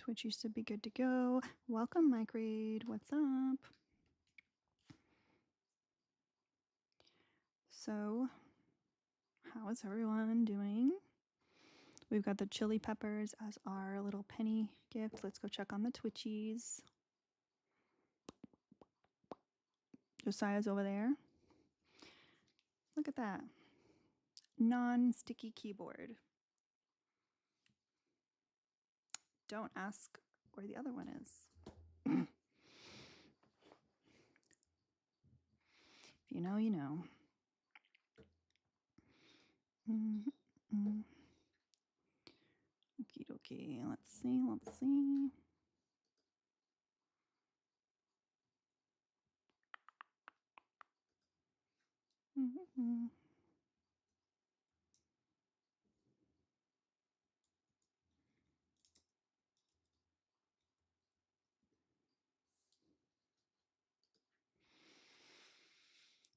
Twitch used to be good to go. Welcome, Mike Reed. What's up? So, how is everyone doing? We've got the chili peppers as our little penny gift. Let's go check on the Twitchies. Josiah's over there. Look at that. Non-sticky keyboard. Don't ask where the other one is. If you know, you know. Okie dokie. Let's see.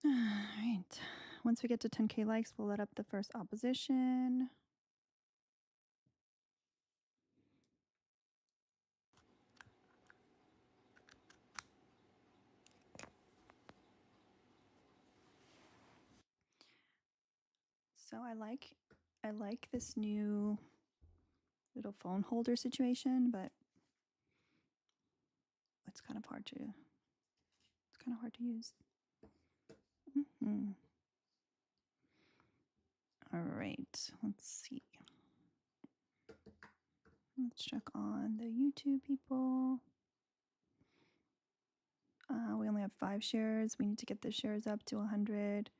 All right. Once we get to 10K likes, we'll let up the first opposition. So I like this new little phone holder situation, but it's kind of hard to use. All right, let's see. Let's check on the YouTube people. We only have 5 shares. We need to get the shares up to 100.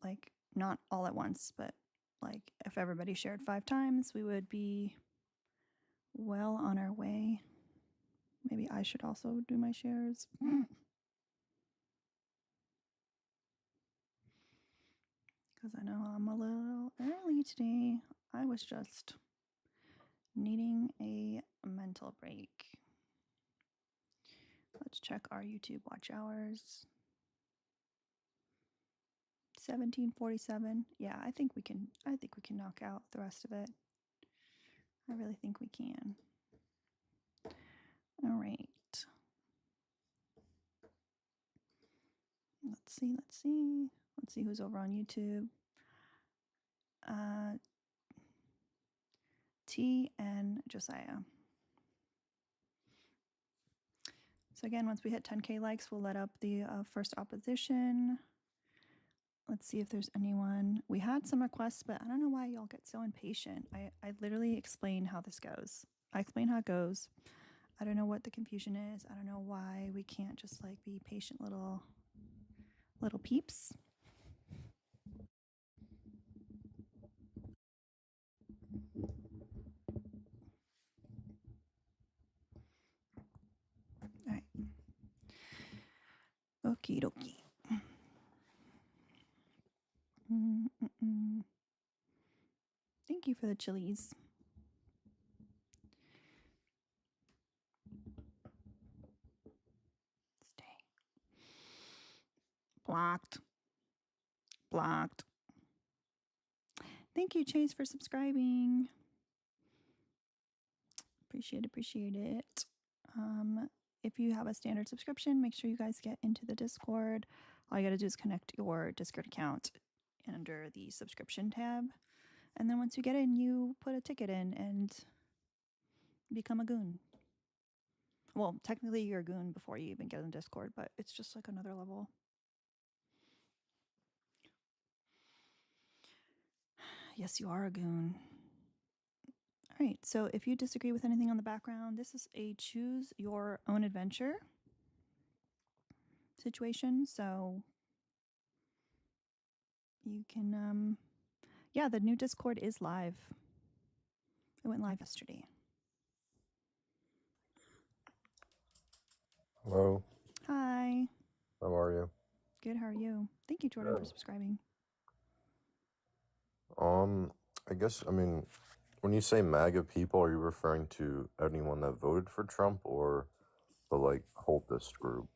Like, not all at once, but like if everybody shared 5 times, we would be well on our way. Maybe I should also do my shares. Because I know I'm a little early today. I was just needing a mental break. Let's check our YouTube watch hours. 1747. Yeah, I think we can knock out the rest of it. I really think we can. All right. Let's see who's over on YouTube. T and Josiah. So again, once we hit 10K likes, we'll let up the first opposition. Let's see if there's anyone. We had some requests, but I don't know why y'all get so impatient. I literally explain how this goes. I explain how it goes. I don't know what the confusion is. I don't know why we can't just like be patient little peeps. All right. Okie dokie. Thank you for the chilies. Stay. Blocked. Thank you, Chase, for subscribing. Appreciate it. If you have a standard subscription, make sure you guys get into the Discord. All you got to do is connect your Discord account under the subscription tab. And then once you get in, you put a ticket in and become a goon. Well, technically you're a goon before you even get in Discord, but it's just like another level. Yes, you are a goon. All right, so if you disagree with anything on the background, this is a choose your own adventure situation. So you can, yeah, the new Discord is live. It went live yesterday. Hello. Hi. How are you? Good, how are you? Thank you, Jordan, for subscribing. I guess, when you say MAGA people, are you referring to anyone that voted for Trump or the, cultist group?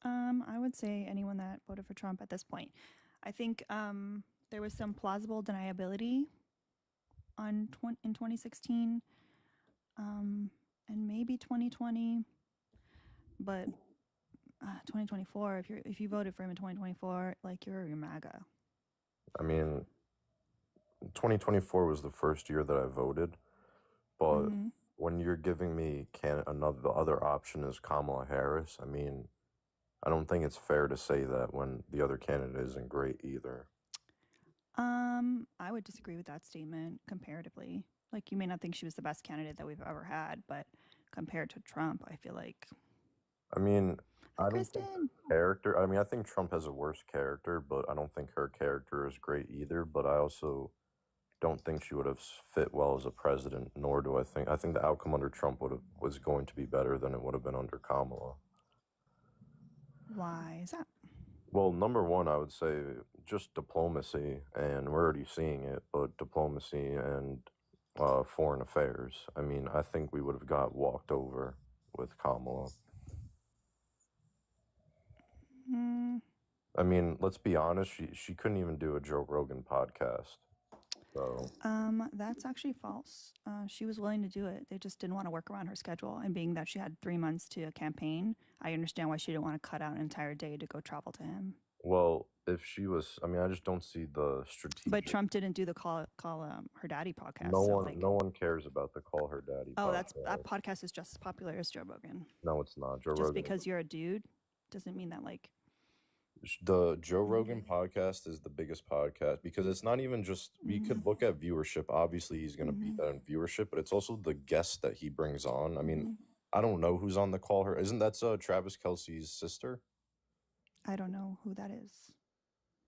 I would say anyone that voted for Trump at this point. I think there was some plausible deniability in 2016. and maybe 2020, but 2024. If you voted for him in 2024, like you're MAGA. I mean, 2024 was the first year that I voted, but Mm-hmm. when you're giving me the other option is Kamala Harris, I mean, I don't think it's fair to say that when the other candidate isn't great either. I would disagree with that statement comparatively. Like, you may not think she was the best candidate that we've ever had, but compared to Trump, I feel like. I mean, Hi, I don't think her Kristen. character, I mean, I think Trump has a worse character, but I don't think her character is great either. But I also don't think she would have fit well as a president, nor do I think the outcome under Trump was going to be better than it would have been under Kamala. Why is that? Well, number one, I would say just diplomacy, and we're already seeing it, but diplomacy and foreign affairs. I mean, I think we would have got walked over with Kamala. Mm, I mean, let's be honest, she couldn't even do a Joe Rogan podcast. So, that's actually false. She was willing to do it. They just didn't want to work around her schedule. And being that she had 3 months to campaign, I understand why she didn't want to cut out an entire day to go travel to him. well, if she was, I mean, I just don't see the strategic. But Trump didn't do the call her daddy podcast. So like, No one cares about the Call Her Daddy oh, podcast. that podcast is just as popular as Joe Rogan. No, it's not. Joe Just Rogan. because you're a dude doesn't mean that like The Joe Rogan podcast is the biggest podcast because it's not even just, we could look at viewership. Obviously, he's going to beat that in viewership, but it's also the guests that he brings on. I mean, I don't know who's on the Call Her. Isn't that Travis Kelce's sister? I don't know who that is.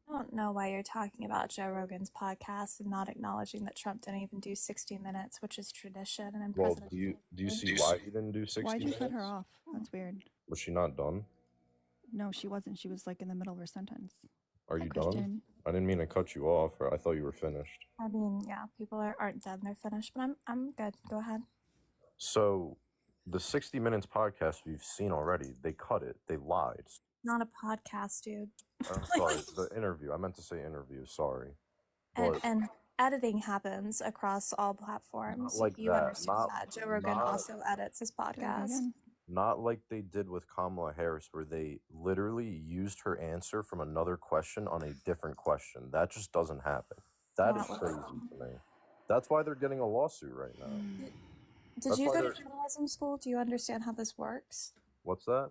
I don't know why you're talking about Joe Rogan's podcast and not acknowledging that Trump didn't even do 60 Minutes, which is tradition. And Well, do you see why he didn't do 60 Why'd you minutes? cut her off? That's weird. Was she not done? No, she wasn't. She was like in the middle of her sentence. Are Hi, you Kristen. done? I didn't mean to cut you off. Or I thought you were finished. I mean, yeah, people aren't done; they're finished. But I'm good. Go ahead. So, the 60 Minutes podcast we've seen already, they cut it. They lied. Not a podcast, dude. I'm sorry, the interview. I meant to say interview. Sorry. But And editing happens across all platforms. not like You that. understand that. Joe Rogan also edits his podcast. Not like they did with Kamala Harris, where they literally used her answer from another question on a different question. That just doesn't happen. That is crazy to me. That's why they're getting a lawsuit right now. Did you go to journalism school? Do you understand how this works? What's that?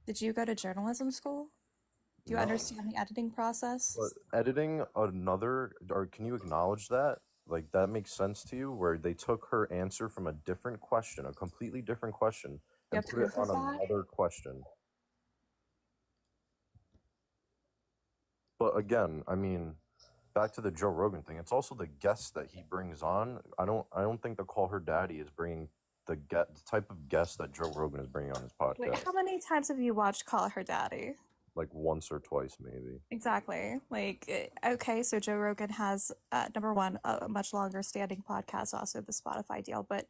Did you go to journalism school? Do you understand the editing process? But editing another, or can you acknowledge that? Like, that makes sense to you, where they took her answer from a different question, a completely different question, and put it on another question. But again, I mean, back to the Joe Rogan thing. It's also the guests that he brings on. I don't think the Call Her Daddy is bringing the type of guests that Joe Rogan is bringing on his podcast. Wait, how many times have you watched Call Her Daddy? Like once or twice, maybe. Exactly. Like, okay, so Joe Rogan has, number one, a much longer standing podcast, also the Spotify deal, but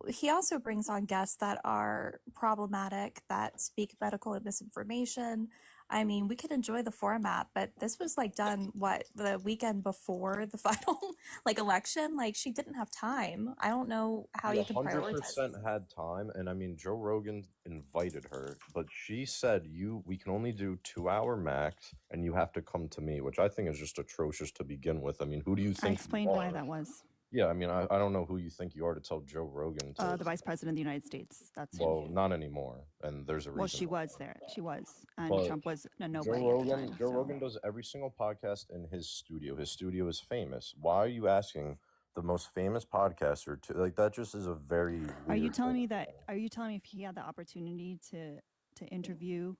he also brings on guests that are problematic, that speak medical and misinformation. I mean, we could enjoy the format, but this was like done the weekend before the final election. Like, she didn't have time. I don't know how you can prioritize. 100% had time, and I mean, Joe Rogan invited her, but she said we can only do 2-hour max, and you have to come to me, which I think is just atrocious to begin with. I mean, who do you think? I explained why that was. Yeah, I mean, I don't know who you think you are to tell Joe Rogan to... the Vice President of the United States. That's well, not anymore, and there's a reason. Well, she was there. She was, and But Trump was no Joe way. Rogan, Joe Rogan does every single podcast in his studio. His studio is famous. Why are you asking the most famous podcaster to, like, that just is a very weird Are you telling thing. me that? Are you telling me if he had the opportunity to interview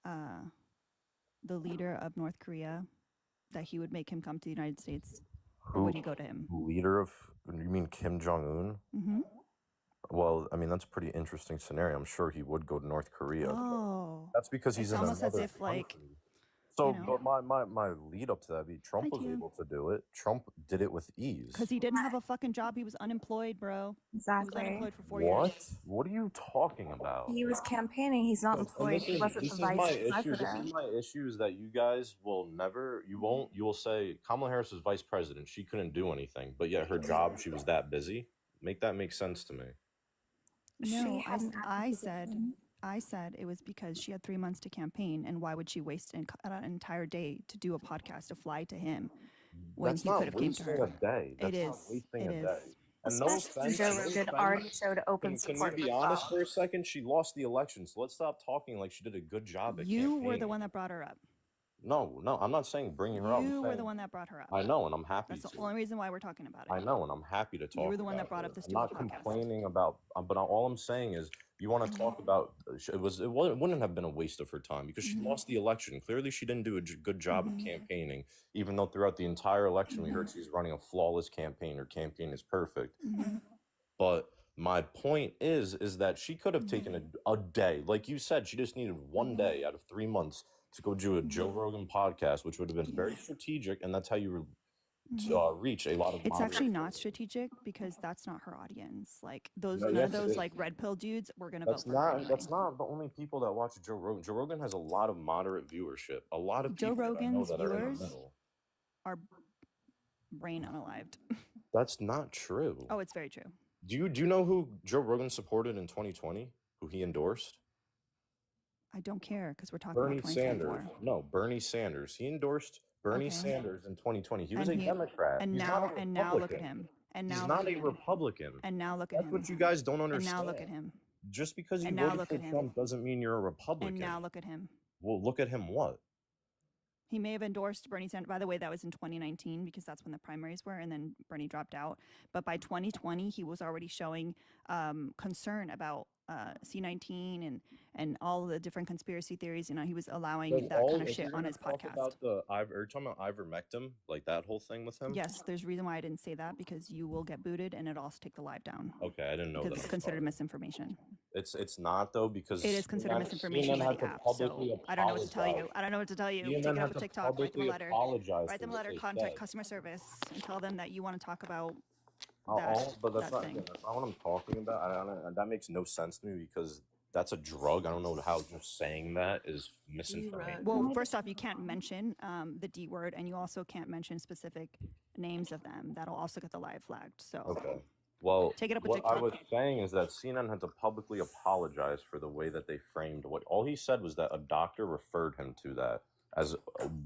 the leader of North Korea, that he would make him come to the United States? Or would he go to him? Leader of, you mean Kim Jong-un? Mm-hmm. Well, I mean, that's a pretty interesting scenario. I'm sure he would go to North Korea. Oh. That's because he's in almost another as if, like, country. So, you know. but my lead up to that, Trump was able to do it. Trump did it with ease. Because he didn't have a fucking job. He was unemployed, bro. Exactly. He was unemployed for 4 years. What are you talking about? He was campaigning. He's not employed. He wasn't the vice president. This is my issue, is that you guys will never, you will say Kamala Harris was vice president. She couldn't do anything, but yet her job, she was that busy. Make that make sense to me. No, had an active I said it was because she had 3 months to campaign, and why would she waste an entire day to do a podcast to fly to him when That's he could not have came to wasting her? a day. It That's not is. wasting It a is. day. And no especially when offense, Joe no Rogan offense. already showed open Can support we for be honest Trump. for a second? She lost the election, so let's stop talking like she did a good job at You were the campaigning. one that brought her up. No, I'm not saying bringing her up. You I'm were the saying one that brought her up. I know, and I'm happy That's the to. only reason why we're talking about it. I know, and I'm happy to talk You were the one that about brought her. up the I'm stupid not podcast. complaining about, but all I'm saying is you want to talk about it wouldn't have been a waste of her time because she lost the election. Clearly, she didn't do a good job of campaigning, even though throughout the entire election we heard she's running a flawless campaign. Her campaign is perfect. But my point is that she could have taken a day, like you said, she just needed one day out of 3 months to go do a Joe Rogan podcast, which would have been very strategic, and that's how you reach a lot of. It's actually not strategic because that's not her audience. Like those, No, none yes, of it those is. like red pill dudes were gonna vote for her anyway. That's not the only people that watch Joe Rogan. Joe Rogan has a lot of moderate viewership. A lot of Joe people that I know Rogan's that are in the viewers middle. are brain unalived. That's not true. Oh, it's very true. Do you know who Joe Rogan supported in 2020? Who he endorsed? I don't care because we're talking Bernie about 2024. Sanders. No, Bernie Sanders. He endorsed Bernie Sanders in 2020. He was And a Democrat. And He's now, not a and now look at Republican. him. And now He's look not at a him. Republican. And now look at That's him. what you guys don't And understand. now look at him. Just because you And now voted look for at him. Trump doesn't mean you're a Republican. And now look at him. Well, look at him what? He may have endorsed Bernie Sanders. By the way, that was in 2019 because that's when the primaries were, and then Bernie dropped out. But by 2020, he was already showing concern about C-19 and all the different conspiracy theories. You know, he was allowing that kind of shit on his podcast. Are you talking about ivermectin, like that whole thing with him? Yes, there's a reason why I didn't say that because you will get booted and it'll also take the live down. Okay, I didn't know because that. it's considered misinformation. It's not though because it is considered misinformation by the app. So I don't know what to tell you. I don't know what to tell you. Take it up with TikTok. Write them a letter. Write them a letter. Contact customer service and tell them that you want to talk about. But that's not what I'm talking about. That makes no sense to me because that's a drug. I don't know how just saying that is misinformation. Well, first off, you can't mention the D word, and you also can't mention specific names of them. That'll also get the live flagged. So okay. Well, take it up with what TikTok. I was saying is that CNN had to publicly apologize for the way that they framed what. All he said was that a doctor referred him to that as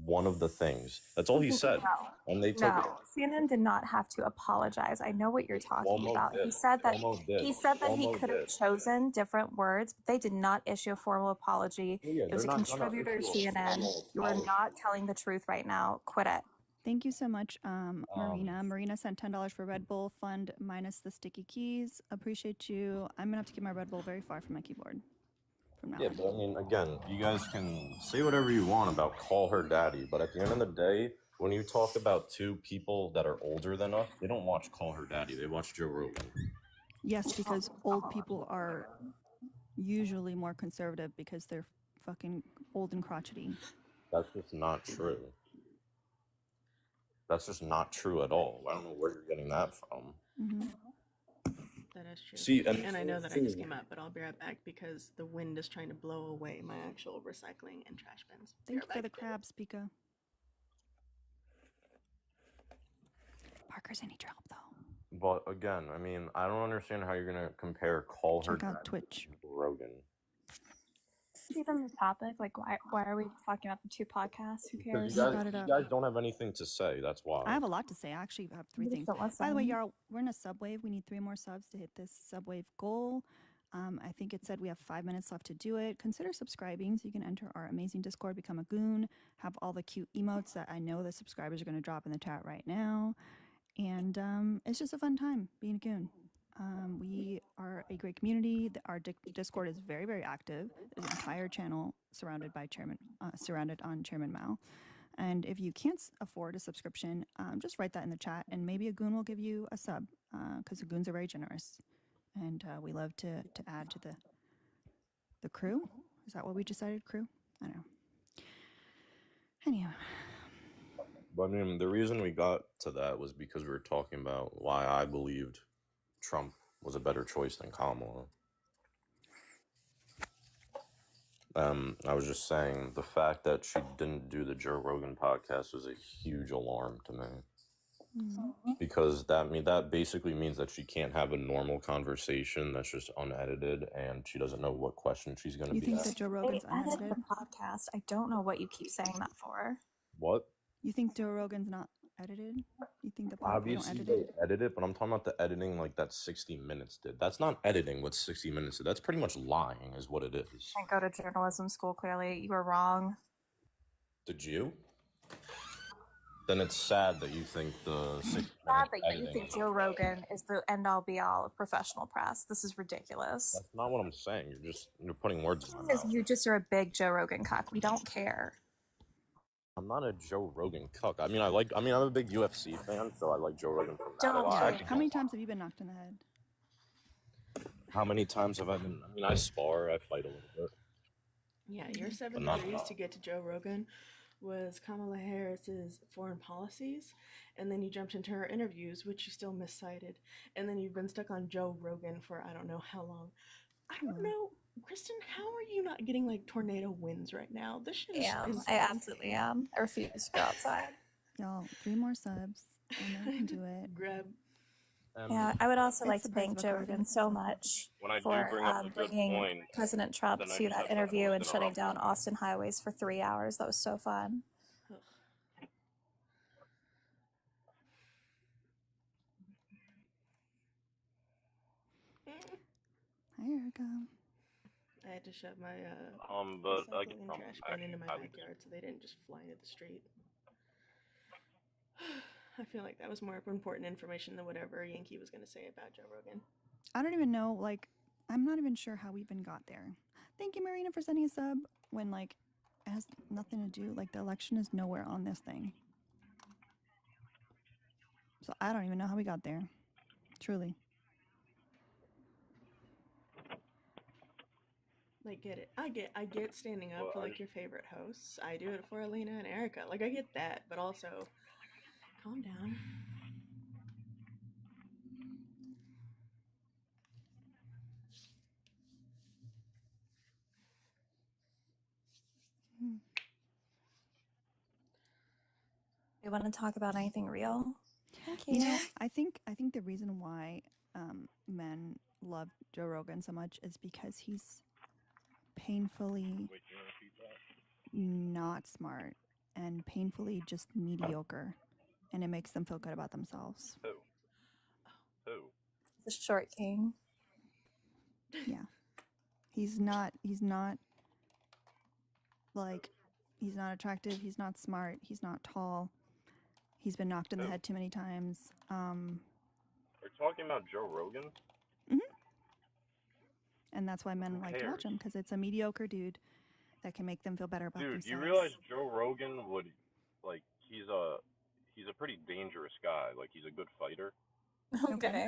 one of the things. That's all he said. And they took CNN did not have to apologize. I know what you're talking about. Did. He said that Cuomo he could have chosen different words, but they did not issue a formal apology. It was a contributor to CNN. You are not telling the truth right now. Quit it. Thank you so much, Marina. Marina sent $10 for Red Bull Fund minus the sticky keys. Appreciate you. I'm gonna have to keep my Red Bull very far from my keyboard. Yeah, but I mean, again, you guys can say whatever you want about call her daddy, but at the end of the day, when you talk about two people that are older than us, they don't watch Call Her Daddy. They watch Joe Rogan. Yes, because old people are usually more conservative because they're fucking old and crotchety. That's just not true. That's just not true at all. I don't know where you're getting that from. Mm-hmm. That is true. See, and I know that I just came up, but I'll be right back because the wind is trying to blow away my actual recycling and trash bins. Thank you for the crabs, Pika. Parker's any trouble though. But again, I mean, I don't understand how you're gonna compare Call Her Check out Daddy Twitch. to Rogan. Even the topic, like why are we talking about the two podcasts? Who cares? You guys don't have anything to say. That's why. I have a lot to say. I actually have 3 things. By the way, y'all, we're in a subwave. We need 3 more subs to hit this subwave goal. I think it said we have 5 minutes left to do it. Consider subscribing so you can enter our amazing Discord, become a goon, have all the cute emotes that I know the subscribers are going to drop in the chat right now. And it's just a fun time being a goon. We are a great community. Our Discord is very, very active. There's an entire channel surrounded on Chairman Mao. And if you can't afford a subscription, just write that in the chat, and maybe a goon will give you a sub, because the goons are very generous, and we love to add to the crew. Is that what we decided, crew? I don't know. Anyway. But I mean, the reason we got to that was because we were talking about why I believed Trump was a better choice than Kamala. I was just saying the fact that she didn't do the Joe Rogan podcast was a huge alarm to me. because that basically means that she can't have a normal conversation that's just unedited, and she doesn't know what question she's going to You be think asked. that Joe They Rogan's edit unedited? the podcast. I don't know what you keep saying that for. What? You think Joe Rogan's not edited? You think they don't Obviously edit they it? edit it, but I'm talking about the editing like that 60 Minutes did. That's not editing what 60 Minutes did. That's pretty much lying is what it is. I go to journalism school, clearly. You were wrong. Did you? Then it's sad that you think the 60 It's sad Minutes that you editing think is Joe Rogan is the end-all be-all of professional press. This is ridiculous. That's not what I'm saying. You're putting words in my Because mouth. you just are a big Joe Rogan cock. We don't care. I'm not a Joe Rogan cuck. I'm a big UFC fan, so I like Joe Rogan from that a Don't lot. care. I actually How many don't- times have you been knocked in the head? How many times have I been? I mean, I spar, I fight a little bit. Yeah, your 7 not degrees a to get to Joe Rogan was Kamala Harris's foreign policies, and then you jumped into her interviews, which you still miscited, and then you've been stuck on Joe Rogan for I don't know how long. I don't know, Kristen, how are you not getting like tornado winds right now? This shit is I absolutely am. I refuse to go outside. Y'all, 3 more subs. I know you can do it. grab. Yeah, I would also It's like the to price thank of a Joe coffee. Rogan so much When I do for bring up a good bringing point, President Trump then I to just that have to interview and almost shutting interrupt down him. Austin highways for 3 hours. That was so fun. Ugh. Hi, Erica. I had to shove my but recycling again, and trash bin into my backyard so they didn't just fly into the street. I feel like that was more important information than whatever Yankee was going to say about Joe Rogan. I don't even know, like, I'm not even sure how we even got there. Thank you, Marina, for sending a sub when, like, it has nothing to do, like, the election is nowhere on this thing. So I don't even know how we got there. Truly. Like, get it. I get standing up for, like, your favorite hosts. I do it for Alina and Erica. Like, I get that, but also, calm down. You want to talk about anything real? Thank You know, I think the reason why men love Joe Rogan so much is because he's painfully not smart and painfully just mediocre, and it makes them feel good about themselves. Who? The short king. Yeah. He's not like, he's not attractive, he's not smart, he's not tall. He's been knocked in the head too many times. We're talking about Joe Rogan? And that's why men like to watch him, because it's a mediocre dude that can make them feel better about themselves. Dude, you realize Joe Rogan would, like, he's a pretty dangerous guy. Like, he's a good fighter. Okay.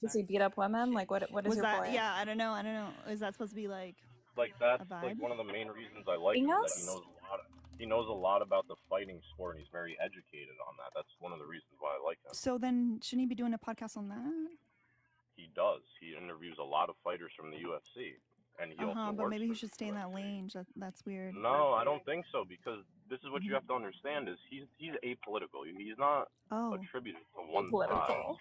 Does he beat up women? Like, what is Was your that, point? yeah, I don't know. Is that supposed to be like that's a vibe? like one of the main reasons I like him. Is that he knows a lot about the fighting sport, and he's very educated on that. That's one of the reasons why I like him. So then, shouldn't he be doing a podcast on that? He does. He interviews a lot of fighters from the UFC, and he also But works maybe for he the should stay in that UFC. lane. That's weird. No, I don't think so, because this is what you have to understand: is he's apolitical. He's not attributed to one side.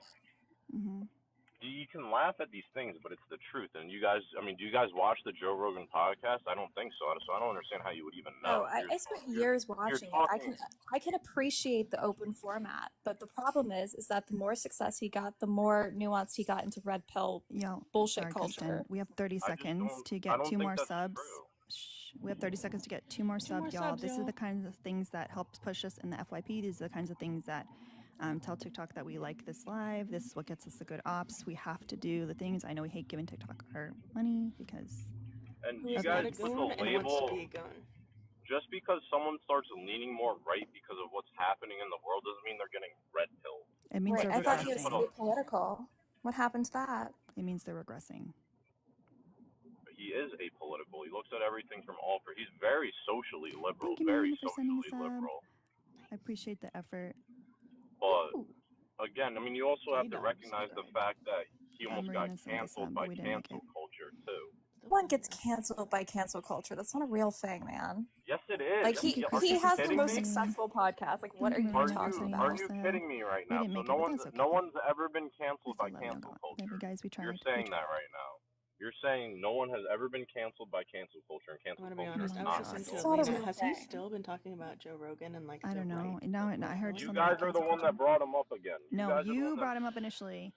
You can laugh at these things, but it's the truth. And you guys, I mean, do you guys watch the Joe Rogan podcast? I don't think so. So I don't understand how you would even know. No, I spent years watching it. I can appreciate the open format, but the problem is that the more success he got, the more nuanced he got into red pill bullshit culture. Kristen, we have 30 seconds to get 2 more subs. We have 30 seconds to get 2 more subs, y'all. This is the kinds of things that helps push us in the FYP. These are the kinds of things that tell TikTok that we like this live. This is what gets us the good ops. We have to do the things. I know we hate giving TikTok our money because. And you guys put the label. Just because someone starts leaning more right because of what's happening in the world doesn't mean they're getting red pilled. It means they're I thought regressing. he was apolitical. What happened to that? It means they're regressing. He is apolitical. He looks at everything from all. He's very socially liberal. Thank you, Marina, for sending a sub. I appreciate the effort. But again, I mean, you also have to recognize the fact that he almost got canceled by cancel culture too. one gets canceled by cancel culture. That's not a real thing, man. Yes, it is. Like he has the most successful podcast. Like, what are you talking about? Are you kidding me right now? So no one's ever been canceled by cancel culture. Guys, You're saying that right now. You're saying no one has ever been canceled by cancel culture, and cancel culture is not real. Has he still been talking about Joe Rogan and like? I don't know. Now I heard you guys are the one that brought him up again. No, you brought him up initially.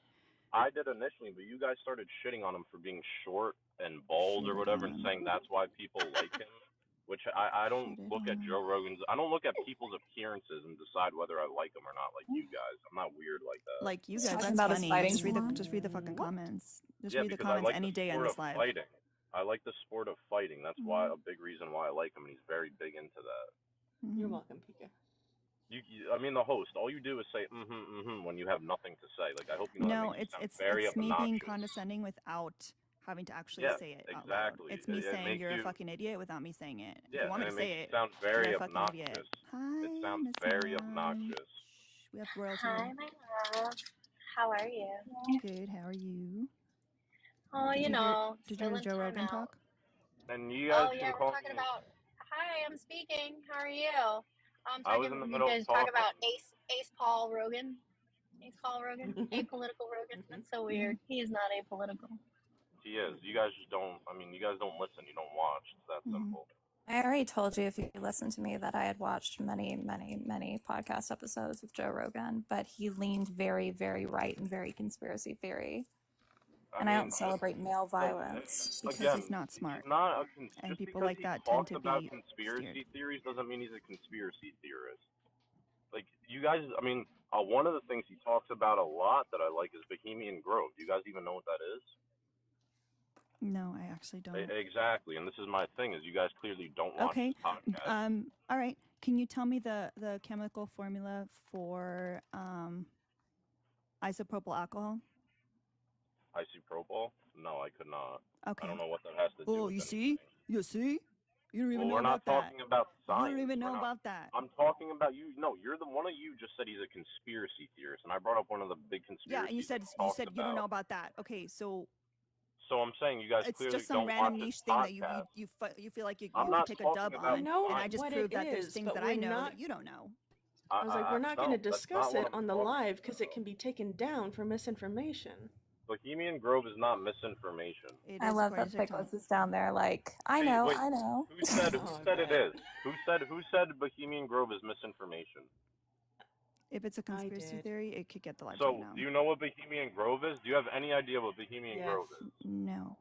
I did initially, but you guys started shitting on him for being short and bald or whatever, and saying that's why people like him. Which I don't look at Joe Rogan's. I don't look at people's appearances and decide whether I like them or not. Like you guys, I'm not weird like that. Like you guys, that's funny. Just read the fucking comments. Just read the comments any day on this live. Fighting. I like the sport of fighting. That's why a big reason why I like him, and he's very big into that. You're welcome, Pika. I mean, the host. All you do is say when you have nothing to say. Like I hope you know. No, it's me being condescending without having to actually say it out loud. It's me saying you're a fucking idiot without me saying it. Yeah, if you want me to say it, sounds very obnoxious. Idiot. Hi, it sounds very obnoxious. We have royalty. Hi, my love. How are you? Good. How are you? Oh, did you hear Joe Rogan talk? And you guys we're talking about. Hi, I'm speaking. How are you? I was in the middle of talking about Ace Paul Rogan. Ace Paul Rogan, apolitical Rogan. That's so weird. He is not apolitical. He is. You guys just don't. I mean, you guys don't listen. You don't watch. It's that simple. I already told you, if you listened to me, that I had watched many, many, many podcast episodes of Joe Rogan, but he leaned very, very right and very conspiracy theory. I don't celebrate male violence because he's not smart. And people like that tend to be conspiracy theories doesn't mean he's a conspiracy theorist. Like you guys, I mean, one of the things he talks about a lot that I like is Bohemian Grove. Do you guys even know what that is? No, I actually don't. Exactly, and this is my thing: is you guys clearly don't watch this podcast. All right. Can you tell me the chemical formula for isopropyl alcohol? Isopropyl? No, I could not. Okay. I don't know what that has to do. Oh, you see? You see? You don't even know we're not about that. talking about science. You don't even know about that. I'm talking about you. No, you're the one of you just said he's a conspiracy theorist, and I brought up one of the big conspiracies. Yeah, and you said you don't know about that. Okay, so I'm saying you guys it's clearly just some don't random watch niche thing that you feel like you take a dub on, and I just proved that there's things that I know that you don't know. I was like, we're not going to discuss it on the live because it can be taken down for misinformation. Bohemian Grove is not misinformation. I love that Pickles is down there. Like, I know. Who said it is? Who said Bohemian Grove is misinformation? If it's a conspiracy theory, it could get the live. So, do you know what Bohemian Grove is? Do you have any idea what Bohemian Grove is? No.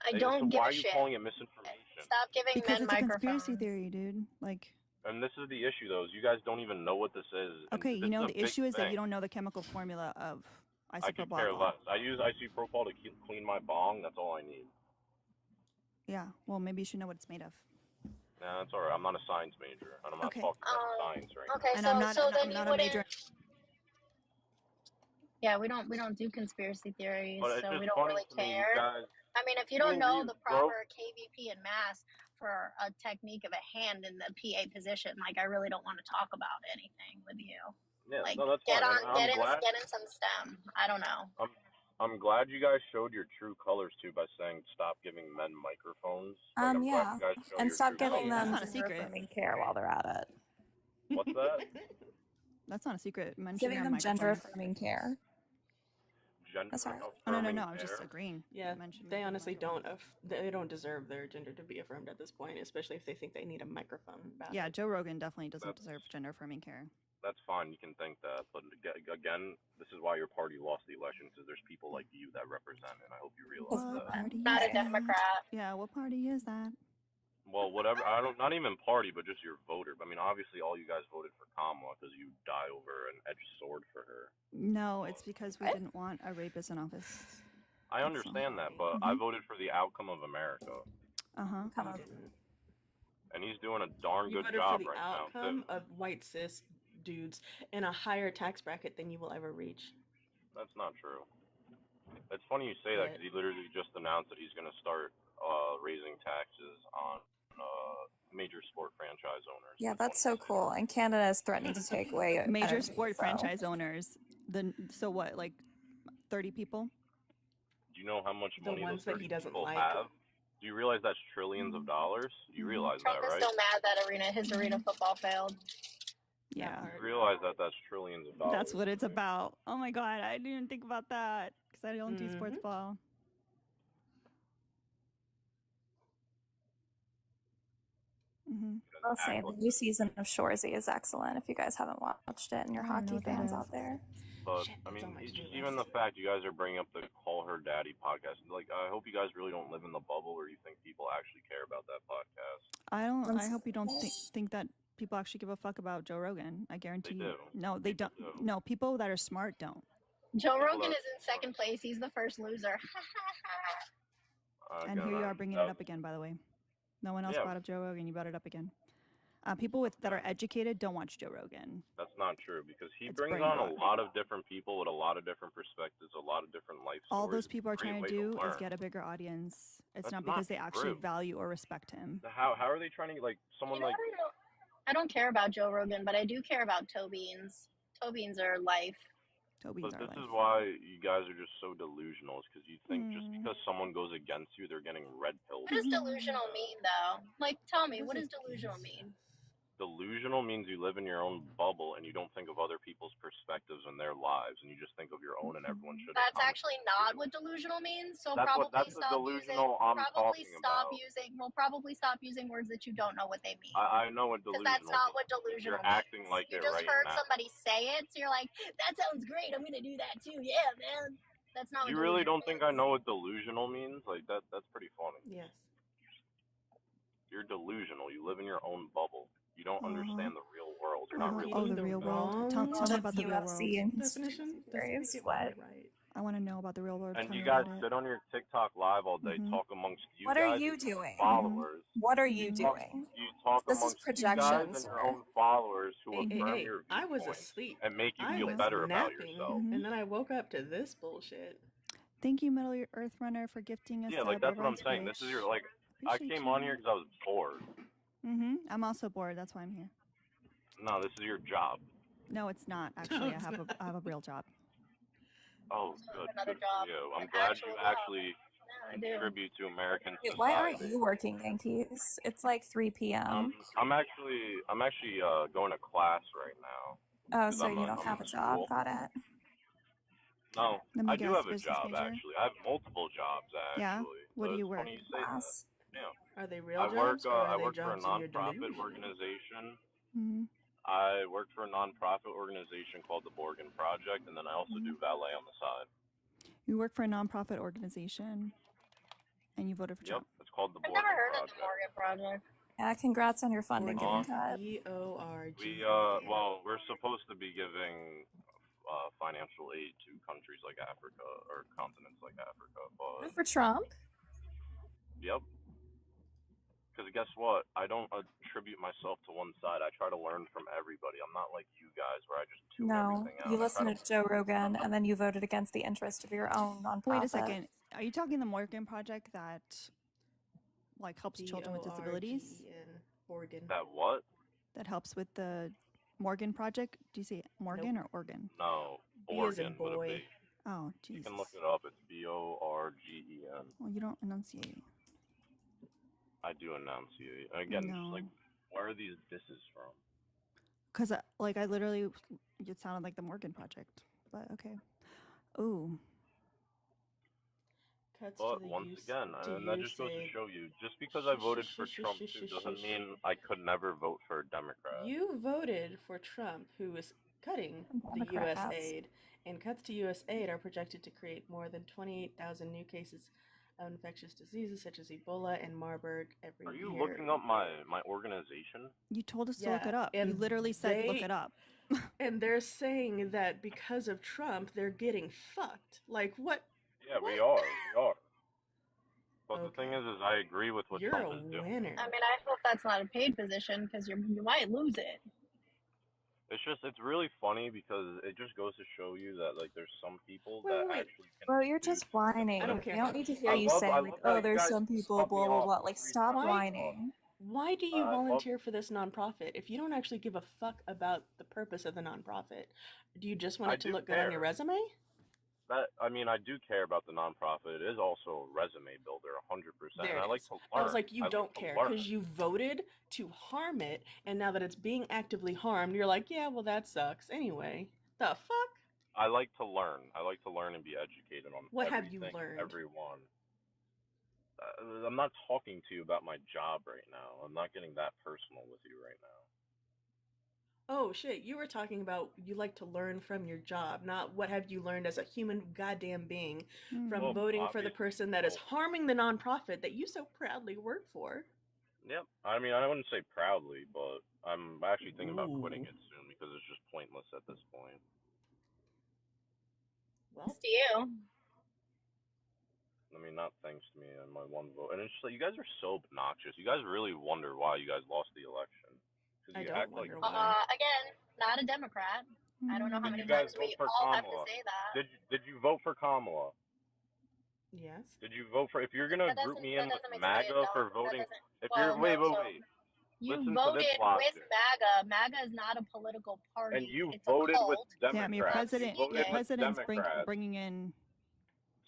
I don't give a shit. Why are you calling it misinformation? Stop giving men microphones. Because it's a conspiracy theory, dude. Like. And this is the issue, though. Is you guys don't even know what this is. Okay, the issue is that you don't know the chemical formula of isopropyl. I could care less. I use isopropyl to clean my bong. That's all I need. Yeah. Well, maybe you should know what it's made of. Nah, that's all right. I'm not a science major, and I'm not talking about science right now. Okay, and then I'm not a major. Yeah, we don't do conspiracy theories, but so we don't really care. I mean, if you don't know the proper KVP and mass for a technique of a hand in the PA position, like I really don't want to talk about anything with you. Yeah, like, no, that's get fine. Get in some STEM. I don't know. I'm glad you guys showed your true colors too by saying stop giving men microphones. Yeah, and stop giving them gender-affirming care while they're at it. What's that? That's not a secret. Giving them gender-affirming care. No. I'm just agreeing. Yeah, they honestly don't. They don't deserve their gender to be affirmed at this point, especially if they think they need a microphone. Yeah, Joe Rogan definitely doesn't deserve gender-affirming care. That's fine. You can think that, but again, this is why your party lost the election, because there's people like you that represent, and I hope you realize that. Not a Democrat. Yeah, what party is that? Well, whatever. Not even party, but just your voter. I mean, obviously, all you guys voted for Kamala because you die over an edged sword for her. No, it's because we didn't want a rapist in office. I understand that, but I voted for the outcome of America. And he's doing a darn good job right now. You voted for the outcome of white cis dudes in a higher tax bracket than you will ever reach. That's not true. It's funny you say that because he literally just announced that he's going to start raising taxes on major sport franchise owners. Yeah, that's so cool. And Canada is threatening to take away major sport franchise owners. So what, like 30 people? Do you know how much money the ones those 30 that he doesn't people like have? Do you realize that's trillions of dollars? You realize Trump that, right? is still mad that his arena football failed. Yeah. You realize that that's trillions of dollars. That's what it's about. Oh my god, I didn't even think about that because I don't do sports ball. I'll say the new season of Shoresy is excellent. If you guys haven't watched it and you're hockey fans out there. But I mean, just even the fact you guys are bringing up the Call Her Daddy podcast, like I hope you guys really don't live in the bubble where you think people actually care about that podcast. I hope you don't think that people actually give a fuck about Joe Rogan. I guarantee you. No, they don't. No, people that are smart don't. Joe Rogan is in second place. He's the first loser. And here you are bringing it up again, by the way. No one else brought up Joe Rogan. You brought it up again. People that are educated don't watch Joe Rogan. That's not true because he brings on a lot of different people with a lot of different perspectives, a lot of different life stories. All those people are trying to do is get a bigger audience. It's not because they actually value or respect him. How are they trying to someone like? I don't care about Joe Rogan, but I do care about toe beans. Toe beans are life. But this is why you guys are just so delusional, is because you think just because someone goes against you, they're getting red pilled. What does delusional mean, though? Like, tell me, what does delusional mean? Delusional means you live in your own bubble and you don't think of other people's perspectives and their lives, and you just think of your own, and everyone should. That's actually not what delusional means. So that's probably that's stop delusional using. Probably stop using words that you don't know what they mean. I know what delusional. Because that's not what delusional means. You're means. acting like you it just right heard now. Somebody say it, so you're like, "That sounds great. I'm gonna do that too." Yeah, man. That's not. You really don't think I know what delusional means? Like that's pretty funny. Yes. You're delusional. You live in your own bubble. You don't understand the real world. You're not really. Oh, the real world. Tell me about the real world. Definition. What? I want to know about the real world. And you guys sit on your TikTok live all day, talk amongst you what guys. What are you doing? Followers. What are you doing? You talk this amongst is projections. you guys and your own followers who affirm your I was asleep and make you feel better about yourself. And then I woke up to this bullshit. Thank you, Middle Earth Runner, for gifting us. Yeah, like that's what I'm saying. This is your I came on here because I was bored. I'm also bored. That's why I'm here. No, this is your job. No, it's not. Actually, I have a real job. Oh, good. Good for you. I'm glad you actually contribute to American society. Why aren't you working, Yankees? It's like 3 p.m. I'm actually going to class right now. Oh, so you don't have a job? Got it. No, I do have a job actually. I have multiple jobs actually. Yeah. What do you work? Yeah. Are they real jobs? I work for a nonprofit organization. I work for a nonprofit organization called the Borgen Project, and then I also do valet on the side. You work for a nonprofit organization, and you voted for Trump. Yep, it's called the Borgen Project. I've never heard Project. of the Borgen Project. Yeah, congrats on your funding getting cut. B-O-R-G. Well, we're supposed to be giving financial aid to countries like Africa or continents like Africa, but for Trump. Yep. Because guess what? I don't attribute myself to one side. I try to learn from everybody. I'm not like you guys where I just tune everything out. You listened to Joe Rogan and then you voted against the interest of your own nonprofit. Wait a second. Are you talking the Morgan Project that helps children with disabilities? That what? That helps with the Morgan Project? Do you say Morgan or Organ? No, Organ with a B. Oh, jeez. You can look it up. It's B-O-R-G-E-N. Well, you don't enunciate. I do enunciate. Again, just where are these disses from? Because, I literally, it sounded like the Morgan Project. But, okay. Ooh. But once again, and that just goes to show you, just because I voted for Trump too doesn't mean I could never vote for a Democrat. You voted for Trump, who is cutting the U.S. aid, and cuts to U.S. aid are projected to create more than 28,000 new cases of infectious diseases such as Ebola and Marburg every year. Are you looking up my organization? You told us to look it up. You literally said look it up. And they're saying that because of Trump, they're getting fucked. Like, what? Yeah, we are. But the thing is I agree with what Trump is doing. You're a winner. I mean, I hope that's not a paid position because you might lose it. It's really funny because it just goes to show you that there's some people that actually can. Bro, you're just whining. I don't care. I don't need to hear you say there's some people, blah blah blah. Stop whining. Why do you volunteer for this nonprofit if you don't actually give a fuck about the purpose of the nonprofit? Do you just want it to look good on your resume? I mean, I do care about the nonprofit. It is also a resume builder, 100%. And I like to learn. I was like, you don't care because you voted to harm it, and now that it's being actively harmed, you're like, yeah, well, that sucks. Anyway, the fuck? I like to learn. I like to learn and be educated on what everything, have you learned? everyone. I'm not talking to you about my job right now. I'm not getting that personal with you right now. Oh shit, you were talking about you like to learn from your job, not what have you learned as a human goddamn being from voting for the person that is harming the nonprofit that you so proudly work for. Yep. I mean, I wouldn't say proudly, but I'm actually thinking about quitting it soon because it's just pointless at this point. Well, to you. I mean, not thanks to me and my one vote. And it's just like, you guys are so obnoxious. You guys really wonder why you guys lost the election. I don't wonder why. Again, not a Democrat. I don't know how many times we all have to say that. Did you vote for Kamala? Yes. Did you vote for? If you're gonna group me in with MAGA for voting, if you're wait. You voted with MAGA. MAGA is not a political party. And you voted with Democrats. Yeah, your president's bringing in.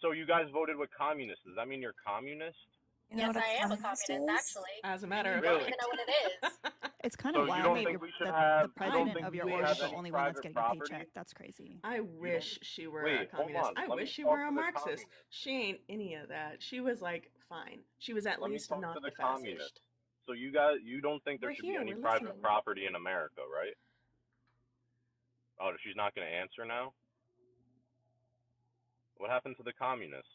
So you guys voted with communists. Does that mean you're communist? Yes, I am a communist, actually. As a matter of fact. I don't even know what it is. It's kind of wild that the president of your org is the only one that's getting a paycheck. That's crazy. I wish she were a communist. I wish she were a Marxist. She ain't any of that. She was like, fine. She was at least not the fascist. So you don't think there should be any private property in America, right? Oh, she's not going to answer now? What happened to the communists?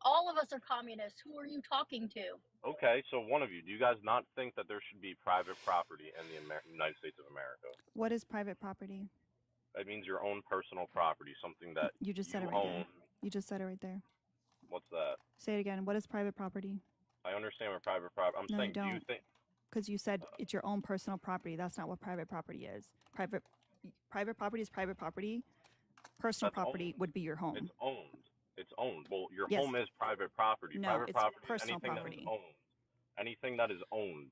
All of us are communists. Who are you talking to? Okay, so one of you. Do you guys not think that there should be private property in the United States of America? What is private property? It means your own personal property, something that you just said it right there. You just said it right there. What's that? Say it again. What is private property? I understand what private property. I'm saying, do you think? Because you said it's your own personal property. That's not what private property is. Private property is private property. Personal property would be your home. It's owned. It's owned. Well, your home is private property. No, private it's property personal anything property. That is owned. Anything that is owned.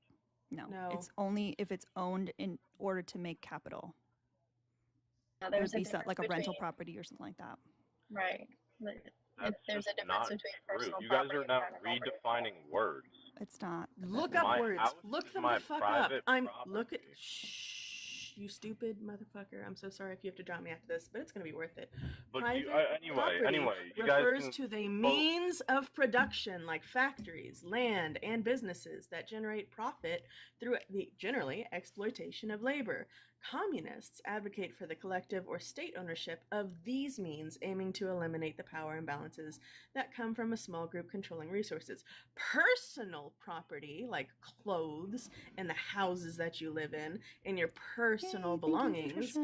No, it's only if it's owned in order to make capital. It would be like a rental property or something like that. Right. There's a difference between personal property. You guys are now redefining words. It's not. Look up words. Look them the fuck up. Look at. Shh. You stupid motherfucker. I'm so sorry if you have to drop me after this, but it's going to be worth it. But anyway, you refers to the means of production like factories, land, and businesses that generate profit through the generally exploitation of labor. Communists advocate for the collective or state ownership of these means, aiming to eliminate the power imbalances that come from a small group controlling resources. Personal property, like clothes and the houses that you live in, and your personal belongings,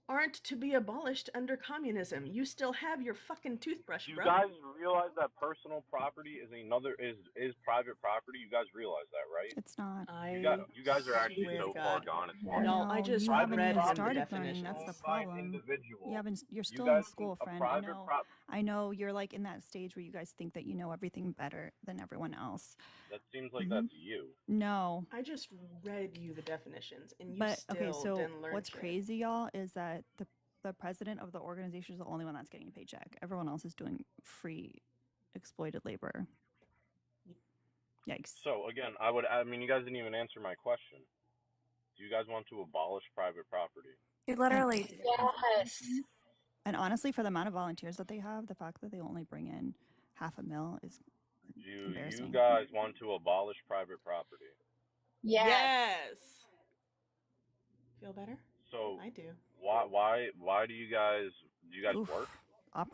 aren't to be abolished under communism. You still have your fucking toothbrush, bro. You guys realize that personal property is private property? You guys realize that, right? It's not. You guys are actually so far gone. No, I just read the definition. That's the problem. You're still in school, friend. I know you're like in that stage where you guys think that you know everything better than everyone else. That seems like that's you. No. I just read you the definitions, and you still didn't learn what's shit. crazy, y'all, is that the president of the organization is the only one that's getting a paycheck. Everyone else is doing free, exploited labor. Yikes. So again, you guys didn't even answer my question. Do you guys want to abolish private property? You literally do. Yes. And honestly, for the amount of volunteers that they have, the fact that they only bring in $500,000 is embarrassing. You guys want to abolish private property? Yes. Feel better? So I do. Why do you guys work?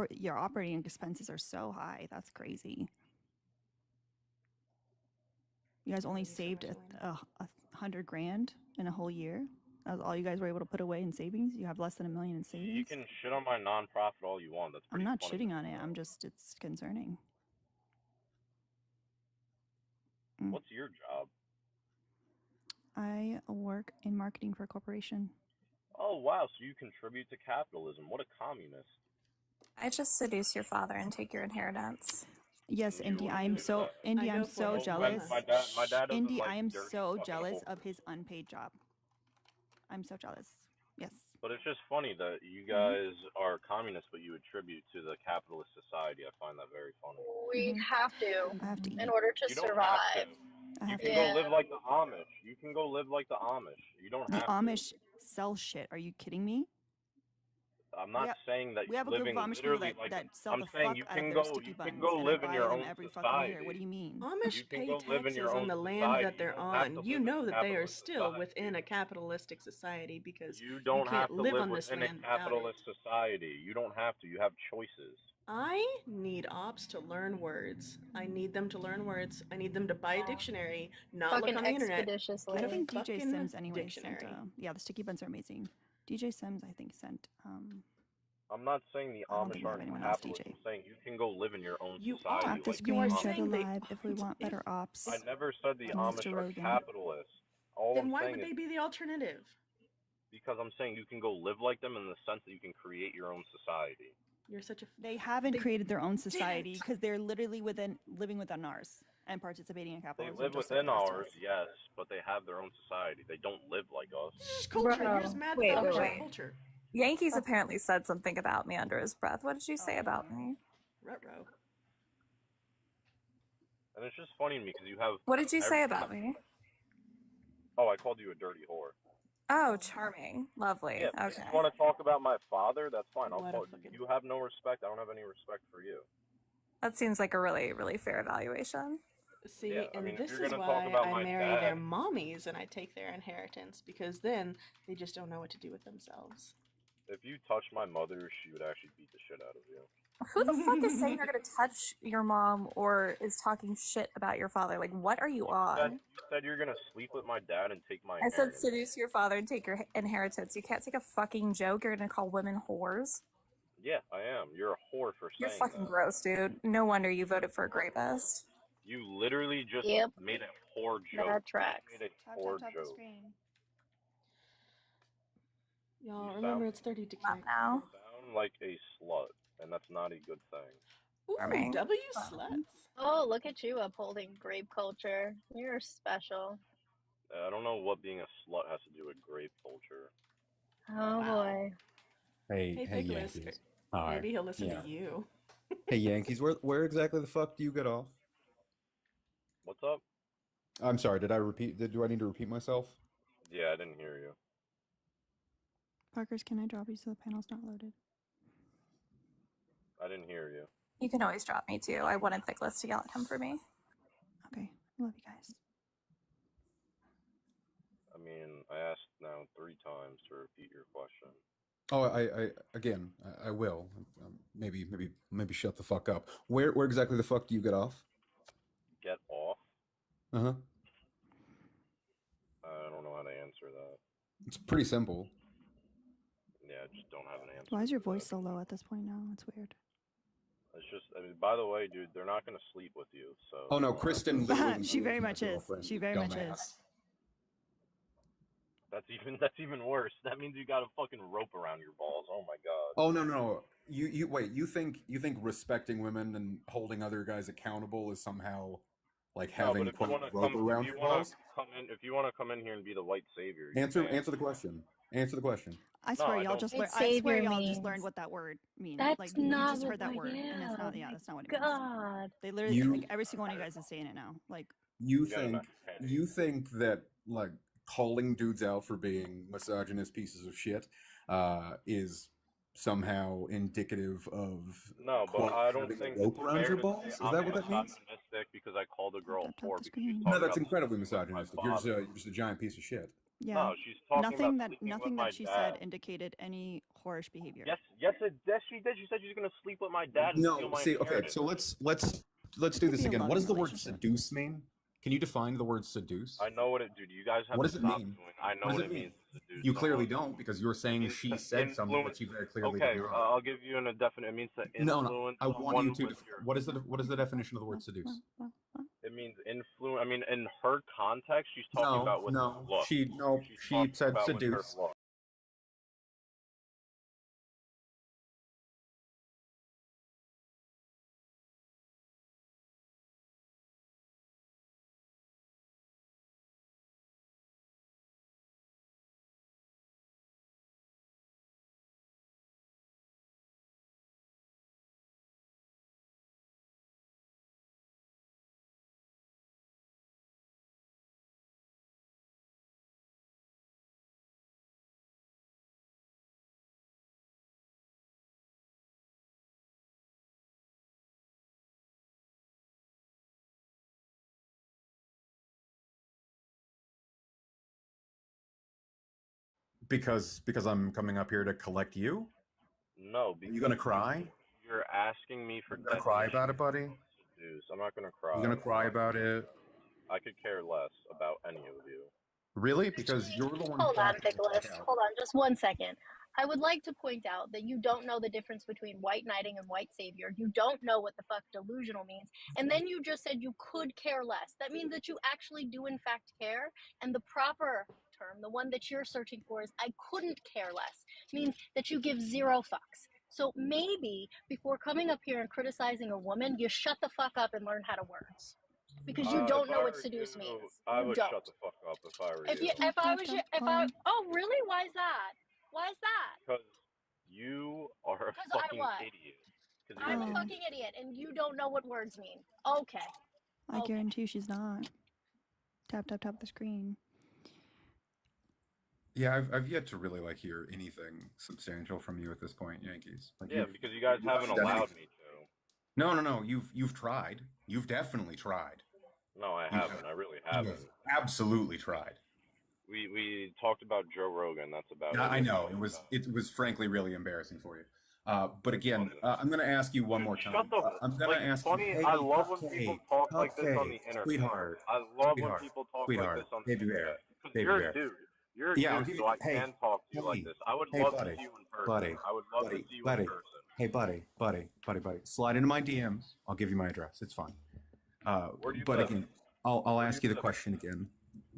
Your operating expenses are so high. That's crazy. You guys only saved $100,000 in a whole year. That was all you guys were able to put away in savings. You have less than $1 million in savings. You can shit on my nonprofit all you want. I'm not shitting on it. It's concerning. What's your job? I work in marketing for a corporation. Oh wow! So you contribute to capitalism. What a communist! I just seduce your father and take your inheritance. Yes, Indy, I'm so jealous. My dad Indy, like I am dirty so fucking jealous holes. of his unpaid job. I'm so jealous. Yes. But it's just funny that you guys are communists, but you attribute to the capitalist society. I find that very funny. We have to I have to eat. in order to You don't have to. survive. I You have can to go eat. live like the Amish. You can go live like the Amish. You don't The have Amish to. sell shit. Are you kidding me? I'm not saying that We have a you're group of living Amish people literally like. that sell I'm the saying fuck out of their sticky buns, and I live in buy your them own every fucking year. What do society. you mean? Amish You can pay go live in your taxes on own the land society. that they're You don't have on. to You live in know a that they are capitalist still society. within a capitalistic society because You you don't can't have to live live on this within a land without it. capitalist society. You don't have to. You have choices. I need ops to learn words. I need them to learn words. I need them to buy a dictionary, not Fucking look on the internet. expeditiously. I Get a think DJ fucking Sims anyway dictionary. sent. Yeah, the sticky buns are amazing. DJ Sims, I think, sent. I'm not saying the I don't Amish think we have aren't anyone else, capitalists. DJ. I'm saying you can go live in your own You society. are. Tap the Like You are screen, share the saying they live if we aren't. want better ops. I never said the to Amish Mr. are Rogan. capitalists. All Then I'm why saying would is they be the alternative? because I'm saying you can go live like them in the sense that you can create your own society. You're such a. They haven't They created their own society didn't. because they're literally living within ours and participating in They capitalism. live just like within the rest of ours, us. yes, but they have their own society. They don't live like us. This is culture. Bro. You're just mad Wait, that wait, Amish are wait. culture. Yankees apparently said something about me under his breath. What did you say about me? Ruh-roh. And it's just funny to me because you have. What did you say about me? Oh, I called you a dirty whore. Oh, charming. Lovely. Yeah, Okay. if you want to talk about my father, that's fine. I'll What a call fucking- you. Have no respect. I don't have any respect for you. That seems like a really, really fair evaluation. See, Yeah, I and mean, if this you're is gonna talk why about I my marry dad- their mommies and I take their inheritance, because then they just don't know what to do with themselves. If you touch my mother, she would actually beat the shit out of you. Who the fuck is saying you're gonna touch your mom or is talking shit about your father? Like, what are you on? You said you're gonna sleep with my dad and take my I said inheritance. seduce your father and take your inheritance. You can't take a fucking joke. You're gonna call women whores. Yeah, I am. You're a whore for You're saying fucking that. gross, dude. No wonder you voted for a rapist. You literally just Yep. made a whore joke. That tracks. You made a whore joke. screen. Y'all, You remember sound- it's 30 to Not kick. now. You sound like a slut, and that's not a good thing. Ooh, Charming. W sluts. Oh, look at you upholding grape culture. You're special. I don't know what being a slut has to do with grape culture. Oh Wow. boy. Hey, Hey, Pickles. Yankees. Hi. Maybe he'll listen Yeah. to you. Hey, Yankees, where exactly the fuck do you get off? What's up? I'm sorry, do I need to repeat myself? Yeah, I didn't hear you. Parkers, can I drop you so the panel's not loaded? I didn't hear you. You can always drop me too. I wanted Thickless to yell at him for me. Okay, love you guys. I mean, I asked now 3 times to repeat your question. Oh, I will. Maybe shut the fuck up. Where exactly the fuck do you get off? Get off? Uh-huh. I don't know how to answer that. It's pretty simple. Yeah, I just don't have an answer. Why is your for voice that. so low at this point now? It's weird. It's just, I mean, by the way, dude, they're not gonna sleep with you, so. Oh no, Kristen literally She very is my much is. girlfriend, She you very much dumbass. is. That's even worse. That means you got a fucking rope around your balls. Oh my god. Oh no. You wait, you think respecting women and holding other guys accountable is somehow like No, having but if you quote wanna rope around your balls? if you wanna come in here and be the white savior, you Answer can. the question. Answer the question. I swear I y'all don't- just White learned. I swear savior y'all just means- learned what that word means. That's Like you not just what heard that word, yeah, and it's not. Yeah, that's not what it means. God. They literally, You- like every single one of you guys is saying it now. Like You got a think message, Penny. that like calling dudes out for being misogynist pieces of shit is somehow indicative of No, but quote, I don't having a think rope it's around fair your to balls? say Is I'm that what that means? misogynistic because I called a girl a Tap the whore because screen. she's No, talking that's about incredibly sleeping with my misogynistic. You're father. just a giant piece of shit. yeah, No, she's talking nothing about that sleeping nothing with my that she dad. said indicated any whorish behavior. Yes, she did. She said she's gonna sleep with my dad and steal No, my see, okay, inheritance. so let's do could this be a again. What loving does the word relationship. seduce mean? Can you define the word seduce? I know what it, dude. You guys have What to does it stop mean? doing. I know What does what it it mean? means to seduce You clearly someone. don't because you're saying means she to said something that influence- she very clearly Okay, did not. I'll give you a definite. It means to influence I want someone you to. with your. What is the definition of the word seduce? It means influence. I mean, in her context, she's talking about with her look. She She's she talking said about with her seduce. look. Because I'm coming up here to collect you? No, Are because you gonna cry? you're asking me for You gonna cry about it, buddy? seduce. I'm not gonna cry. You gonna cry about it? I could care less about any of you. Really? Because you're the one who Hold on, got Nicholas. Hold on, just 1 second. I would like to point out that you don't know the difference between white knighting and white savior. You don't know what the fuck delusional means. And then you just said you could care less. That means that you actually do in fact care. And the proper term, the one that you're searching for, is I couldn't care less. Means that you give 0 fucks. So maybe before coming up here and criticizing a woman, you shut the fuck up and learn how to words. Because you don't know what seduce means. I would don't. shut the fuck up if I were If you. if I was you, oh really? Why is that? Why is that? Because you are a Because I fucking what? idiot. I'm a fucking idiot, and you don't know what words mean. Okay. I guarantee you she's not. Tap, tap, tap the screen. Yeah, I've yet to really like hear anything substantial from you at this point, Yankees. Like, yeah, because you guys haven't allowed me to. No. You've tried. You've definitely tried. No, I haven't. I really haven't. Absolutely tried. We talked about Joe Rogan. That's about it. I know it was frankly really embarrassing for you. But again, I'm going to ask you one more time. I'm going to ask funny, you. Hey, I love when people talk like this on the internet. Sweetheart. I love when people talk like this on the internet. You're a dude. You're a dude, so I can talk to you like this. I would love to see you in person. I would love to see you in person. Hey, buddy. Slide into my DMs. I'll give you my address. It's fine. Where do you but live? again, I'll ask you the question again.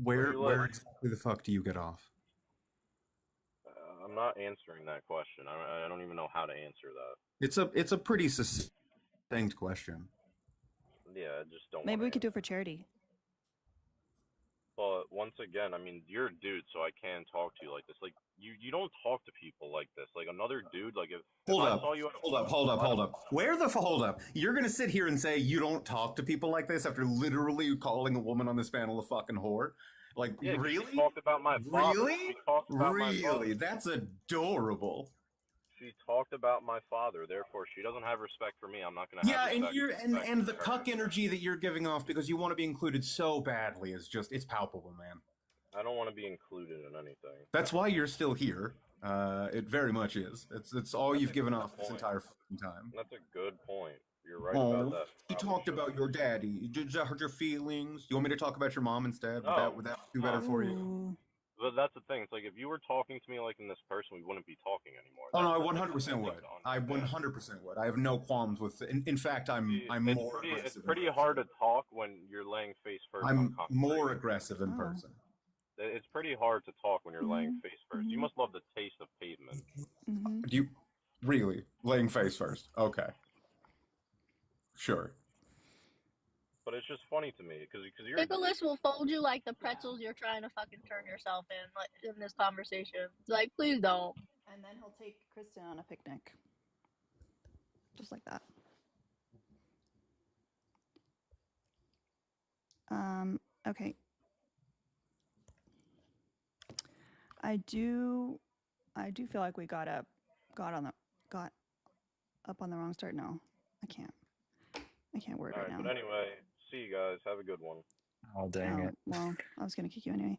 Where exactly the fuck do you get off? I'm not answering that question. I don't even know how to answer that. It's a pretty succinct question. Yeah, I just don't. Maybe we could do it for charity. But once again, I mean, you're a dude, so I can talk to you like this. Like, you don't talk to people like this. Like, another dude, like, if I saw you at a Hold up. Hold up. You're going to sit here and say you don't talk to people like this after literally calling a woman on this panel a fucking whore? Like, yeah, really? She talked about my father. Really? Really? That's adorable. She talked about my father, therefore she doesn't have respect for me. I'm not gonna have respect. Yeah, and the cuck energy that you're giving off because you want to be included so badly is just, it's palpable, man. I don't want to be included in anything. That's why you're still here. It very much is. It's all you've given off this entire fucking time. That's a good point. You're right about that. You talked about your daddy. Did that hurt your feelings? Do you want me to talk about your mom instead? Would that do better for you? But that's the thing. It's like if you were talking to me like in this person, we wouldn't be talking anymore. Oh no, I 100% would. I 100% would. I have no qualms with it. In fact, I'm more aggressive. It's pretty hard to talk when you're laying face first. I'm more aggressive in person. It's pretty hard to talk when you're laying face first. You must love the taste of pavement. Do you really laying face first? Okay, sure. But it's just funny to me because you're. Nicholas will fold you like the pretzels you're trying to fucking turn yourself in, like in this conversation. It's like, please don't. And then he'll take Kristen on a picnic, just like that. Okay. I do feel like we got up on the wrong start. No, I can't word right now. But anyway, see you guys. Have a good one. Oh, dang it. Well, I was going to kick you anyway.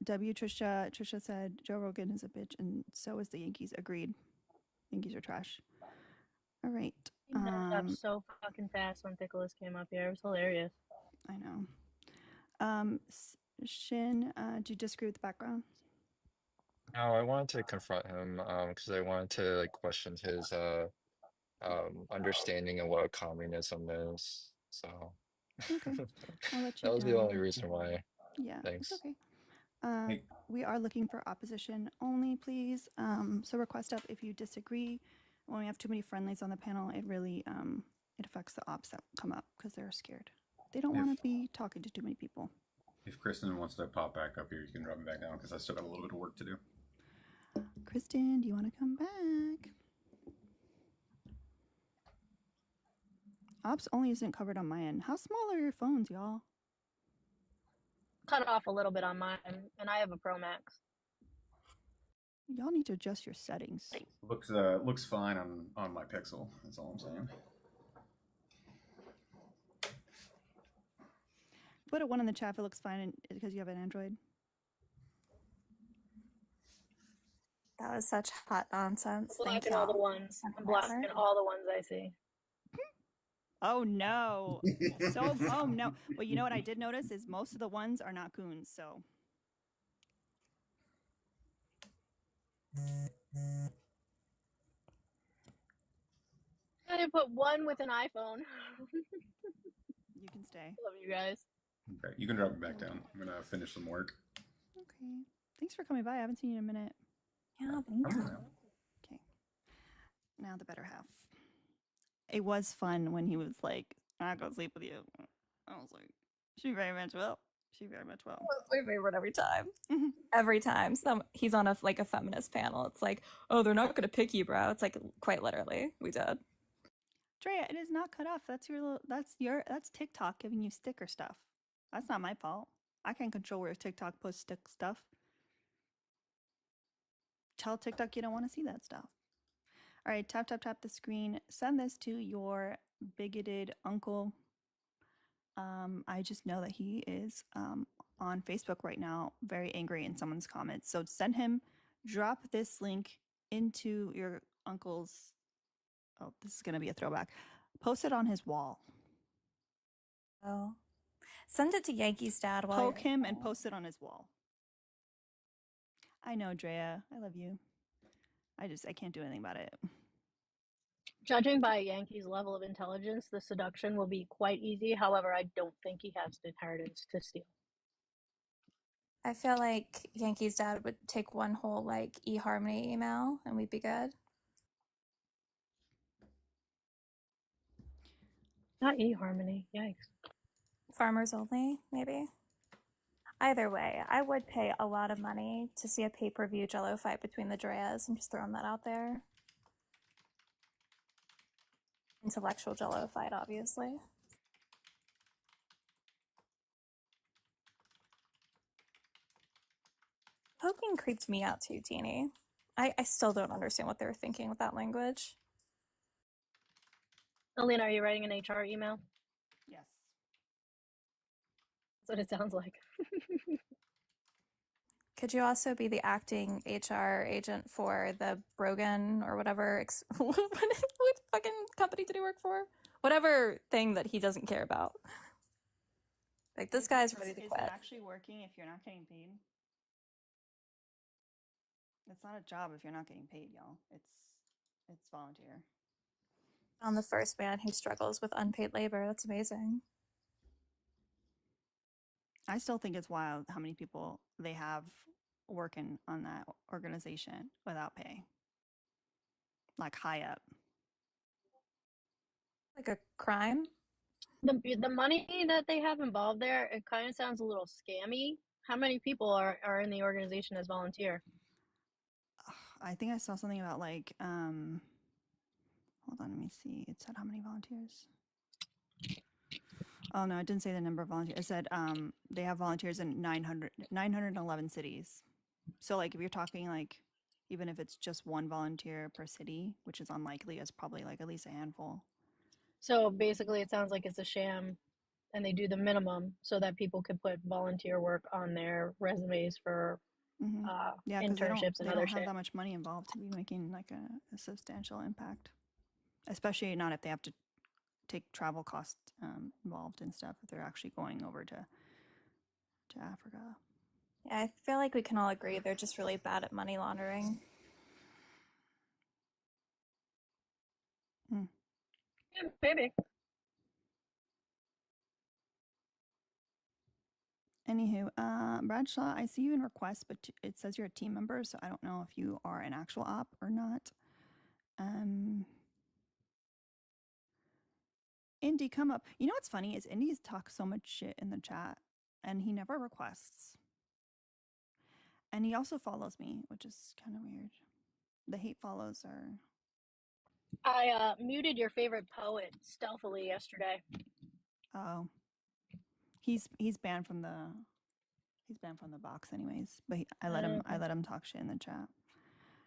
Trisha said, Joe Rogan is a bitch, and so is the Yankees. Agreed. Yankees are trash. All right. He messed up so fucking fast when Nicholas came up here. It was hilarious. I know. Shin, do you disagree with the background? No, I wanted to confront him because I wanted to question his understanding of what communism is. So okay, I'll let you. That was the only reason why. Yeah, thanks. It's okay. We are looking for opposition only, please. So request up if you disagree. When we have too many friendlies on the panel, it really it affects the ops that come up because they're scared. They don't want to be talking to too many people. If Kristen wants to pop back up here, you can drop me back down because I still got a little bit of work to do. Kristen, do you want to come back? Ops only isn't covered on my end. How small are your phones, y'all? Cut off a little bit on mine, and I have a Pro Max. Y'all need to adjust your settings. Looks fine on my Pixel. That's all I'm saying. Put a 1 in the chat if it looks fine because you have an Android. That was such hot nonsense. I'm Thank blocking all the y'all. ones. That's I'm my blocking effort. all the ones I see. Oh no. Oh no. Well, you know what I did notice is most of the ones are not goons, so. I didn't put one with an iPhone. You can stay. Love you guys. Okay, you can drop it back down. I'm gonna finish some work. Okay. Thanks for coming by. I haven't seen you in a minute. Yeah, thank you. Okay. Now the better half. It was fun when he was like, "I'm not gonna sleep with you." I was like, "She very much will. She very much will." That's my favorite every time. Mhm. Every time he's on a feminist panel, it's like, oh, they're not gonna pick you, bro. It's like quite literally, we did. Drea, it is not cut off. That's TikTok giving you sticker stuff. That's not my fault. I can't control where TikTok puts stuff. Tell TikTok you don't want to see that stuff. All right, tap the screen. Send this to your bigoted uncle. I just know that he is on Facebook right now, very angry in someone's comments. So send him, drop this link into your uncle's. Oh, this is going to be a throwback. Post it on his wall. Oh, send it to Yankee's dad. Poke him and post it on his wall. I know, Drea. I love you. I can't do anything about it. Judging by Yankee's level of intelligence, the seduction will be quite easy. However, I don't think he has the inheritance to steal. I feel like Yankee's dad would take one whole eHarmony email and we'd be good. Not eHarmony. Yikes. Farmers only, maybe. Either way, I would pay a lot of money to see a pay-per-view Jello fight between the Dreas. I'm just throwing that out there. Intellectual Jello fight, obviously. Poking creeped me out too, Teeny. I still don't understand what they were thinking with that language. Alina, are you writing an HR email? Yes. That's what it sounds like. Could you also be the acting HR agent for the Brogan or whatever? What fucking company did he work for? Whatever thing that he doesn't care about. Like, this guy's ready to quit. Is it actually working if you're not getting paid? It's not a job if you're not getting paid, y'all. It's volunteer. On the first man who struggles with unpaid labor. That's amazing. I still think it's wild how many people they have working on that organization without pay. Like high up. Like a crime? The money that they have involved there, it kind of sounds a little scammy. How many people are in the organization as volunteer? I think I saw something about hold on, let me see. It said how many volunteers. Oh no, it didn't say the number of volunteers. It said they have volunteers in 911 cities. So like if you're talking even if it's just one volunteer per city, which is unlikely, it's probably at least a handful. So basically it sounds like it's a sham and they do the minimum so that people could put volunteer work on their resumes for internships and other shit. They don't have that much money involved to be making a substantial impact, especially not if they have to take travel costs involved and stuff if they're actually going over to Africa. Yeah, I feel like we can all agree they're just really bad at money laundering. Yeah, maybe. Anywho, Bradshaw, I see you in request, but it says you're a team member, so I don't know if you are an actual op or not. Indy, come up. You know what's funny is Indy's talk so much shit in the chat, and he never requests. And he also follows me, which is kind of weird. The hate follows are. I muted your favorite poet stealthily yesterday. Oh. He's banned from the box anyways, but I let him talk shit in the chat.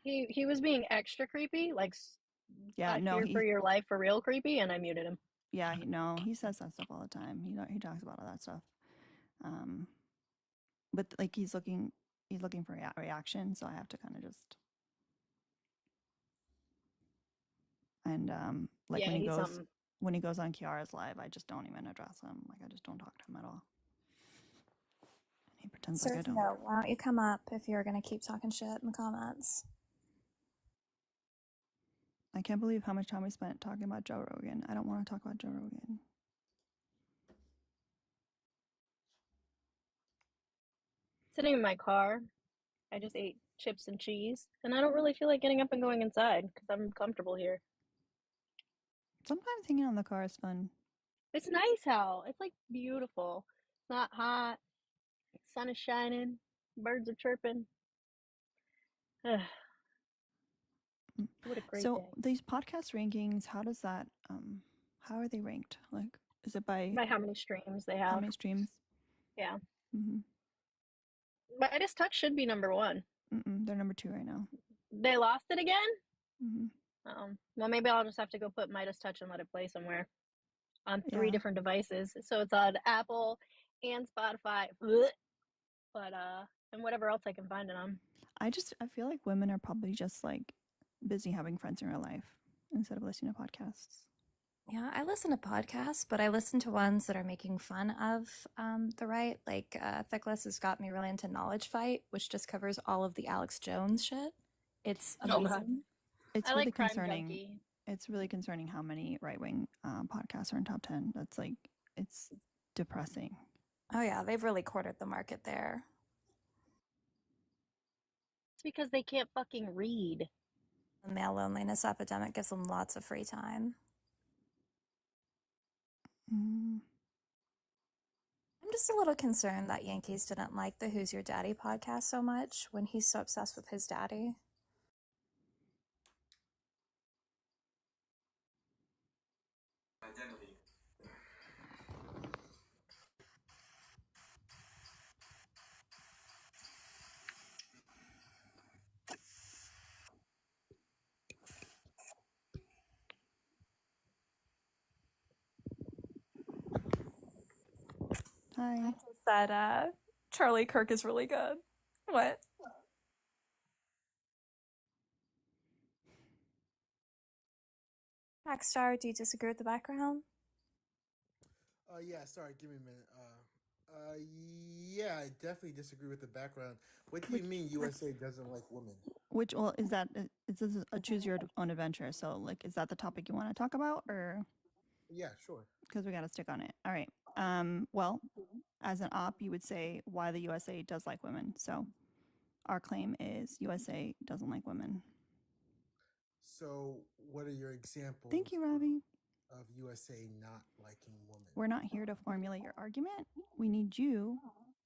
He was being extra creepy, yeah, for your life for real creepy, and I muted him. Yeah, he says that stuff all the time. He talks about all that stuff. But he's looking for reaction, so I have to kind of just And like Yeah, when he he's goes when he goes on Kiara's live, I just don't even address him. Like I just don't talk to him at all. And he pretends like I don't. No, why don't you come up if you're gonna keep talking shit in the comments? I can't believe how much time we spent talking about Joe Rogan. I don't want to talk about Joe Rogan. sitting in my car. I just ate chips and cheese, and I don't really feel like getting up and going inside because I'm comfortable here. Sometimes hanging out in the car is fun. It's nice out. It's like beautiful. It's not hot. Sun is shining. Birds are chirping. What a great day. These podcast rankings, how does that how are they ranked? Like is it by how many streams they have? How many streams? Yeah. Mm-hmm. Midas Touch should be number 1. They're number 2 right now. They lost it again? Mm-hmm. Well, maybe I'll just have to go put Midas Touch and let it play somewhere on 3 different devices. So it's on Apple and Spotify. But and whatever else I can find it on. I feel like women are probably just like busy having friends in real life instead of listening to podcasts. Yeah, I listen to podcasts, but I listen to ones that are making fun of the right. Like Thickless has got me really into Knowledge Fight, which just covers all of the Alex Jones shit. It's amazing. It's I really like Crime concerning. Junkie. It's really concerning how many right-wing podcasts are in top 10. That's like, it's depressing. Oh yeah, they've really cornered the market there. It's because they can't fucking read. The male loneliness epidemic gives them lots of free time. I'm just a little concerned that Yankees didn't like the Who's Your Daddy podcast so much when he's so obsessed with his daddy. Identity. Hi. I just said Charlie Kirk is really good. What? Rockstar, do you disagree with the background? Yeah, sorry, give me a minute. Yeah, I definitely disagree with the background. What do you mean USA doesn't like women? Is this a choose your own adventure? So like, is that the topic you want to talk about or? Yeah, sure. Because we got to stick on it. All right. Well, as an op, you would say why the USA does like women. So our claim is USA doesn't like women. So what are your examples? Thank you, Ravi. Of USA not liking women? We're not here to formulate your argument. We need you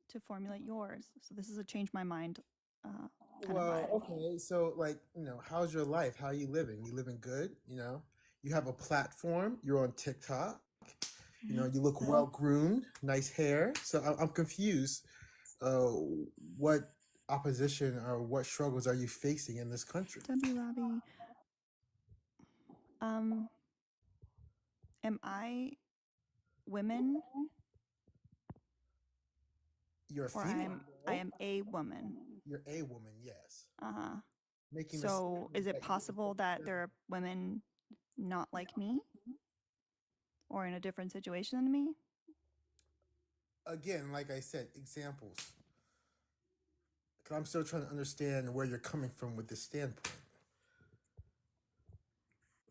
to formulate yours. So this is a change my mind kind of vibe. Okay. So like, how's your life? How are you living? You living good? You have a platform. You're on TikTok. You look well groomed, nice hair. So I'm confused. What opposition or what struggles are you facing in this country? W. Ravi. Am I women? You're a female. I am a woman. You're a woman, yes. Uh-huh. So is it possible that there are women not like me? Or in a different situation than me? Again, like I said, examples. Because I'm still trying to understand where you're coming from with this standpoint.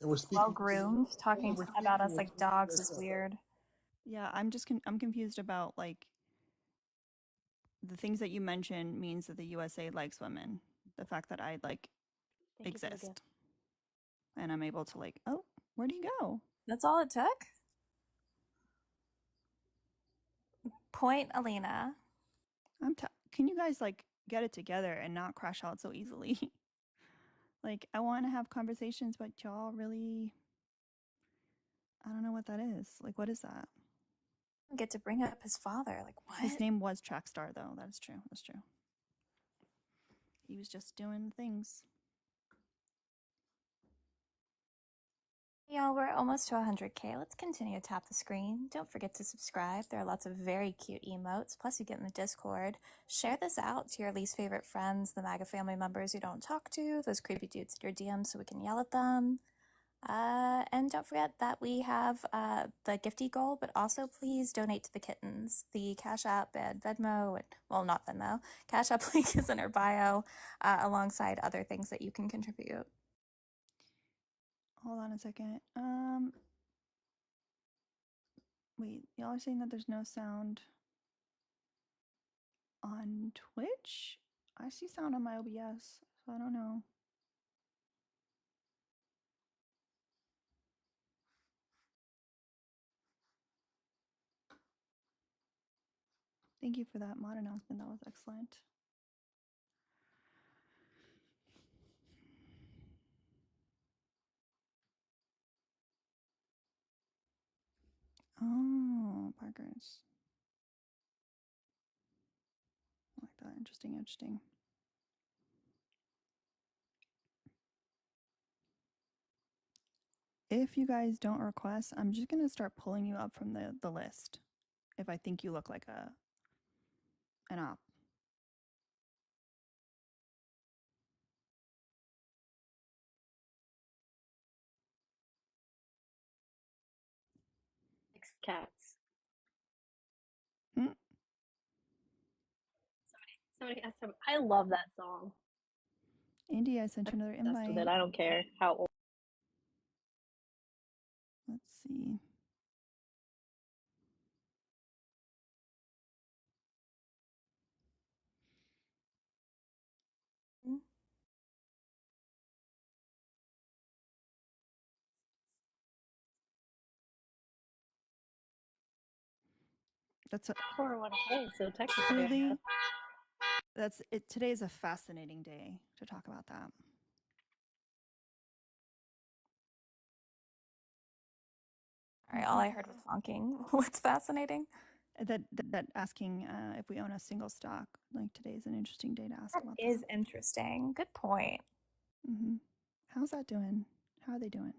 And we're speaking well-groomed, talking about us like dogs is weird. Yeah, I'm confused about like the things that you mentioned means that the USA likes women. The fact that I like exist. And I'm able to like, oh, where do you go? That's all it took? Point Alina. Can you guys like get it together and not crash out so easily? Like I want to have conversations, but y'all really, I don't know what that is. Like, what is that? I get to bring up his father. Like, what? His name was Trackstar, though. That is true. That's true. He was just doing things. Y'all, we're almost to 100K. Let's continue to tap the screen. Don't forget to subscribe. There are lots of very cute emotes. Plus, you get in the Discord. Share this out to your least favorite friends, the MAGA family members you don't talk to, those creepy dudes in your DMs so we can yell at them. And don't forget that we have the Gifty goal, but also please donate to the kittens. The Cash App and Venmo, and well, not Venmo, Cash App link is in our bio, alongside other things that you can contribute. Hold on a second. Wait, y'all are saying that there's no sound on Twitch? I see sound on my OBS, so I don't know. Thank you for that mod announcement. That was excellent. Oh, Parker's. I like that. Interesting, interesting. If you guys don't request, I'm just going to start pulling you up from the list if I think you look like an op. Six cats. Hmm. Somebody asked him. I love that song. Andy, I sent you another That's with it. invite. I don't care how old. Let's see. That's a 401k, so technically, truly. That's it. Today is a fascinating day to talk about that. All right, all I heard was honking. What's fascinating? That asking if we own a single stock. Like today is an interesting day to ask about Is that. interesting. Good point. Mm-hmm. How's that doing? How are they doing?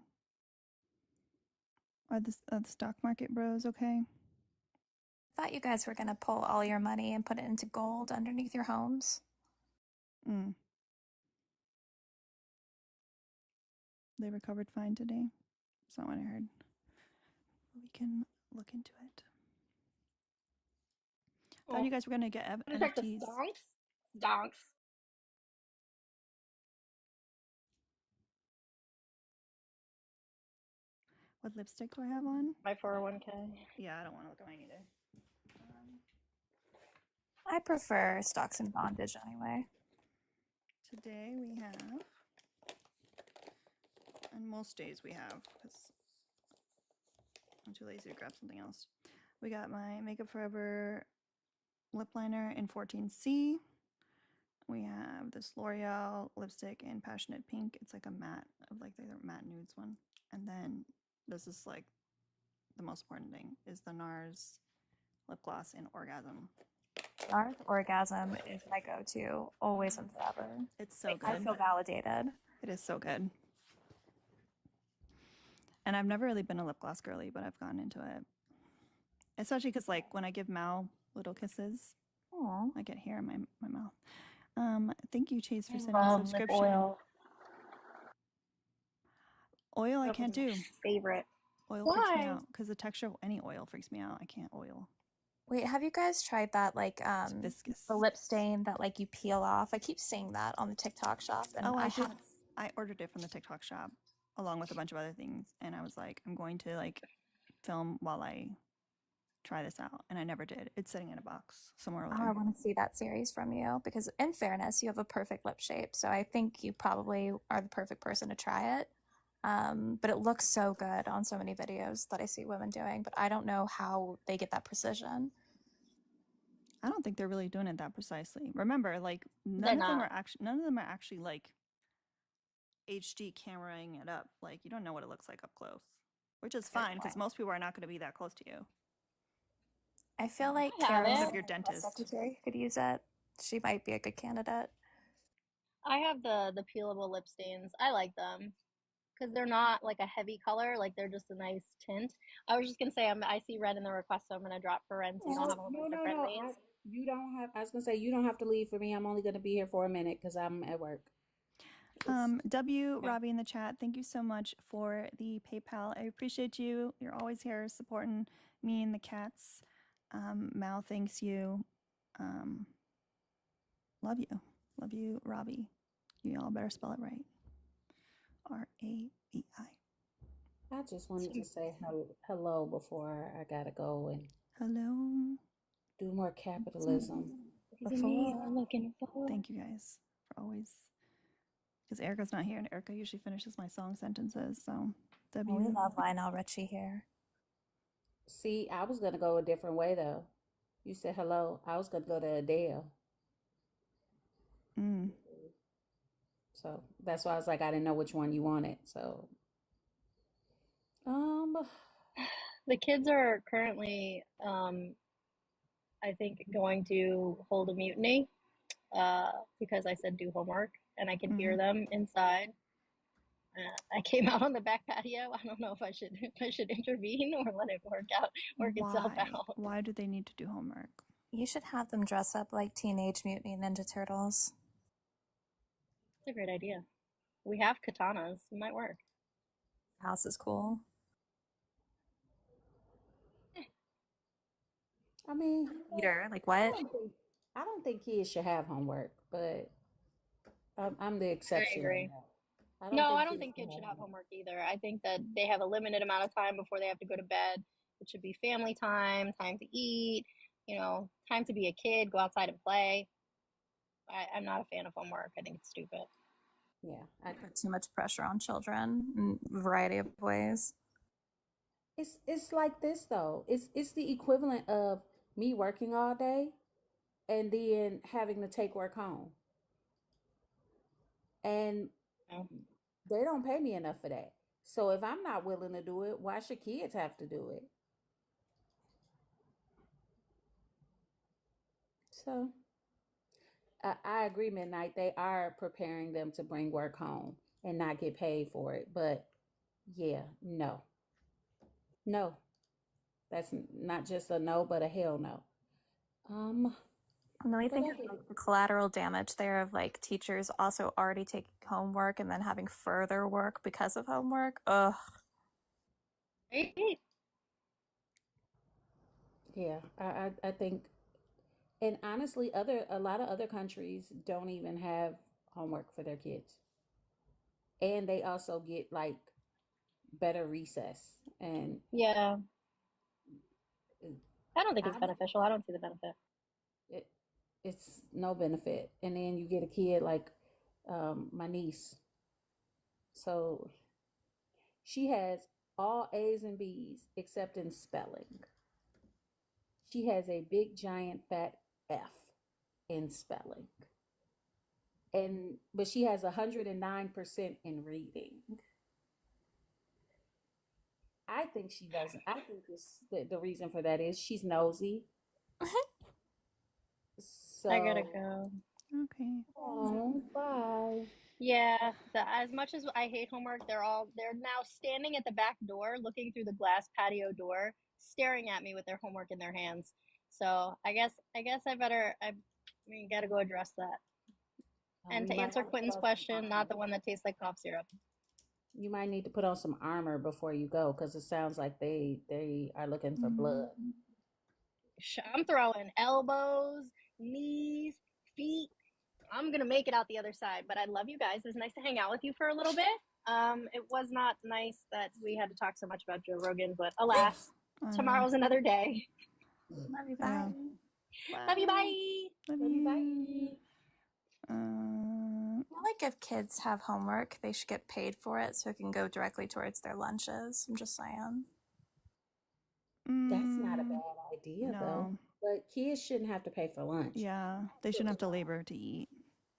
Are the stock market bros okay? Thought you guys were going to pull all your money and put it into gold underneath your homes. Mm. They recovered fine today. That's not what I heard. We can look into it. Thought you guys were gonna get NFTs. Donks. What lipstick do I have on? My 401k. Yeah, I don't want to look at mine either. I prefer stocks and bondage anyway. Today we have, and most days we have, because I'm too lazy to grab something else. We got my Makeup Forever lip liner in 14C. We have this L'Oreal lipstick in Passionate Pink. It's like a matte, like the matte nudes one. And then this is like the most important thing is the NARS lip gloss in Orgasm. NARS Orgasm is my go-to, always and forever. It's so good. I feel validated. It is so good. And I've never really been a lip gloss girly, but I've gotten into it. Especially because, like, when I give Mal little kisses, Aww. I get hair in my mouth. Thank you, Chase, for sending a subscription. Oil I can't do. Favorite. Oil freaks me out because the texture of any oil freaks me out. I can't oil. Wait, have you guys tried that, like, viscous. the lip stain that, like, you peel off? I keep seeing that on the TikTok shop. And I did. I ordered it from the TikTok shop along with a bunch of other things. And I was like, I'm going to, like, film while I try this out. And I never did. It's sitting in a box somewhere over there. I want to see that series from you because, in fairness, you have a perfect lip shape. So I think you probably are the perfect person to try it. But it looks so good on so many videos that I see women doing, but I don't know how they get that precision. I don't think they're really doing it that precisely. Remember, like none of them are actually like HD cameraing it up. Like you don't know what it looks like up close, which is fine because most people are not going to be that close to you. I feel like Karen, your dentist, secretary, could use it. She might be a good candidate. I have the peelable lip stains. I like them because they're not like a heavy color. Like they're just a nice tint. I was just gonna say I see red in the request, so I'm gonna drop for red. So you don't have a whole bunch of red leads. You don't have. I was gonna say you don't have to leave for me. I'm only gonna be here for a minute because I'm at work. W. Robbie in the chat, thank you so much for the PayPal. I appreciate you. You're always here supporting me and the cats. Mal thanks you. Love you. Love you, Robbie. You all better spell it right. R-A-B-I. I just wanted to say hello before I gotta go and hello. Do more capitalism. Thank you guys for always, because Erica's not here and Erica usually finishes my song sentences. So W. We love Lionel Richie here. See, I was gonna go a different way though. You said hello. I was gonna go to Adele. So that's why I was like, I didn't know which one you wanted. So, the kids are currently, I think, going to hold a mutiny because I said do homework, and I can hear them inside. I came out on the back patio. I don't know if I should intervene or let it work itself out. Why do they need to do homework? You should have them dress up like Teenage Mutant Ninja Turtles. That's a great idea. We have katanas. It might work. House is cool. I mean, Peter, like what? I don't think kids should have homework, but I'm the exception. I agree. I don't think kids should have homework either. I think that they have a limited amount of time before they have to go to bed. It should be family time, time to eat, time to be a kid, go outside and play. I'm not a fan of homework. I think it's stupid. Yeah, I put too much pressure on children in a variety of ways. It's like this though. It's the equivalent of me working all day and then having to take work home. And they don't pay me enough for that. So if I'm not willing to do it, why should kids have to do it? So I agree, Midnight. They are preparing them to bring work home and not get paid for it. But yeah, no. That's not just a no, but a hell no. And then we think of like the collateral damage there of like teachers also already taking homework and then having further work because of homework. Ugh. Yeah, I think, and honestly, a lot of other countries don't even have homework for their kids, and they also get like better recess. And yeah, I don't think it's beneficial. I don't see the benefit. It's no benefit. And then you get a kid like my niece. So she has all A's and B's except in spelling. She has a big giant fat F in spelling. But she has 109% in reading. I think she doesn't. I think the reason for that is she's nosy. So I gotta go. Okay. Oh, bye. Yeah, as much as I hate homework, they're now standing at the back door, looking through the glass patio door, staring at me with their homework in their hands. So I guess I gotta go address that. And to answer Quentin's question, not the one that tastes like cough syrup. You might need to put on some armor before you go, because it sounds like they are looking for blood. I'm throwing elbows, knees, feet. I'm gonna make it out the other side. But I love you guys. It was nice to hang out with you for a little bit. It was not nice that we had to talk so much about Joe Rogan, but alas, tomorrow's another day. Love you, bye. Love you, bye. Love you, bye. I feel like if kids have homework, they should get paid for it so it can go directly towards their lunches. I'm just saying. That's not a bad idea, though. But kids shouldn't have to pay for lunch. Yeah, they shouldn't have to labor to eat.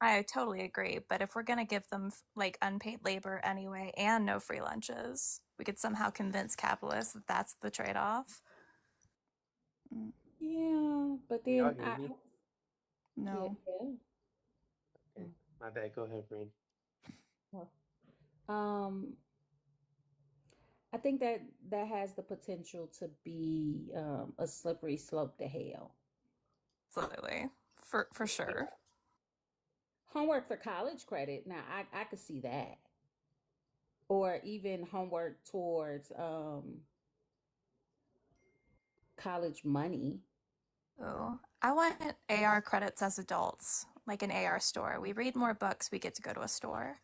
I totally agree. But if we're going to give them like unpaid labor anyway and no free lunches, we could somehow convince capitalists that that's the trade-off. Yeah, but then No. Yeah. Okay. My bad. Go ahead, Fred. I think that has the potential to be a slippery slope to hell. Absolutely. For sure. Homework for college credit. Now I could see that. Or even homework towards college money. Oh, I want AR credits as adults, like an AR store. We read more books, we get to go to a store.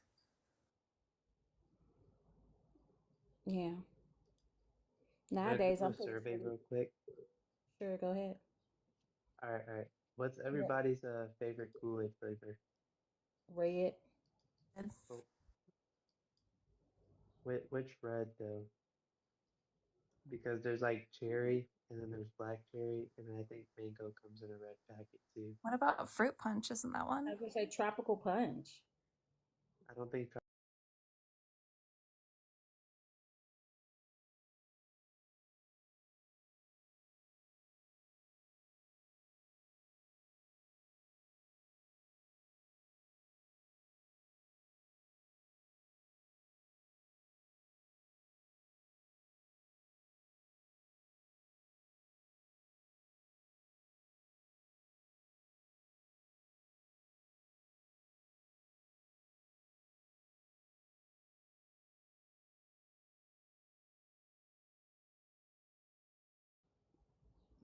Yeah. Can I Nowadays, do I'm a pretty survey sure. real quick? Sure, go ahead. All right, all right. What's Yeah. everybody's favorite Kool-Aid flavor? Red. Oh, which red though? Because there's like cherry, and then there's black cherry, and then I think mango comes in a red packet too. What about fruit punch? Isn't that I one? was gonna say tropical punch. I don't think.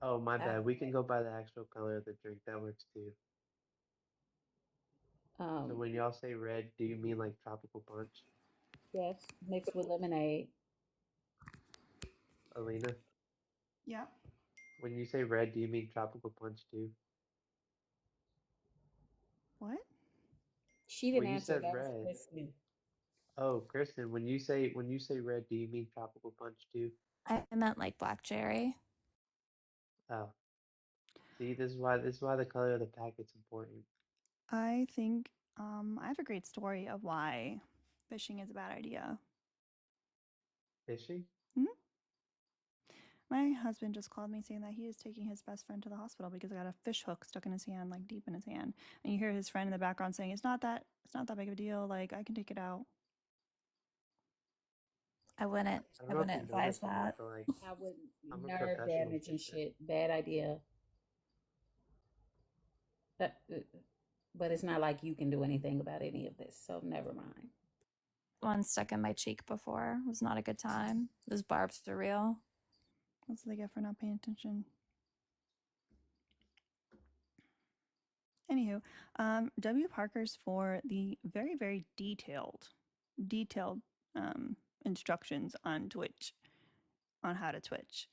Oh, my bad. We can go by the actual color of the drink. That works too. So when y'all say red, do you mean like tropical punch? Yes, mixed with lemonade. Alina? Yeah. When you say red, do you mean tropical punch too? What? She Well, didn't you answer. said That was red. Kristen. Oh, Kristen, when you say red, do you mean tropical punch too? I meant like black cherry. Oh, see, this is why the color of the packet's important. I think I have a great story of why fishing is a bad idea. Fishing? Hmm? My husband just called me saying that he is taking his best friend to the hospital because I got a fish hook stuck in his hand, like deep in his hand. And you hear his friend in the background saying, it's not that big of a deal. Like, I can take it out. I wouldn't I don't know if you advise noticed, that. but like, I wouldn't. I'm a Nerve professional damage and fisher. shit. Bad idea. But, but it's not like you can do anything about any of this, so never mind. One stuck in my cheek before. It was not a good time. Those barbs are real. That's what they get for not paying attention. Anywho, W. Parker's for the very, very detailed instructions on Twitch, on how to Twitch.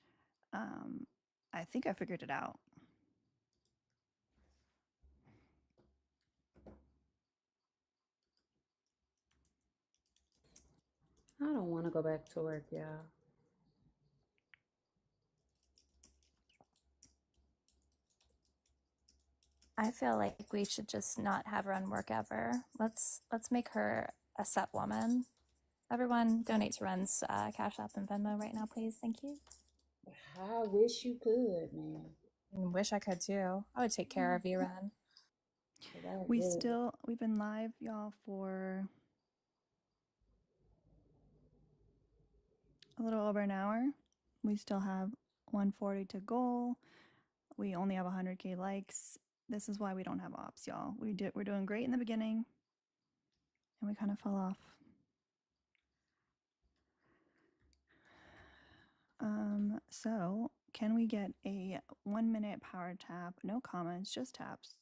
I think I figured it out. I don't want to go back to work, y'all. I feel like we should just not have her on work ever. Let's make her a set woman. Everyone donate to Ren's Cash App and Venmo right now, please. Thank you. I wish you could, man. I wish I could too. I would take care of you, Ren. We've been live, y'all, for a little over an hour. We still have 140 to goal. We only have 100K likes. This is why we don't have ops, y'all. We're doing great in the beginning, and we kind of fell off. So can we get a 1 minute power tap? No comments, just taps.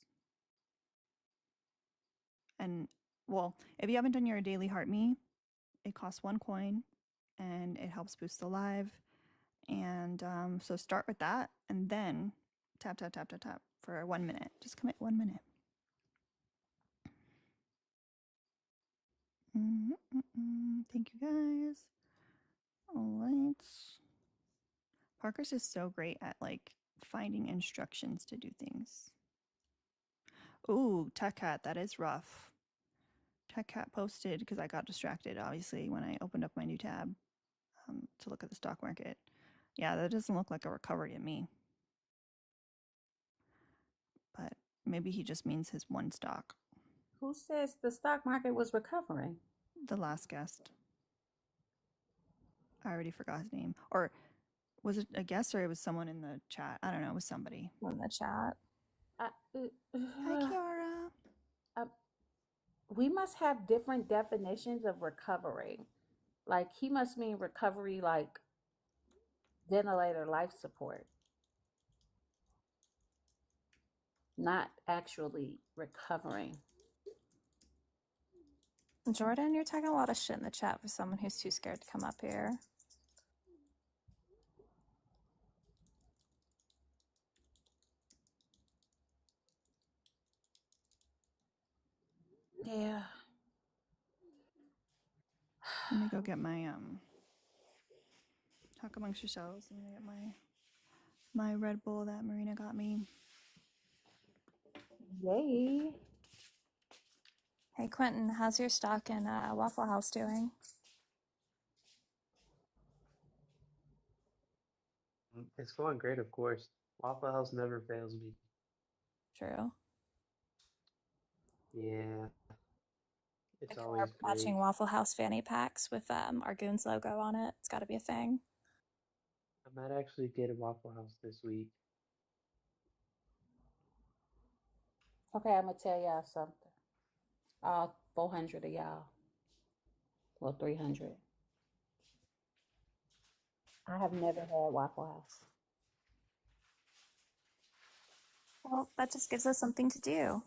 And well, if you haven't done your daily heart me, it costs 1 coin and it helps boost the live. And so start with that and then tap, tap, tap, tap, tap for 1 minute. Just commit 1 minute. Thank you guys. All right. Parker's is so great at like finding instructions to do things. Ooh, Tech Cat, that is rough. Tech Cat posted because I got distracted, obviously, when I opened up my new tab to look at the stock market. Yeah, that doesn't look like a recovery to me. But maybe he just means his one stock. Who says the stock market was recovering? The last guest. I already forgot his name. Or was it a guest or it was someone in the chat? I don't know. It was somebody. In the chat. Hi, Kiara. we must have different definitions of recovering. Like he must mean recovery like ventilator life support, not actually recovering. Jordan, you're talking a lot of shit in the chat for someone who's too scared to come up here. Yeah. Let me go get my talk amongst yourselves. I'm gonna get my Red Bull that Marina got me. Yay. Hey Quentin, how's your stock in Waffle House doing? It's going great, of course. Waffle House never fails me. True. Yeah, it's Like our always great. matching Waffle House fanny packs with our Goons logo on it. It's got to be a thing. I might actually get a Waffle House this week. Okay, I'm gonna tell y'all something. 400 of y'all. Well, 300. I have never had Waffle House. Well, that just gives us something to do.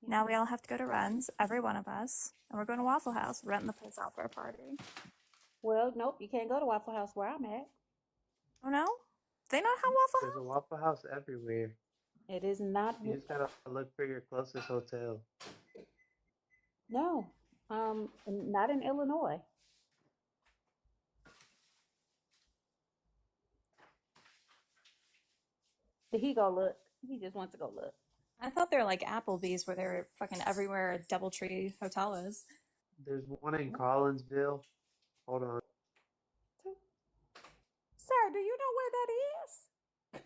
Now we all have to go to Ren's, every one of us, and we're going to Waffle House, renting the place out for a party. Well, nope, you can't go to Waffle House where I'm at. Oh no? They not have Waffle There's a House? Waffle House everywhere. It is not. You just gotta look for your closest hotel. No, not in Illinois. Did he go look? He just wants to go look. I thought they were like Applebee's where they're fucking everywhere a Doubletree hotel is. There's one in Collinsville. Hold on. Sir, do you know where that is?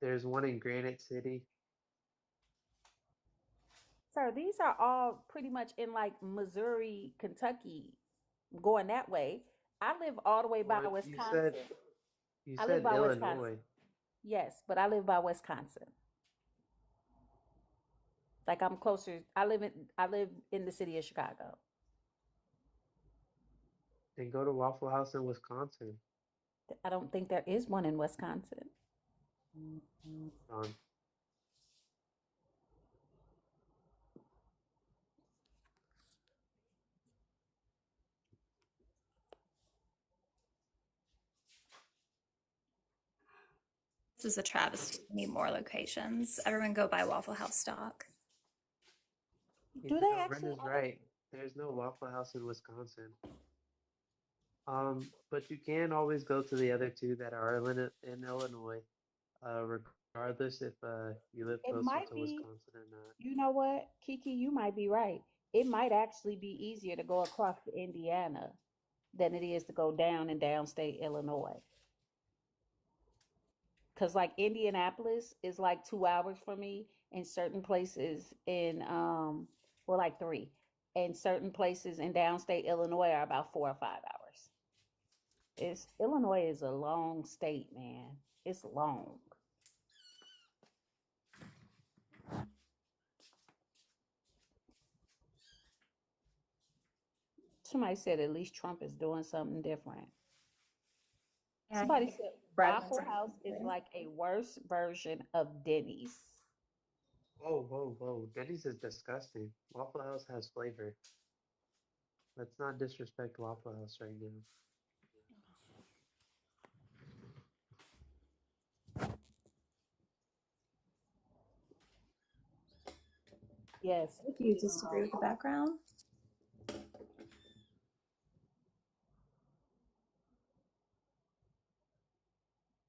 There's one in Granite City. Sir, these are all pretty much in like Missouri, Kentucky, going that way. I live all the way by Well, Wisconsin. you I live said by Illinois. Wisconsin. Yes, but I live by Wisconsin. Like I'm closer. I live in the city of Chicago. Then go to Waffle House in Wisconsin. I don't think there is one in Wisconsin. Hold on. This is a travesty. We need more locations. Everyone go buy Waffle House stock. Do they actually? Brenda's right. There's no Waffle House in Wisconsin. But you can always go to the other two that are in Illinois, regardless if you live It closer might to be. Wisconsin or not. You know what, Kiki, you might be right. It might actually be easier to go across to Indiana than it is to go down in downstate Illinois. Because like Indianapolis is like 2 hours for me, and certain places in well, like 3, and certain places in downstate Illinois are about 4 or 5 hours. It's Illinois is a long state, man. It's long. Somebody said at least Trump is doing something different. Yeah, Somebody said bread Waffle House is like a worse version of Denny's. Whoa. Denny's is disgusting. Waffle House has flavor. Let's not disrespect Waffle House right now. Yes. Do you disagree with the background?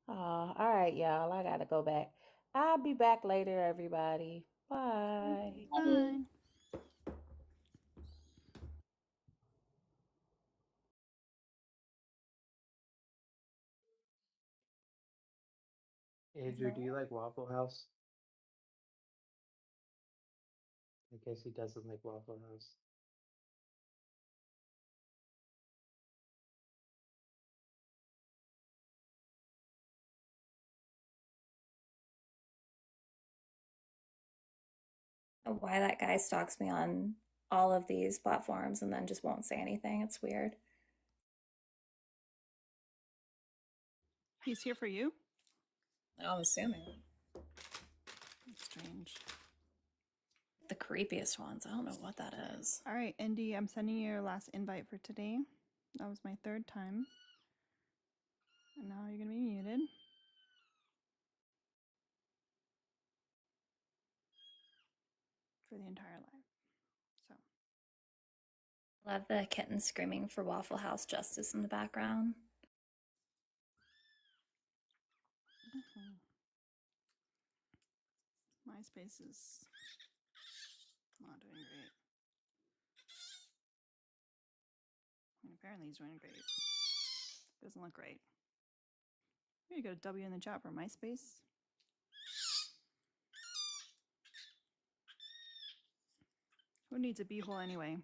All right, y'all. I gotta go back. I'll be back later, everybody. Bye. Bye. Andrew, do you like Waffle House? I guess he doesn't like Waffle House. why that guy stalks me on all of these platforms and then just won't say anything. It's weird. He's here for you? I'm assuming. That's strange. The creepiest ones. I don't know what that is. All right, Indy, I'm sending you your last invite for today. That was my third time. And now you're going to be muted. For the entire live. So. Love the kitten screaming for Waffle House justice in the background. MySpace is not doing great. And apparently he's doing great. Doesn't look great. You got a W in the chat for MySpace. Who needs a beehole anyway?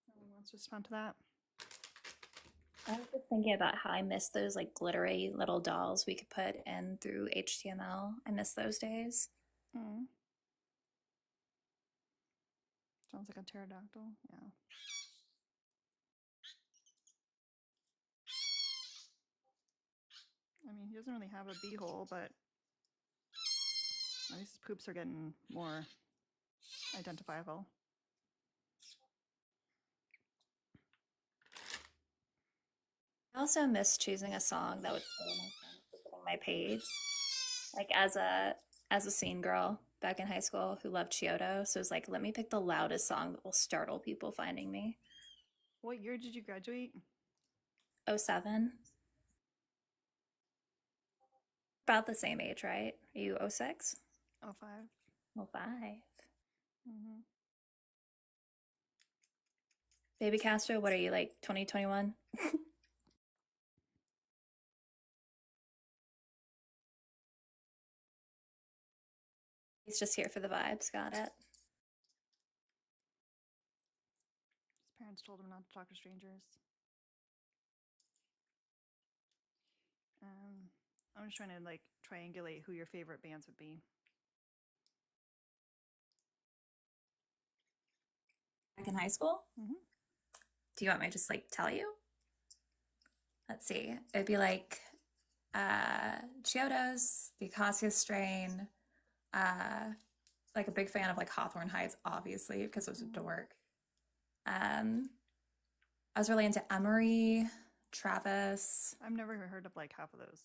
No one wants to respond to that. I was just thinking about how I miss those like glittery little dolls we could put in through HTML. I miss those days. Sounds like a pterodactyl. Yeah. I mean, he doesn't really have a beehole, but at least his poops are getting more identifiable. I also miss choosing a song that would stay on my page. Like as a scene girl back in high school who loved Chiodo, so it was like, let me pick the loudest song that will startle people finding me. What year did you graduate? 07. About the same age, right? Are you 06? 05. 05. Mm-hmm. Baby Castro, what are you, like 2021? He's just here for the vibes. Got it. His parents told him not to talk to strangers. I'm just trying to like triangulate who your favorite bands would be. Back in high school? Mm-hmm. Do you want me to just like tell you? Let's see. It'd be like Chiodos, the Acacia Strain, like a big fan of like Hawthorne Heights, obviously, because it was a dork. I was really into Emery, Travis. I've never heard of like half of those.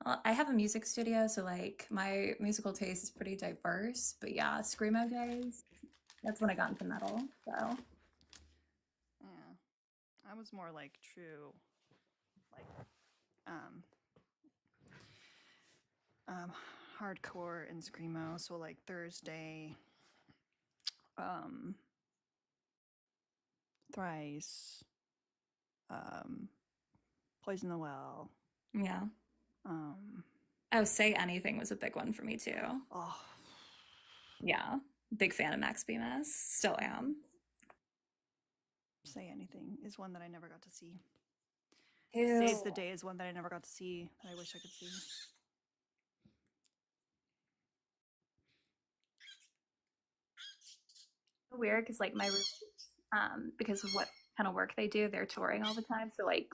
Well, I have a music studio, so like my musical taste is pretty diverse. But yeah, Screamo days, that's when I got into metal. So yeah, I was more like true, like hardcore and screamo. So like Thursday, Thrice, Poison the Well. yeah. Oh, Say Anything was a big one for me too. Oh, yeah, big fan of Max Bemis. Still am. Say Anything is one that I never got to see. Ew. Saves the Day is one that I never got to see that I wish I could see. Weird because like my roommates, because of what kind of work they do, they're touring all the time. So like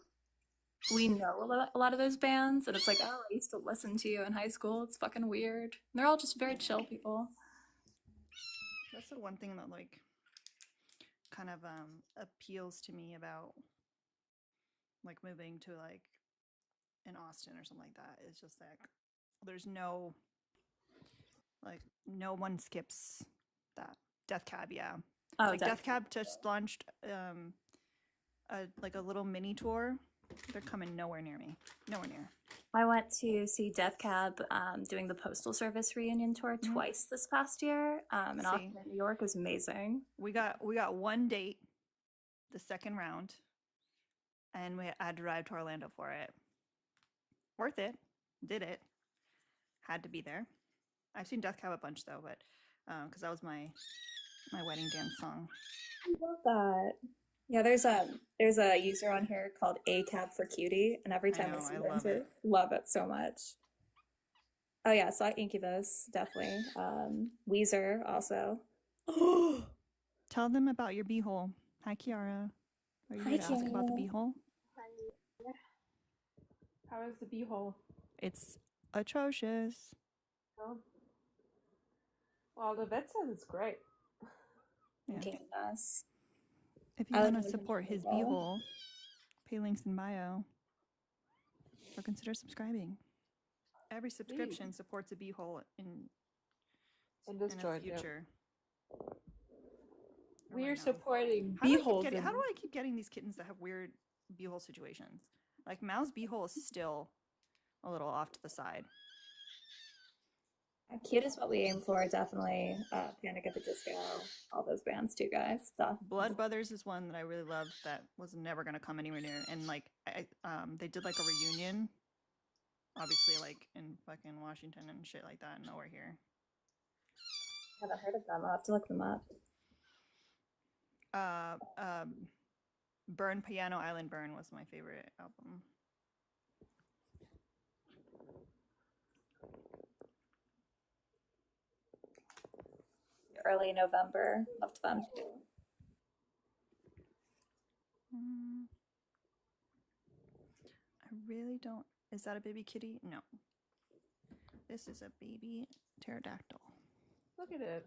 we know a lot of those bands, and it's like, oh, I used to listen to you in high school. It's fucking weird. And they're all just very chill people. That's the one thing that like kind of appeals to me about like moving to like in Austin or something like that. It's just like there's no like no one skips that. Death Cab, yeah. Oh, like Death Cab just launched like a little mini tour. They're coming nowhere near me. Nowhere near. I went to see Death Cab doing the Postal Service reunion tour twice this past year. In Austin, New York. It was amazing. We got one date, the second round, and I had to drive to Orlando for it. Worth it. Did it. Had to be there. I've seen Death Cab a bunch though, but because that was my wedding dance song. I love that. Yeah, there's a user on here called ACAB for Cutie, and every time I see her, love it so much. Oh yeah, so Incubus, definitely. Weezer also. Tell them about your beehole. Hi, Kiara. Are you here to ask about the beehole? How is the beehole? It's atrocious. Well, the vet says it's great. Yeah. Us. If you want to support his beehole, pay links in bio, or consider subscribing. Every subscription supports a beehole in the future. We're supporting beeholes. How do I keep getting these kittens that have weird beehole situations? Like Mao's beehole is still a little off to the side. Cute is what we aim for, definitely. Panic at the Disco, all those bands too, guys. Blood Brothers is one that I really loved that was never going to come anywhere near. And like, they did like a reunion, obviously like in fucking Washington and shit like that, and nowhere here. Haven't heard of them. I'll have to look them up. Burn Piano Island Burn was my favorite album. Early November, loved them too. I really don't. Is that a baby kitty? No. This is a baby pterodactyl. Look at it.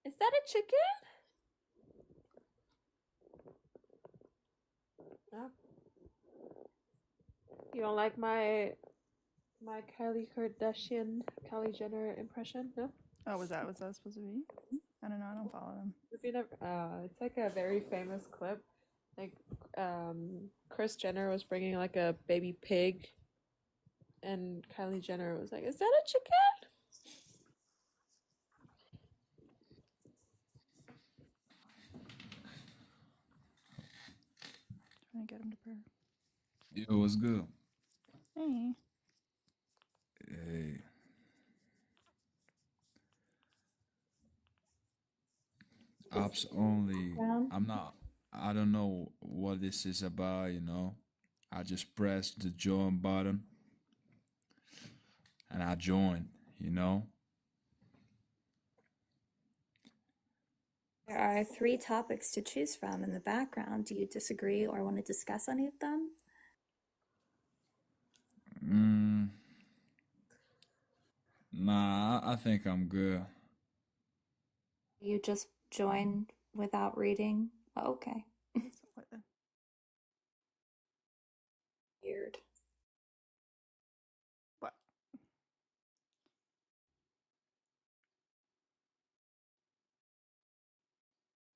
Is that a chicken? No. You don't like my Kylie Kardashian, Kylie Jenner impression? No? Oh, was that supposed to be? I don't know. I don't follow them. If you never, it's like a very famous clip. Like, Kris Jenner was bringing like a baby pig, and Kylie Jenner was like, "Is that a chicken?" Trying to get him to purr. Yo, what's good? Hey. Hey. Ops only. I don't know what this is about, you know. I just pressed the join button and I joined, you know. There are 3 topics to choose from in the background. Do you disagree or want to discuss any of them? Nah, I think I'm good. You just joined without reading? Oh, okay. Weird. What?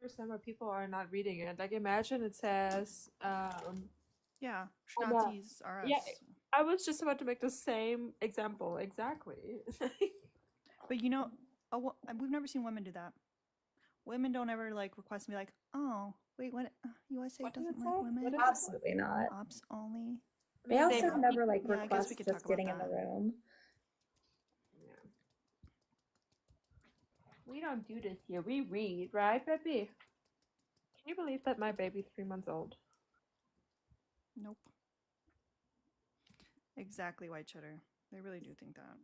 Understand why people are not reading it. Like, imagine it says, yeah, Schnazzies are us. Yeah, I was just about to make the same example. Exactly. But you know, we've never seen women do that. Women don't ever like request and be like, "Oh, wait, what? USA doesn't like women." Absolutely not. Ops only. They also never like request just getting in the room. Yeah. We don't do this here. We read, right, baby? Can you believe that my baby's 3 months old? Nope. Exactly, white cheddar. They really do think that.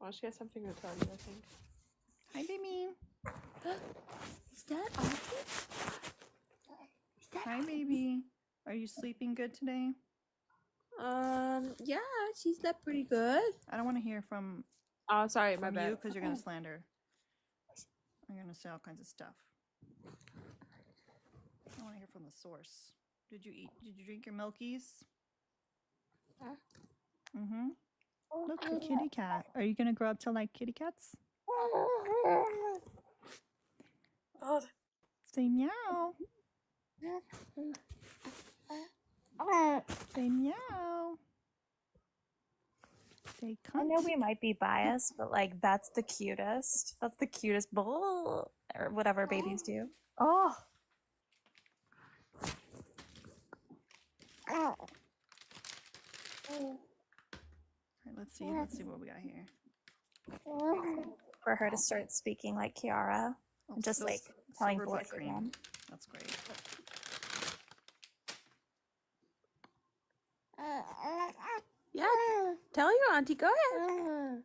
Well, she has something to tell you, I think. Hi, baby. Is that August? Hi, baby. Are you sleeping good today? Yeah, she slept pretty good. I don't want to hear from. Oh, sorry, my bad. You, because you're gonna slander. I'm gonna say all kinds of stuff. I want to hear from the source. Did you drink your milkies? Mm-hmm. Look, the kitty cat. Are you gonna grow up to like kitty cats? Say meow. Say meow. Say cunt. I know we might be biased, but like that's the cutest. That's the cutest bull or whatever babies do. Oh. right, let's see what we got here. For her to start speaking like Kiara, just like telling silver butt cream. again. That's great. Yeah, tell your auntie. Go ahead.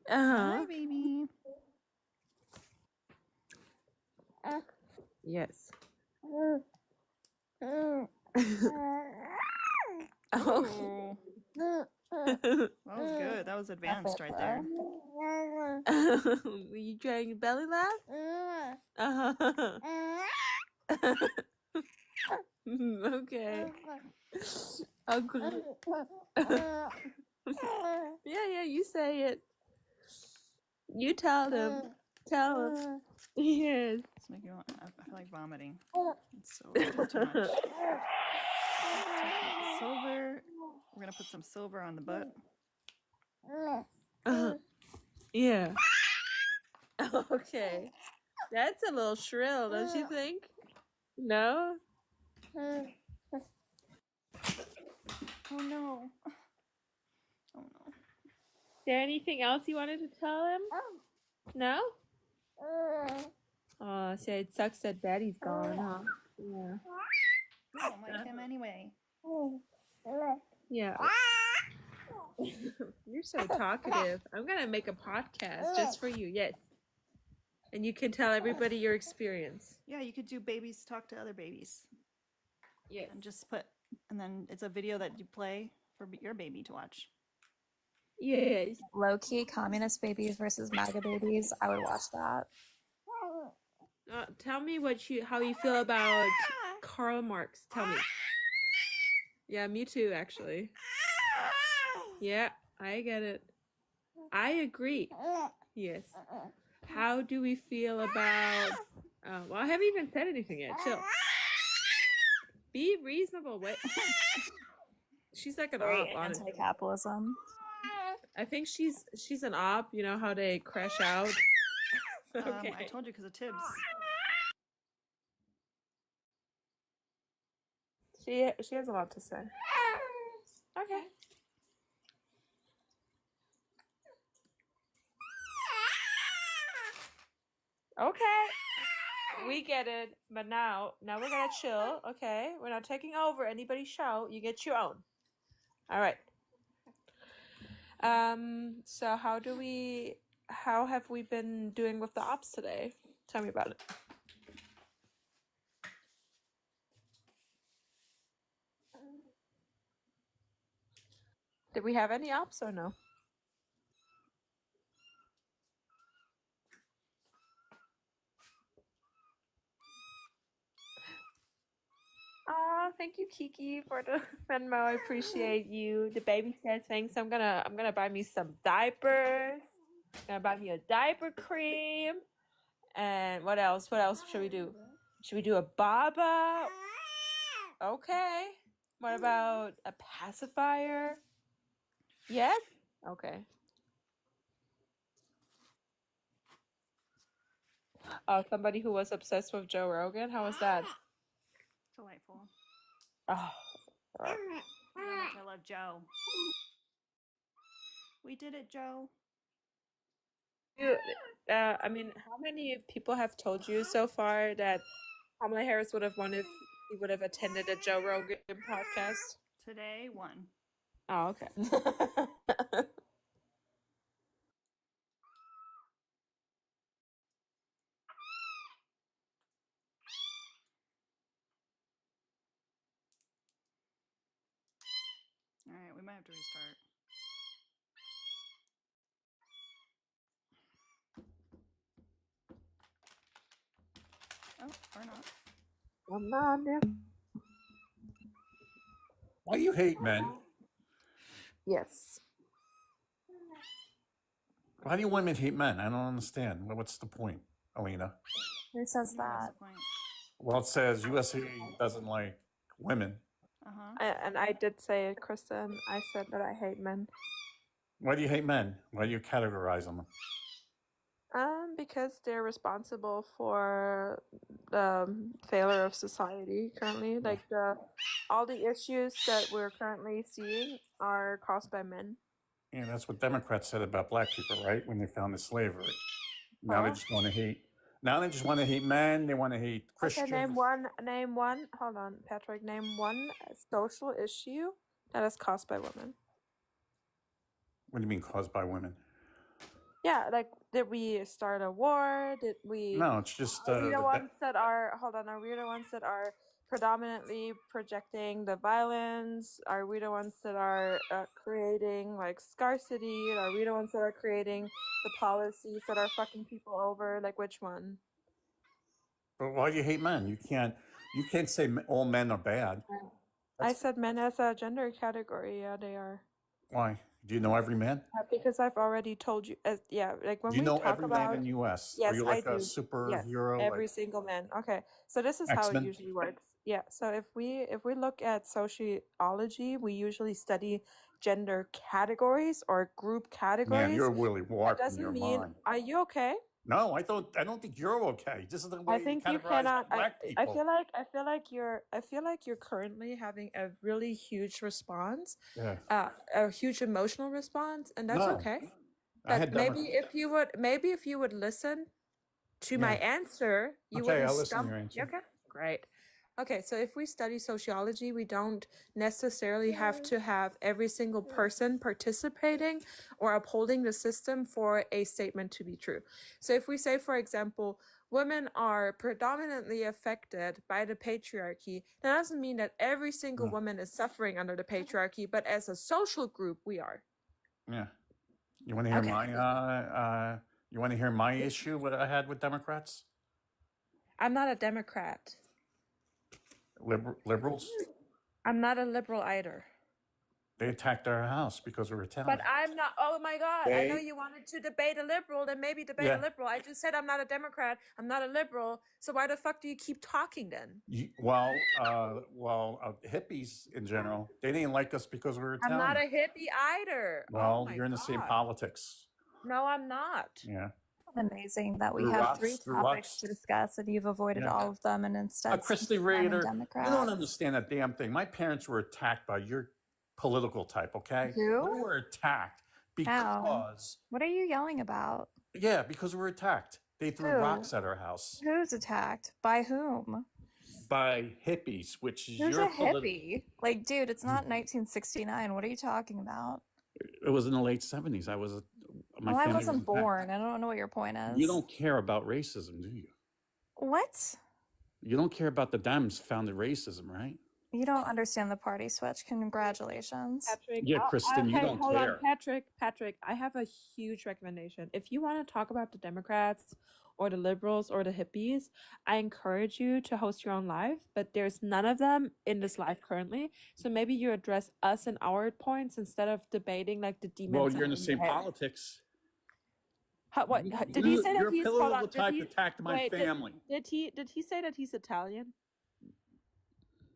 Hi, baby. Yes. Oh. That was good. That was advanced right there. Were you trying to belly laugh? Okay. Okay. Yeah, you say it. You tell them. Tell them. Yes. It's making me I feel like vomiting. It's too much. Silver. We're gonna put some silver on the butt. Yeah. Okay. That's a little shrill, don't you think? No? Oh no. Oh no. Is there anything else you wanted to tell him? No? Oh, so it sucks that Daddy's gone, huh? Yeah. I don't like him anyway. Yeah. You're so talkative. I'm gonna make a podcast just for you, yes. And you can tell everybody your experience. Yeah, you could do babies talk to other babies. Yes. And then it's a video that you play for your baby to watch. Yes. Low-key communist babies versus MAGA babies. I would watch that. Tell me how you feel about Karl Marx. Tell me. Yeah, me too, actually. Yeah, I get it. I agree. Yes. How do we feel about... well, I haven't even said anything yet. Chill. Be reasonable. Wait. She's like an op on it. Anti-capitalism. I think she's an op. You know how they crash out? Okay. I told you because of Tibbs. She has a lot to say. Okay. Okay. We get it. But now we're gonna chill. Okay. We're not taking over anybody's show. You get your own. All right. So how have we been doing with the ops today? Tell me about it. Did we have any ops or no? Oh, thank you, Kiki, for the Venmo. I appreciate you. The baby says thanks. I'm gonna buy me some diapers. I'm gonna buy me a diaper cream. And what else? What else should we do? Should we do a baba? Okay. What about a pacifier? Yes? Okay. Oh, somebody who was obsessed with Joe Rogan? How was that? Delightful. Oh. I love Joe. We did it, Joe. I mean, how many people have told you so far that Kamala Harris would have won if he would have attended a Joe Rogan podcast? Today, 1. Oh, okay. All right, we might have to restart. Oh, or not. I'm not. Why do you hate men? Yes. Why do women hate men? I don't understand. What's the point, Alina? Who says that? Well, it says USA doesn't like women. And I did say it, Kristen. I said that I hate men. Why do you hate men? Why do you categorize them? Because they're responsible for the failure of society currently. Like all the issues that we're currently seeing are caused by men. Yeah, that's what Democrats said about black people, right? When they found the slavery. Now they just want to hate. Now they just want to hate men. They want to hate Christians. Okay, name one. Hold on, Patrick. Name one social issue that is caused by women. What do you mean caused by women? Yeah, like did we start a war? Did we? No, it's just Are we the ones that are? Hold on. Are we the ones that are predominantly projecting the violence? Are we the ones that are creating like scarcity? Are we the ones that are creating the policies that are fucking people over? Like which one? But why do you hate men? You can't say all men are bad. I said men as a gender category. Yeah, they are. Why? Do you know every man? Because I've already told you. Yeah, like when Do you we know talk every about. man in the U.S.? Yes, Are you like I a do. superhero? Yes, every like single man. Okay, so this is how it X-Men? usually works. Yeah, so if we look at sociology, we usually study gender categories or group categories. Man, you're really That warped in doesn't your mean. mind. Are you okay? No, I don't think you're okay. This is the way I think you categorize cannot. black I people. feel like you're currently having a really huge response, Yeah. a huge emotional response, and that's No. okay. I had Maybe if you would listen to my answer, you Okay, wouldn't I'll listen to stump. your answer. Okay, great. Okay, so if we study sociology, we don't necessarily have to have every single person participating or upholding the system for a statement to be true. So if we say, for example, women are predominantly affected by the patriarchy, that doesn't mean that every single woman is suffering under the patriarchy, but as a social group, we are. Yeah. You want to hear you want to hear my issue, what I had with Democrats? I'm not a Democrat. Liberals? I'm not a liberal either. They attacked our house because we were Italian. But I'm not. Oh my God! I know you wanted to debate a liberal, then maybe debate a liberal. I just said I'm not a Democrat. I'm not a liberal. So why the fuck do you keep talking then? Hippies in general, they didn't like us because we were Italian. I'm not a hippie either. Well, you're in the same politics. No, I'm not. Yeah. Amazing that we have 3 topics to discuss and you've avoided all of them and instead Christy Raider, you don't understand that damn thing. My parents were attacked by your political type, okay? Who? We were attacked because... What are you yelling about? Yeah, because we were attacked. They threw rocks at our house. Who's attacked? By whom? By hippies, which is Who's a hippie? Like, dude, it's not 1969. What are you talking about? It was in the late 70s. I wasn't born. I don't know what your point is. You don't care about racism, do you? What? You don't care about the Dems founded racism, right? You don't understand the party switch. Congratulations. Patrick, yeah, Kristen, you don't hold care. On, Patrick, I have a huge recommendation. If you want to talk about the Democrats or the liberals or the hippies, I encourage you to host your own live, but there's none of them in this live currently. So maybe you address us and our points instead of debating like the demons. Well, you're in the same politics. What did he say that he's attacked my family? Did he say that he's Italian?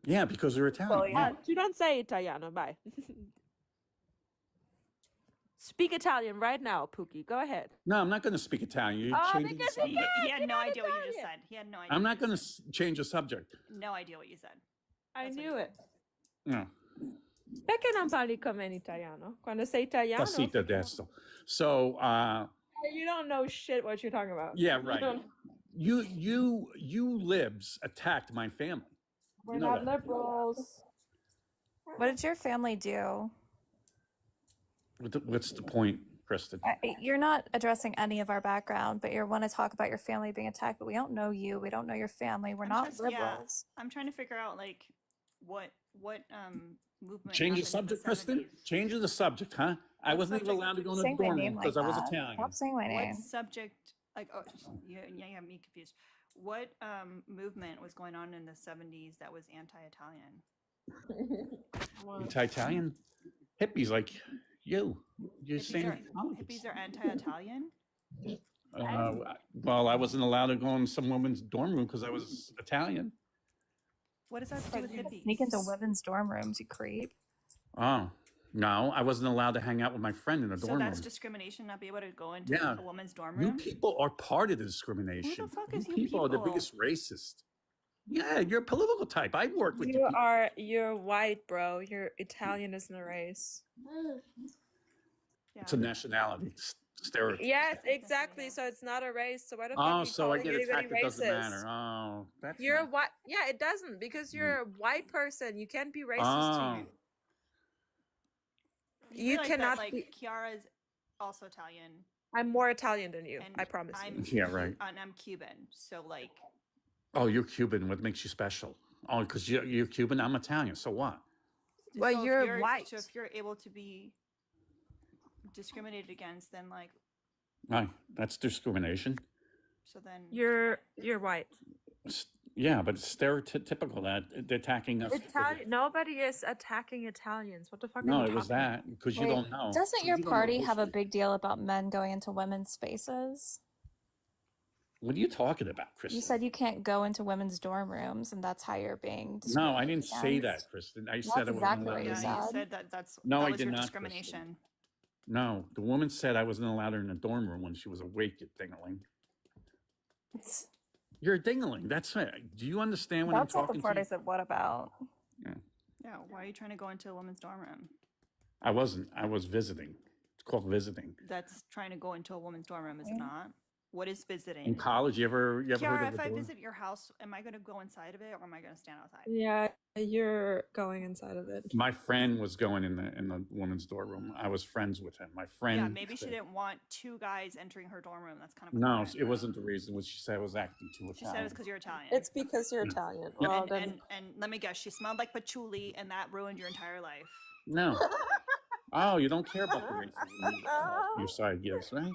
Yeah, because they're Italian. Well, you don't say Italiano. Bye. Speak Italian right now, Pookie. Go ahead. No, I'm not going to speak Italian. You're changing the subject. He had no idea what you just said. He had no idea. I'm not going to change the subject. No idea what you said. I knew it. No. Perché non parli come in italiano? Quando sei italiano. Casita adesso. So, you don't know shit what you're talking about. Yeah, right. You libs attacked my family. We're not liberals. What did your family do? What's the point, Kristen? You're not addressing any of our background, but you want to talk about your family being attacked, but we don't know you. We don't know your family. We're not liberals. Yeah, I'm trying to figure out like what movement. Change the subject, Kristen. Change the subject, huh? I wasn't even allowed to go in the dorm room because I was Italian. Stop saying my name. What subject? Like, oh, you got me confused. What movement was going on in the 70s that was anti-Italian? Anti-Italian? Hippies like you. Hippies are anti-Italian? Well, I wasn't allowed to go in some woman's dorm room because I was Italian. What does that have to do with hippies? Sneak into women's dorm rooms, you creep. Oh. No, I wasn't allowed to hang out with my friend in the dorm So that's room. discrimination, not be able to go into Yeah. a woman's dorm You room? people are part of the discrimination. Who the fuck You is you people are the people? biggest racist. Yeah, you're a political type. I work with you. You're white, bro. You're Italian isn't a race. It's a nationality. Stereotype. Yes, exactly. So it's not a race. So why the fuck Oh, are you so I calling get anybody attacked. It doesn't racist? matter. Oh, that's You're a nice. white. Yeah, it doesn't because you're a white person. You can't be racist Oh. to you. You cannot. That, like, Kiara is also Italian. I'm more Italian than you. I promise you. Yeah, right. And I'm Cuban. So like. Oh, you're Cuban. What makes you special? Oh, because you're Cuban. I'm Italian. So what? Well, so you're white. So if you're able to be discriminated against, then like. Right. That's discrimination. So then. You're white. Yeah, but it's stereotypical that they're attacking us. Nobody is attacking Italians. What the fuck? No, it was that because you don't know. Doesn't your party have a big deal about men going into women's spaces? What are you talking about, Kristen? You said you can't go into women's dorm rooms, and that's how you're being No, I didn't say that, Kristen. I said it wasn't allowed. You said that's no, that I was did your not. Discrimination. Kristen. No, the woman said I wasn't allowed her in the dorm room when she was awake at Dingaling. You're a Dingaling. That's it. Do you understand what I'm talking That's not the part to? I said, what about? Yeah. Yeah, why are you trying to go into a woman's dorm room? I wasn't. I was visiting. It's called visiting. That's trying to go into a woman's dorm room, is it not? What is visiting? In college, you ever Kiara, heard of if a I dorm? visit your house, am I going to go inside of it or am I going to stand outside? Yeah, you're going inside of it. My friend was going in the woman's dorm room. I was friends with him. My friend. Yeah, maybe she didn't want two guys entering her dorm room. That's kind of No, it wasn't the reason. What she said was acting too Italian. She said it's because you're Italian. It's because you're Italian. Well, and let me guess, she smelled like patchouli, and that ruined your entire life. No. Oh, you don't care about the racism your side gives, right?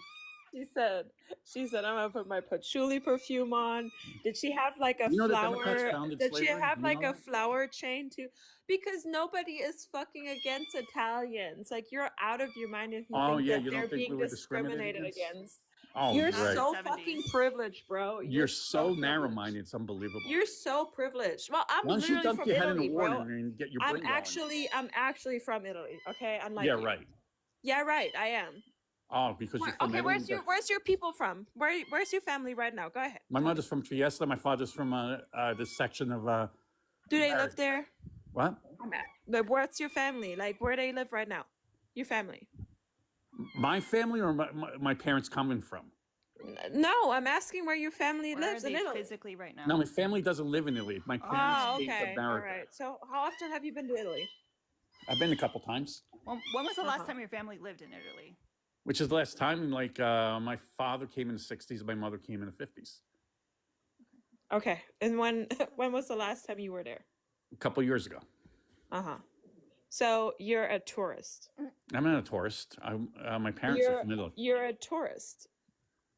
She said, I'm gonna put my patchouli perfume on. Did she have like a flower? Did she have like a flower chain too? Because nobody is fucking against Italians. Like you're out of your mind if you think that they're being discriminated against. Oh, you're right. so fucking privileged, bro. You're so narrow-minded. It's unbelievable. You're so privileged. Well, I'm Once you literally dump from your head Italy, in the water bro. and get your I'm brain going. actually from Italy. Okay, unlike Yeah, you. right. Yeah, right. I am. Oh, because you're from okay, Italy. where's your people from? Where's your family right now? Go ahead. My mother's from Trieste. My father's from this section of. Do they live there? What? Where's your family? Like where they live right now? Your family? My family or my parents coming from? No, I'm asking where your family Where lives are in they Italy. physically right now? No, my family doesn't live in Italy. My parents came to America. All right. So how often have you been to Italy? I've been a couple times. When was the last time your family lived in Italy? Which is the last time? Like my father came in the 60s. My mother came in the 50s. Okay. And when was the last time you were there? A couple years ago. So you're a tourist. I'm not a tourist. My parents are from Italy. You're a tourist.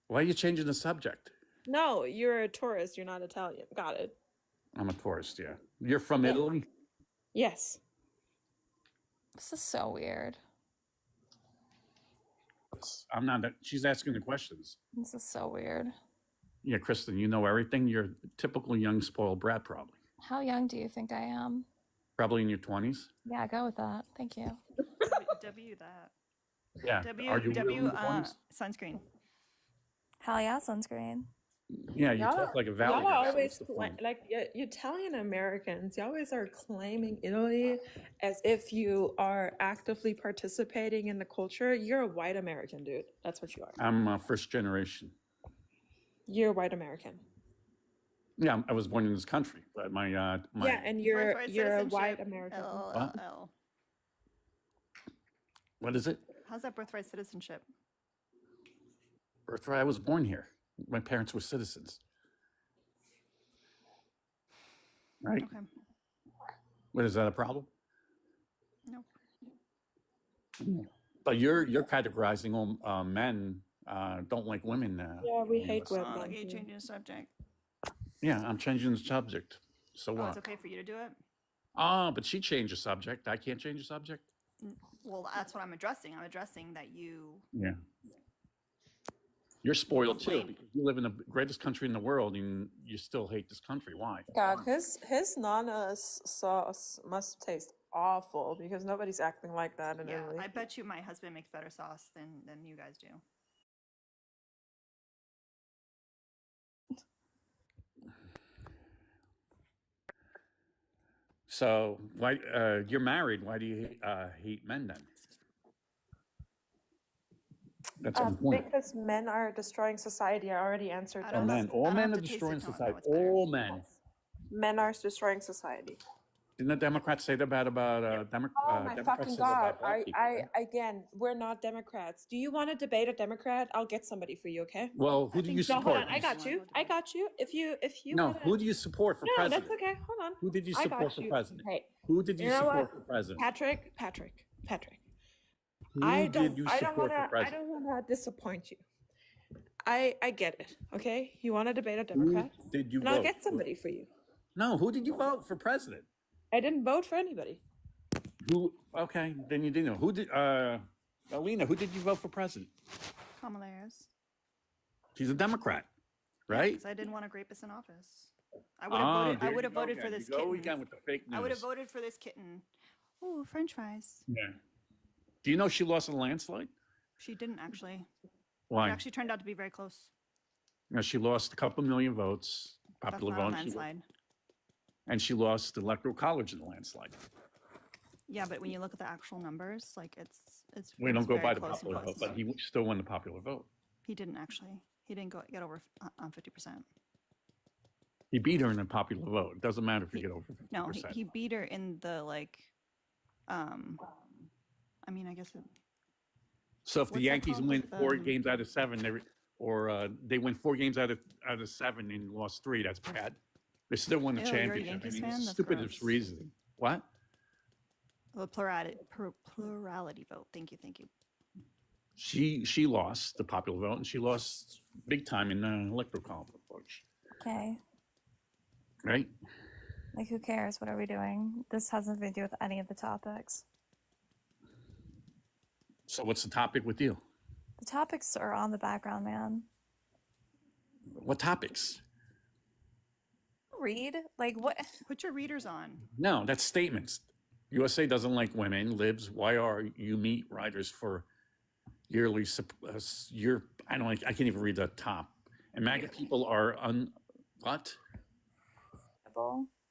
Why are you changing the subject? No, you're a tourist. You're not Italian. Got it. I'm a tourist, yeah. You're from Italy? Yes. This is so weird. I'm not. She's asking the questions. This is so weird. Yeah, Kristen, you know everything. You're a typical young spoiled brat, probably. How young do you think I am? Probably in your 20s. Yeah, go with that. Thank you. W that. Yeah. Are you W sunscreen. Hell yeah, sunscreen. Yeah, you talk like a valley. Y'all are always like Italian Americans. You always are claiming Italy as if you are actively participating in the culture. You're a white American, dude. That's what you are. I'm first generation. You're white American. Yeah, I was born in this country, but my yeah, and you're a white American. What is it? How's that birthright citizenship? Birthright. I was born here. My parents were citizens. Right? Okay. What, is that a problem? No. But you're categorizing all men don't like women. Yeah, we hate women. Like you changing the subject. Yeah, I'm changing the subject. So what? It's okay for you to do it? But she changed the subject. I can't change the subject? Well, that's what I'm addressing. I'm addressing that you... Yeah. You're spoiled too, because you live in the greatest country in the world and you still hate this country. Why? God, his Nana's sauce must taste awful because nobody's acting like that in Italy. I bet you my husband makes better sauce than you guys do. So why you're married? Why do you hate men then? That's on point. Because men are destroying society. I already answered that. All men are destroying society. All men. Men are destroying society. Didn't the Democrats say that about Oh my fucking God. Again, we're not Democrats. Do you want to debate a Democrat? I'll get somebody for you, okay? Well, who do you support? Hold on. I got you. If you No, who do you support for president? No, that's okay. Hold on. Who did you support for president? Hey, who did you support for president? Patrick. Who did you support for president? I don't want to disappoint you. I get it, okay? You want to debate a Democrat? Who did you vote? I'll get somebody for you. No, who did you vote for president? I didn't vote for anybody. Who? Okay, then you didn't know. Who did? Alina, who did you vote for president? Kamala Harris. She's a Democrat, right? Because I didn't want a rapist in office. I would have voted for this kitten. Again with the fake news. I would have voted for this kitten. Ooh, French fries. Yeah. Do you know she lost in a landslide? She didn't actually. Why? It actually turned out to be very close. No, she lost a couple million votes, popular That's not vote. a landslide. And she lost the Electoral College in the landslide. Yeah, but when you look at the actual numbers, like it's. We don't go by the popular vote, but he still won the popular vote. He didn't actually. He didn't get over 50%. He beat her in the popular vote. It doesn't matter if you get over 50%. No, he beat her in the I mean, I guess. So if the Yankees win 4 games out of 7, they win 4 games out of 7 and lost 3, that's bad. They still won the championship. You're a Yankees fan? It's That's stupidest reasoning. What? The plurality vote. Thank you. She lost the popular vote, and she lost big time in the electoral college. Okay. Right? Like, who cares? What are we doing? This has nothing to do with any of the topics. So what's the topic with you? The topics are on the background, man. What topics? Read? Like, what? Put your readers on. No, that's statements. USA doesn't like women. Libs, why are you meat riders for yearly I can't even read the top. And MAGA people are what?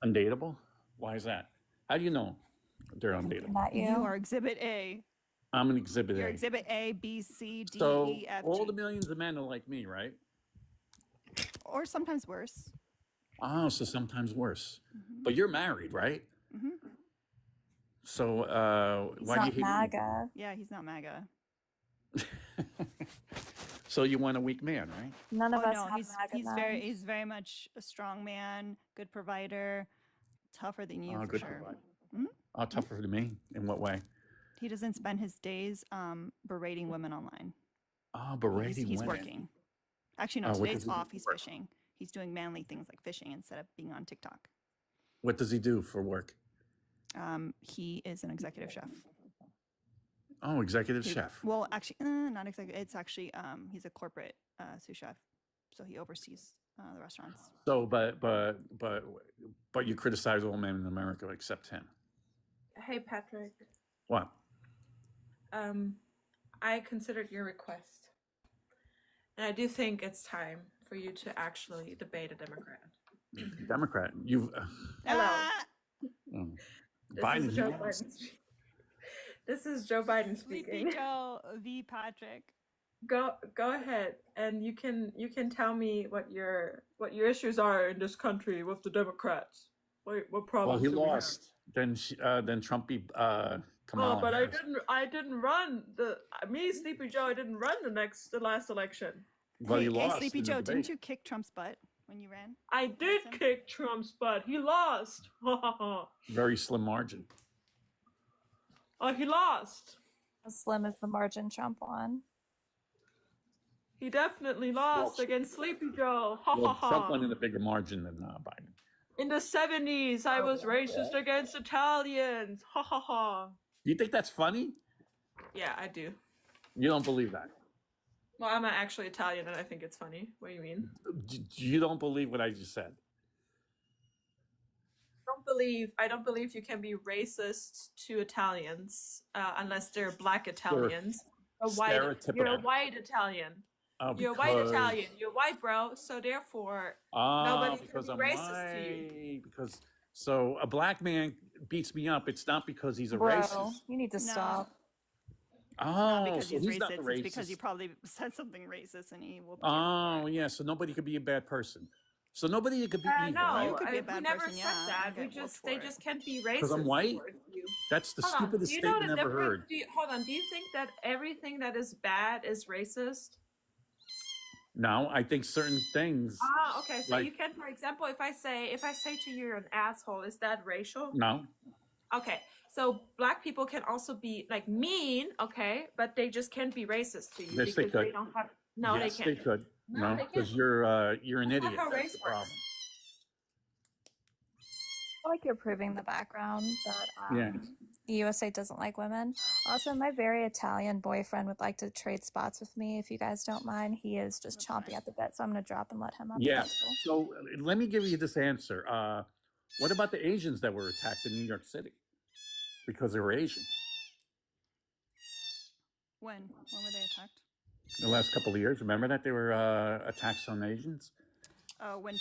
Undateable? Why is that? How do you know they're undateable? Not you. You are Exhibit A. I'm an Exhibit A. You're Exhibit A, B, C, D, so E, F, G. all the millions of men are like me, right? Or sometimes worse. Oh, so sometimes worse. But you're married, right? Mm-hmm. So why do you hate MAGA? Yeah, he's not MAGA. So you want a weak man, right? None of us no, have MAGA. he's very much a strong man, good provider, tougher than you for sure. Oh, tougher than me? In what way? He doesn't spend his days berating women online. Oh, berating he's women. Working. Actually, no, today's off. He's fishing. He's doing manly things like fishing instead of being on TikTok. What does he do for work? He is an executive chef. Oh, executive chef. Well, actually, not executive. It's actually he's a corporate sous chef, so he oversees the restaurants. So, but you criticize all men in America except him. Hey, Patrick. What? I considered your request, and I do think it's time for you to actually debate a Democrat. Democrat, you've. Hello. Biden. This is Joe Biden speaking. Sleepy Joe v. Patrick. Go ahead, and you can tell me what your issues are in this country with the Democrats. What problems? Well, he lost. Then Trump beat Kamala. Oh, but Harris. I didn't run Sleepy Joe. I didn't run the last election. Well, he lost. Hey, Sleepy Joe, didn't you kick Trump's butt when you ran? I did kick Trump's butt. He lost. Very slim margin. Oh, he lost. As slim as the margin Trump won. He definitely lost against Sleepy Joe. Trump won in a bigger margin than Biden. In the 70s, I was racist against Italians. You think that's funny? Yeah, I do. You don't believe that? Well, I'm not actually Italian, and I think it's funny. What do you mean? You don't believe what I just said? I don't believe you can be racist to Italians unless they're black Italians. You're a white Italian. You're a white Italian. You're white, bro. So therefore, nobody can be racist to you. Because so a black man beats me up. It's not because he's a Bro, racist. you need to stop. Not Oh, because so he's not the racist. It's because racist. you probably said something racist and he will. Oh, yeah. So nobody could be a bad person. So nobody could be evil. No, you could be a bad we never person, said that. They just can't be racist. Because I'm white. towards you. That's the Hold on. stupidest Do you know statement the ever difference? heard. Hold on. Do you think that everything that is bad is racist? No, I think certain things. Okay. So like, you can, for example, if I say to you you're an asshole, is that racial? No. Okay. So black people can also be like mean, okay, but they just can't be racist to you Yes, they because could. they don't have. No, yes, they can't. they could. No, No, they because can't. you're an That's idiot. not how That's race the works. problem. I like you're proving the background that Yeah. the USA doesn't like women. Also, my very Italian boyfriend would like to trade spots with me if you guys don't mind. He is just chomping at the bit, so I'm going to drop and let him up. Yeah. That's cool. So let me give you this answer. What about the Asians that were attacked in New York City because they were Asian? When were they attacked? The last couple of years. Remember that there were attacks on Asians? When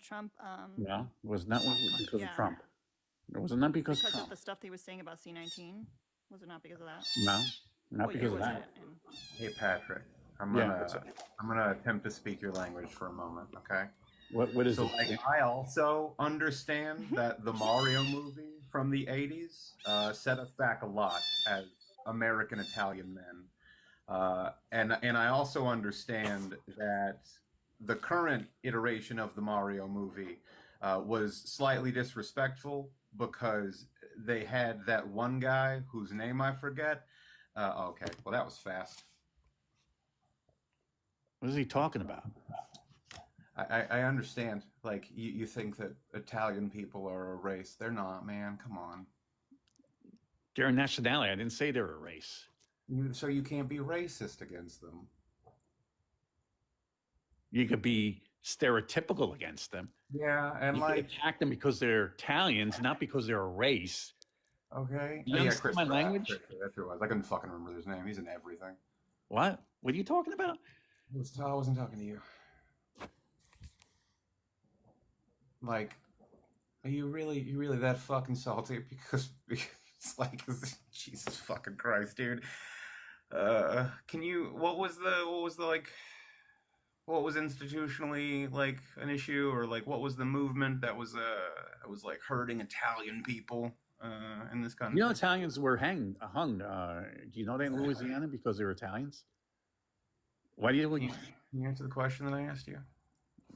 Trump. No, it was not because yeah. of Trump. It was not because Trump. of the stuff he was saying about C-19. Was it not because of that? No, not because of was that. Hey Patrick, I'm gonna attempt to speak your language for a moment, okay? What is so it? like, I also understand that the Mario movie from the 80s set us back a lot as American Italian men. And I also understand that the current iteration of the Mario movie was slightly disrespectful because they had that one guy whose name I forget. Okay, well, that was fast. What is he talking about? I understand. Like, you think that Italian people are a race. They're not, man. Come on. They're a nationality. I didn't say they're a race. So you can't be racist against them. You could be stereotypical against them. Yeah, and you could attack them because they're Italians, not because they're a race. Okay. You understand my language? That's who it was. I couldn't fucking remember his name. He's in everything. What? What are you talking about? I wasn't talking to you. Like, are you really that fucking salty? Because it's like, Jesus fucking Christ, dude. Can you? What was institutionally like an issue, or like what was the movement that was like hurting Italian people in this country? You know, Italians were hung. Do you know that in Louisiana because they were Italians? Why do you? Can you answer the question that I asked you?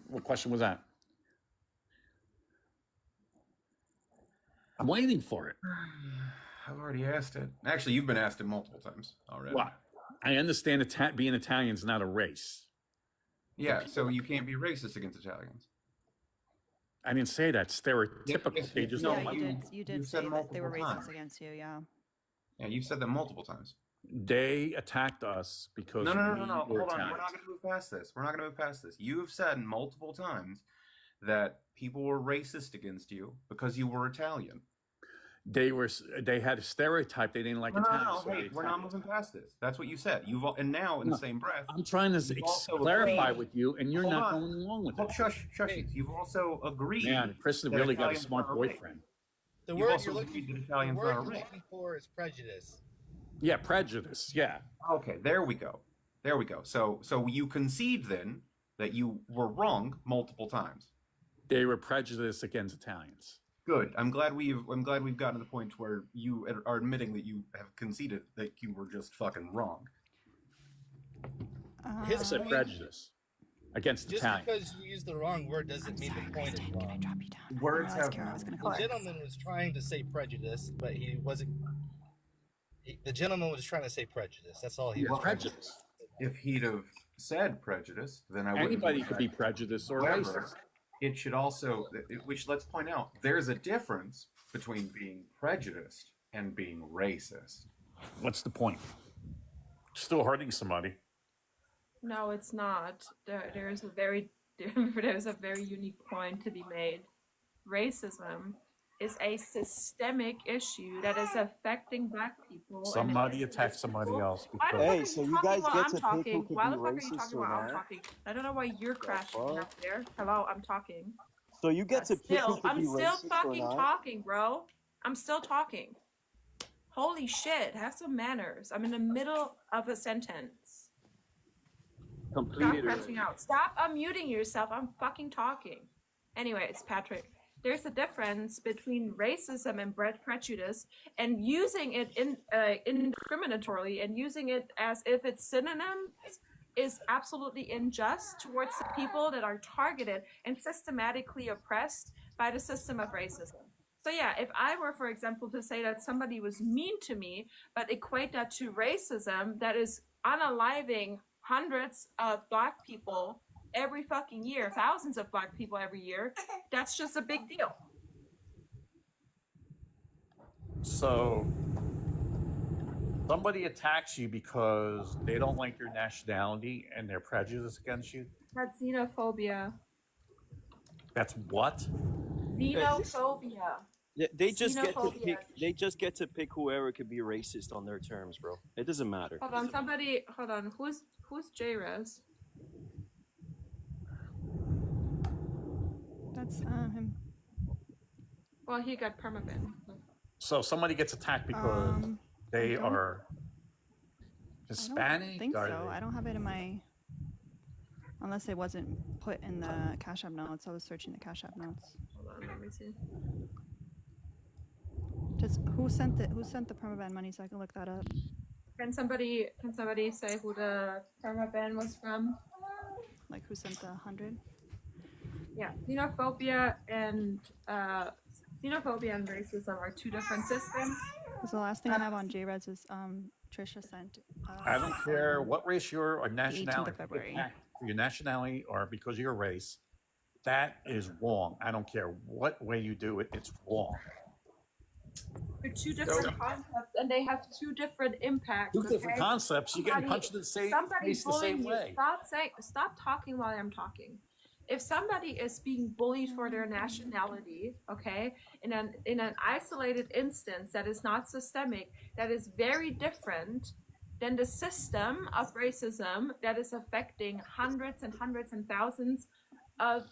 What question was that? I'm waiting for it. I've already asked it. Actually, you've been asked it multiple times already. Well, I understand being Italian is not a race. Yeah, so you can't be racist against Italians. I didn't say that. Stereotypical. They just you did say that they were racist against you. Yeah. Yeah, you've said that multiple times. They attacked us because no. Hold on. Italians. We're not going to move past this. You have said multiple times that people were racist against you because you were Italian. They had a stereotype. They didn't like Italians. No, hey, we're not moving past this. That's what you said. And now in the same breath, I'm trying to clarify with you, and you're not going along with it. Shush. You've also agreed. Man, Chris really got a smart boyfriend. The word you're looking for is prejudice. Yeah, prejudice. Yeah. Okay, there we go. So you concede then that you were wrong multiple times. They were prejudiced against Italians. Good. I'm glad we've gotten to the point where you are admitting that you have conceded that you were just fucking wrong. I said prejudice against Italians. Just because you use the wrong word doesn't mean the point is wrong. Words have. The gentleman was trying to say prejudice, but he wasn't. The gentleman was trying to say prejudice. That's all he was. Prejudice. If he'd have said prejudice, then I wouldn't. Anybody could be prejudiced or racist. It should also, which let's point out, there's a difference between being prejudiced and being racist. What's the point? Still hurting somebody. No, it's not. There's a very unique point to be made. Racism is a systemic issue that is affecting Black people. Somebody attacks somebody else. Why the fuck are you talking while I'm talking? Why the fuck are you racist talking or while I'm not. talking? I don't know why you're crashing up there. Hello, I'm talking. So you get to pick who could I'm be still racist or fucking not. talking, bro. I'm still talking. Holy shit, have some manners. I'm in the middle of a sentence. Stop crashing out. Stop unmuting yourself. I'm fucking talking. Anyways, Patrick, there's a difference between racism and prejudice and using it indiscriminatorily and using it as if it's synonyms is absolutely unjust towards the people that are targeted and systematically oppressed by the system of racism. So yeah, if I were, for example, to say that somebody was mean to me, but equate that to racism, that is unaliving hundreds of Black people every fucking year, thousands of Black people every year, that's just a big deal. So somebody attacks you because they don't like your nationality and they're prejudiced against you. That's xenophobia. That's what? Xenophobia. They just get to pick. They just get to pick whoever could be racist on their terms, bro. It doesn't matter. Hold on, somebody. Hold on. Who's J-Rez? That's him. Well, he got permaban. So somebody gets attacked because they are Hispanic? I don't think so. I don't have it in my... Unless it wasn't put in the Cash App notes. I was searching the Cash App notes. Hold on, let me see. Just who sent the permaban money so I can look that up? Can somebody say who the permaban was from? Like who sent the 100? Yeah, xenophobia and racism are two different systems. Because the last thing I have on JREDS is Trisha sent. I don't care what race you're or nationality. 18th of February. For your nationality or because of your race, that is wrong. I don't care what way you do it, it's wrong. They're two different concepts, and they have two different impacts. Two different concepts. You get punched in the same face the same way. Stop talking while I'm talking. If somebody is being bullied for their nationality, okay, in an isolated instance that is not systemic, that is very different than the system of racism that is affecting hundreds and hundreds and thousands of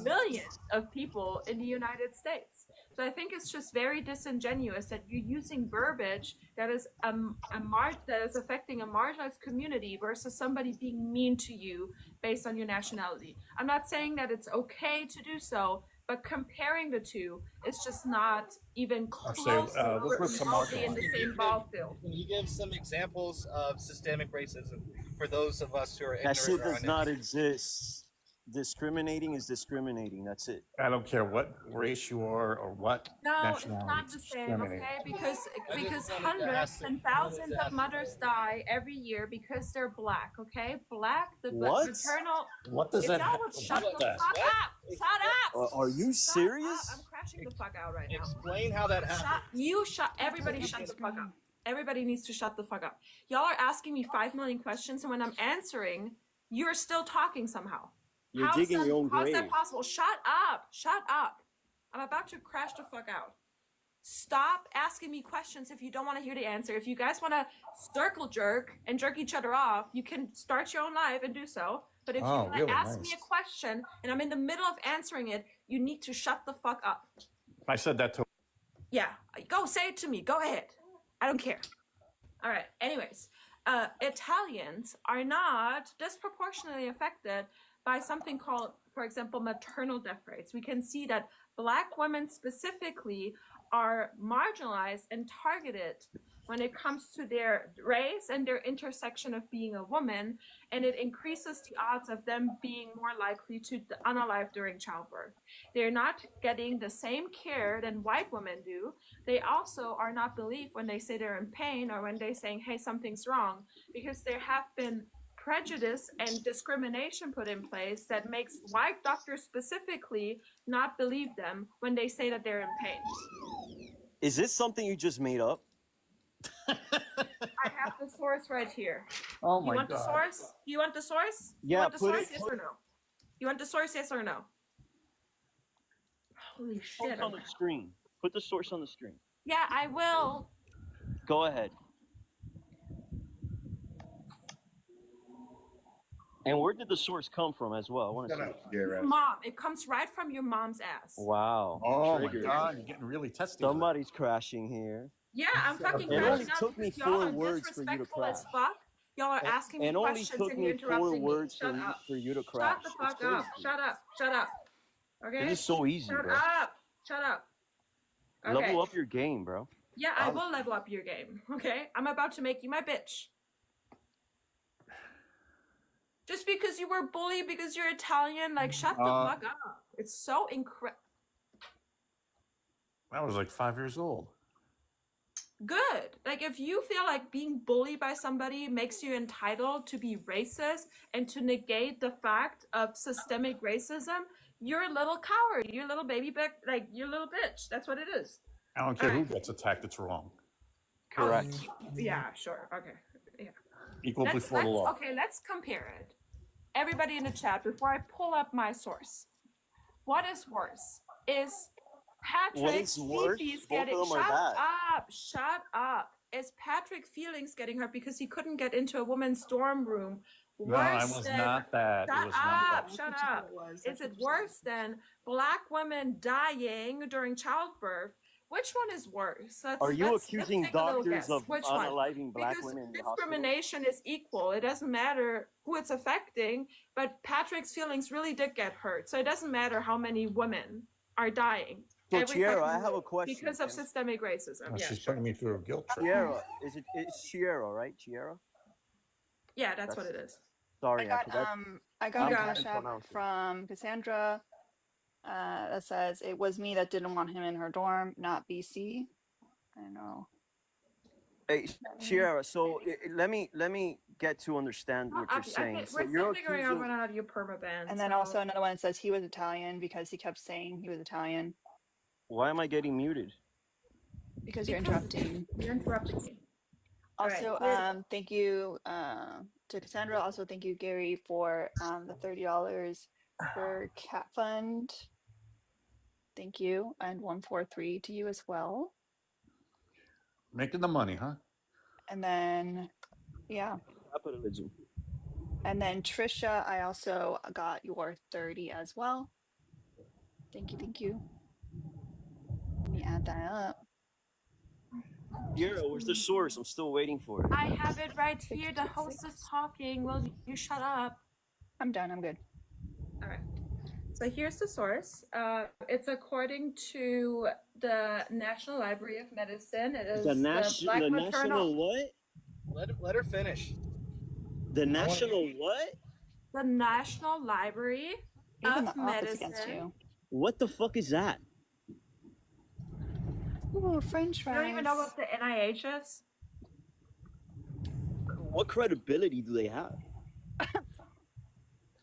millions of people in the United States. So I think it's just very disingenuous that you're using verbiage that is that is affecting a marginalized community versus somebody being mean to you based on your nationality. I'm not saying that it's okay to do so, but comparing the two is just not even close remotely in the same ball field. Can you give some examples of systemic racism for those of us who are ignorant? That shit does not exist. Discriminating is discriminating. That's it. I don't care what race you are or what nationality. No, it's not the same, okay? Because hundreds and thousands of mothers die every year because they're Black, okay? Black, the maternal... What does that have? Shut the fuck up! Shut up! Are you serious? I'm crashing the fuck out right now. Explain how that happens. Everybody shut the fuck up. Everybody needs to shut the fuck up. Y'all are asking me 5 million questions, and when I'm answering, you're still talking somehow. You're digging your own grave. How's that possible? Shut up. Shut up. I'm about to crash the fuck out. Stop asking me questions if you don't want to hear the answer. If you guys want to circle jerk and jerk each other off, you can start your own live and do so. But if you want to ask me a question and I'm in the middle of answering it, you need to shut the fuck up. If I said that to... Yeah. Go say it to me. Go ahead. I don't care. All right. Anyways, Italians are not disproportionately affected by something called, for example, maternal death rates. We can see that Black women specifically are marginalized and targeted when it comes to their race and their intersection of being a woman, and it increases the odds of them being more likely to unalive during childbirth. They're not getting the same care than white women do. They also are not believed when they say they're in pain or when they're saying, hey, something's wrong, because there have been prejudice and discrimination put in place that makes white doctors specifically not believe them when they say that they're in pain. Is this something you just made up? I have the source right here. Oh my God. You want the source? You want the source? Yeah, you want the source, yes or no? You want the source, yes or no? Holy shit. On the screen. Put the source on the screen. Yeah, I will. Go ahead. And where did the source come from as well? I want to see. Your mom. It comes right from your mom's ass. Wow. Oh Triggered. my God, you're getting really testy. Somebody's crashing here. Yeah, I'm fucking It crashing only out took me because y'all 4 are words for you to disrespectful crash. as fuck. Y'all are asking me It only questions took and me you're 4 interrupting me. words Shut up. for you to crash. Shut the fuck up. Shut up. Shut up. Okay? This is so easy, Shut bro. up. Shut up. Okay. Level up your game, bro. Yeah, I will level up your game. Okay? I'm about to make you my bitch. Just because you were bullied because you're Italian, like, shut the fuck up. It's so incredible. I was like 5 years old. Good. Like, if you feel like being bullied by somebody makes you entitled to be racist and to negate the fact of systemic racism, you're a little coward. You're a little baby like, you're a little bitch. That's what it is. I don't care who gets attacked, it's wrong. Correct. Yeah, sure. Okay. Yeah. Equal before the law. Okay, let's compare it. Everybody in the chat, before I pull up my source. What is worse? Is Patrick's feelings getting... Shut up. Is Patrick feelings getting hurt because he couldn't get into a woman's dorm room? No, I was not that. Shut up. Is it worse than black women dying during childbirth? Which one is worse? Are you accusing doctors of Which unaliving black because women in the discrimination is equal. It doesn't matter who it's affecting, but Patrick's feelings really did get hurt. So it doesn't matter how many women are dying. So, Chiara, I have a question. Because of systemic racism. She's putting me through a guilt trip. Chiara, it's Chiara, right? Chiara? Yeah, that's what it is. Sorry, I got a cash app from Cassandra that says it was me that didn't want him in her dorm, not BC. I don't know. Hey, Chiara, so let me get to understand what you're saying. So we're still figuring out how to do permaban. And then also another one that says he was Italian because he kept saying he was Italian. Why am I getting muted? Because you're interrupting. You're interrupting me. Also, thank you to Cassandra. Also, thank you, Gary, for the $30 for Cat Fund. Thank you. And 143 to you as well. Making the money, huh? And then, yeah. Capitalism. And then Trisha, I also got your 30 as well. Thank you, thank you. Let me add that up. Chiara, where's the source? I'm still waiting for it. I have it right here. The host is talking. Will you shut up? I'm done. I'm good. All right. So here's the source. It's according to the National Library of Medicine. It is the National what? Let her finish. The National what? The National Library of Medicine. What the fuck is that? Ooh, French fries. You don't even know what the NIH is? What credibility do they have?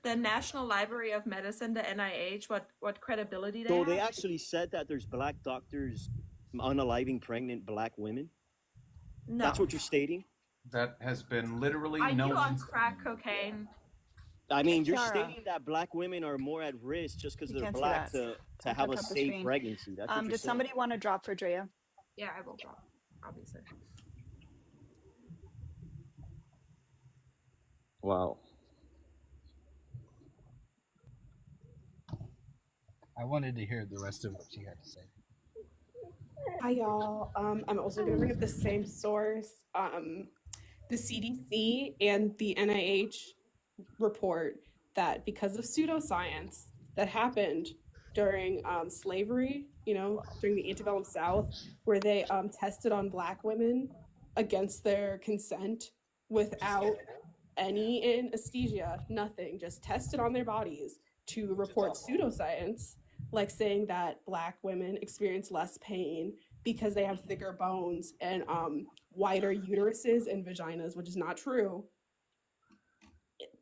The National Library of Medicine, the NIH, what credibility they have? So they actually said that there's black doctors unaliving pregnant black women? No. That's what you're stating? That has been literally Are you on crack cocaine? I mean, you're stating that black women are more at risk just because they're black to have a safe pregnancy. That's what does somebody want to drop for Drea? Yeah, I will drop, obviously. Wow. I wanted to hear the rest of what she had to say. Hi, y'all. I'm also going to bring up the same source. The CDC and the NIH report that because of pseudoscience that happened during slavery, during the antebellum South, where they tested on black women against their consent without any anesthesia, nothing, just tested on their bodies to report pseudoscience, like saying that black women experience less pain because they have thicker bones and wider uteruses and vaginas, which is not true.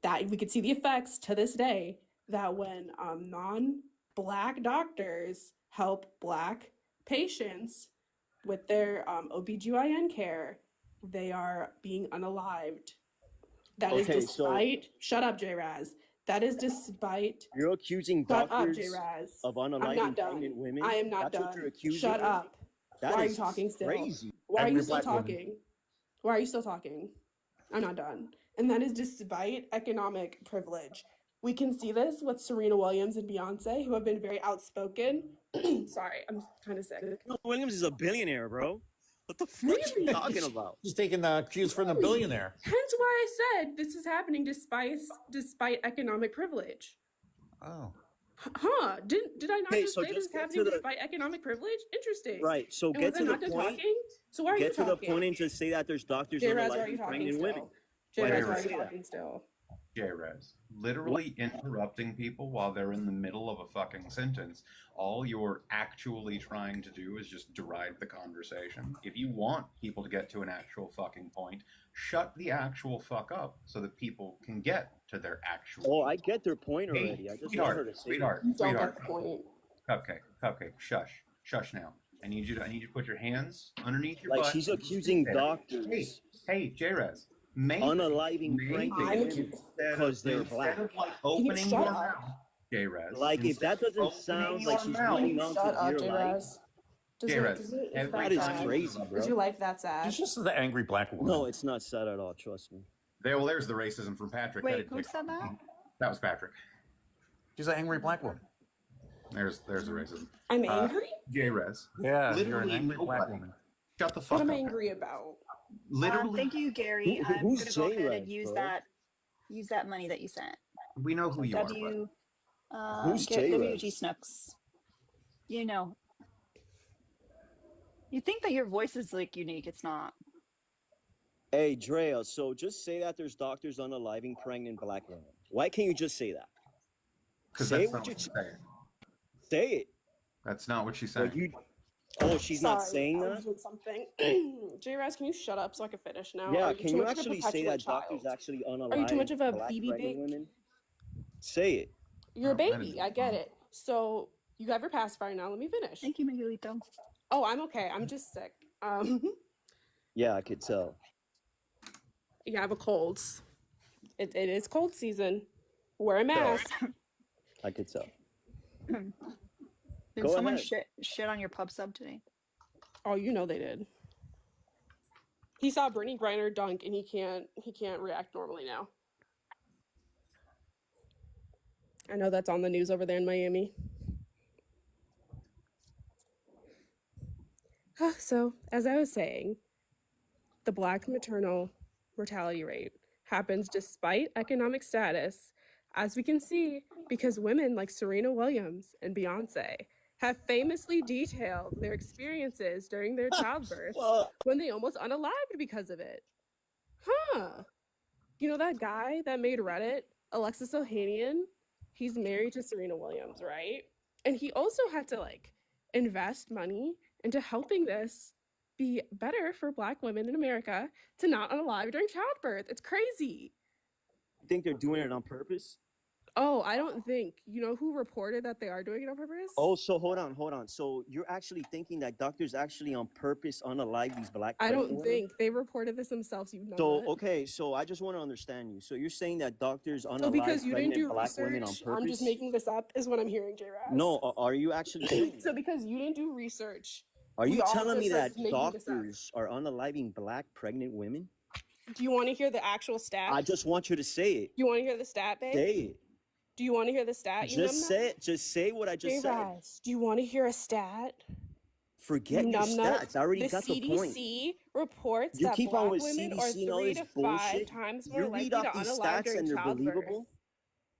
That we could see the effects to this day that when non-black doctors help black patients with their OBGYN care, they are being unalived. That is despite, shut up, J-Raz. That is despite. You're accusing Shut up, doctors J-Raz. of I'm unaliving not done. pregnant women? I am not That's done. what you're accusing Shut them? up. That Why are you is talking still? crazy. Why are Angry you still black woman. talking? Why are you still talking? I'm not done. And that is despite economic privilege. We can see this with Serena Williams and Beyonce, who have been very outspoken. Sorry, I'm kind of sick. Serena Williams is a billionaire, bro. What the fuck are you talking about? She's taking the cues from the billionaire. Hence why I said this is happening despite economic privilege. Oh. Huh? Did I not just so say this just is get happening to the- despite economic privilege? Interesting. Right. So And get was to I the not done point. talking? So why are you Get to talking? the point and just say that there's doctors J-Raz, why are you unaliving talking pregnant women. still? J-Raz, Why why are are you you talking still? J-Raz, literally interrupting people while they're in the middle of a fucking sentence. All you're actually trying to do is just deride the conversation. If you want people to get to an actual fucking point, shut the actual fuck up so that people can get to their actual Oh, I get their point Hey, already. I just want her to say sweetheart, You don't sweetheart. get the point. Cupcake, shush now. I need you to put your hands underneath your Like butt. she's and just accusing sit there. doctors. Hey, J-Raz. Unaliving pregnant women because they're black. Instead of like Can you opening shut your up? mouth, J-Raz. Like if that doesn't opening sound like your she's mouth. holding on Shut to up, dear life. J-Raz. J-Raz, Is That is crazy, Is bro. your life that sad? She's just the angry black woman. No, it's not sad at all. Trust me. There's the racism from Patrick. Wait, who said that? That was Patrick. She's an angry black woman. There's the racism. I'm angry? J-Raz. Yeah, you're an Literally angry black nobody. woman. Shut the What fuck am up. I angry about? Literally. Thank you, Gary. I'm who's gonna go ahead J-Raz, and use bro? that money that you sent. We know who you are. W Who's get J-Raz? WG Snooks. You know. You think that your voice is like unique, it's not. Hey, Drea, so just say that there's doctors unaliving pregnant black women. Why can't you just say that? Because Say that's what not you what she's saying. say it. That's not what she's Or saying. she's not saying I that? was doing something. J-Raz, can you shut up so I can finish now? Yeah, Are can too you much of a actually say perpetual that child? doctors actually unalive Are you too much of a black BB pregnant bake? women? Say it. You're a Oh, that baby. is I get it. So you have your pacifier now. Let me finish. Thank you, Miguelito. Oh, I'm okay. I'm just sick. Yeah, I could tell. You have a cold. It is cold season. Wear a mask. I could tell. Did Go someone ahead. shit on your pub sub today? Oh, you know they did. He saw Brittany Griner dunk and he can't react normally now. I know that's on the news over there in Miami. So, as I was saying, the Black maternal mortality rate happens despite economic status, as we can see, because women like Serena Williams and Beyonce have famously detailed their experiences during their childbirth when they almost unalived because of it. Huh. You know that guy that made Reddit, Alexis Ohanian? He's married to Serena Williams, right? And he also had to invest money into helping this be better for Black women in America to not unalive during childbirth. It's crazy. You think they're doing it on purpose? Oh, I don't think. You know who reported that they are doing it on purpose? Oh, so hold on. So you're actually thinking that doctors actually on purpose unalive these black I pregnant don't women? think. They reported this themselves, you know So, that. okay, so I just want to understand you. So you're saying that doctors So unalive because you didn't pregnant do black women on research, purpose? I'm just making this up, is what I'm hearing, J-Raz. No, are you actually saying So because you didn't do research, Are you we all telling me just are that making this up. doctors are unaliving black pregnant women? Do you want to hear the actual stat? I just want you to say it. You want to hear the stat, babe? Say it. Do you want to hear the stat? You Just say it. Just say what I just said. J-Raz, do you want to hear a stat? Forget You your numbnut. stats. I already The got the point. CDC reports You that keep Black on with women are CDC and all 3 this to 5 bullshit. times more You likely read to off these unalive stats during and they're childbirth. believable,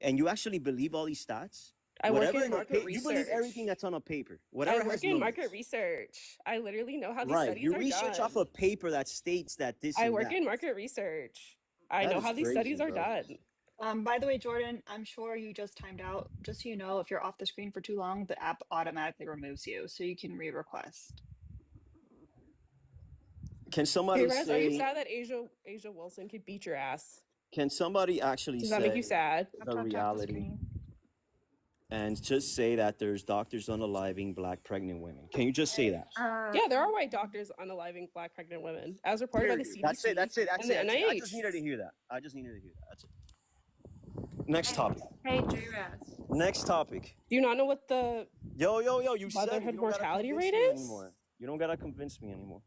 and you actually believe all these stats. I work Whatever in in a market you believe research. everything that's on a paper. I Whatever work has in numbers. market research. I literally know how these Right. studies You are research done. off a paper that states that this I and work that. in market research. I That know is how these crazy, studies are bro. done. By the way, Jordan, I'm sure you just timed out. Just so you know, if you're off the screen for too long, the app automatically removes you, so you can re-request. Can somebody J-Raz, are you say? sad that Asia Wilson could beat your ass? Can somebody actually Does that make you say sad? the reality and just say that there's doctors unaliving black pregnant women? Can you just say that? Yeah, there are white doctors unaliving Black pregnant women, as reported by the CDC That's it. and the I NIH. just needed to hear that. I just needed to hear that. That's it. Next topic. Hey, JRS. Next topic. Do you not know what the Yo, you said it. motherhood You don't gotta mortality convince rate me is? anymore. You don't gotta convince me anymore.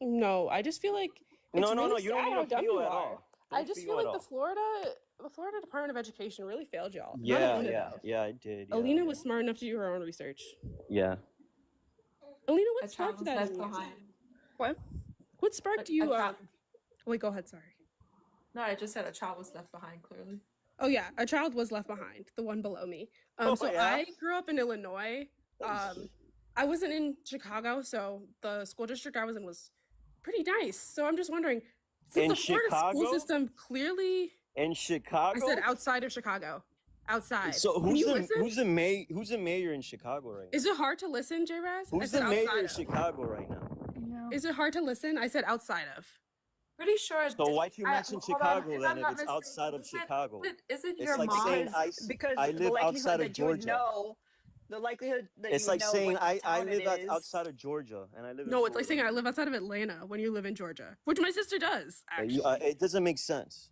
No, I just feel like it's No, really you don't sad need how to dumb feel you at are. all. I Don't just feel feel at like all. the Florida Department of Education really failed y'all. Not Yeah, Alina, yeah, though. yeah, I did. Yeah, Alina was smart enough to do her own research. yeah. Alina, A what child sparked was that left in you? behind. What sparked you? Wait, go ahead. Sorry. No, I just said a child was left behind. Clearly. Oh yeah, a child was left behind. The one below me. So yeah? I grew up in Illinois. I wasn't in Chicago, so the school district I was in was pretty nice. So I'm just wondering, since In the Florida Chicago? school system clearly. In Chicago? I said outside of Chicago. Outside. So Can you listen? who's the mayor in Chicago right now? Is it hard to listen, J-Raz? Who's the mayor in Chicago right now? No. Is it hard to listen? I said outside of. Pretty sure. So why'd you mention Chicago then if it's mistaken, outside of Chicago? Is it It's your like mom? saying Because I the live likelihood outside of that you would Georgia. know, the likelihood that It's you would like know saying what I town live it is. outside of Georgia and I live in No, it's Florida. like saying I live outside of Atlanta when you live in Georgia, which my sister does. Actually, it doesn't make sense.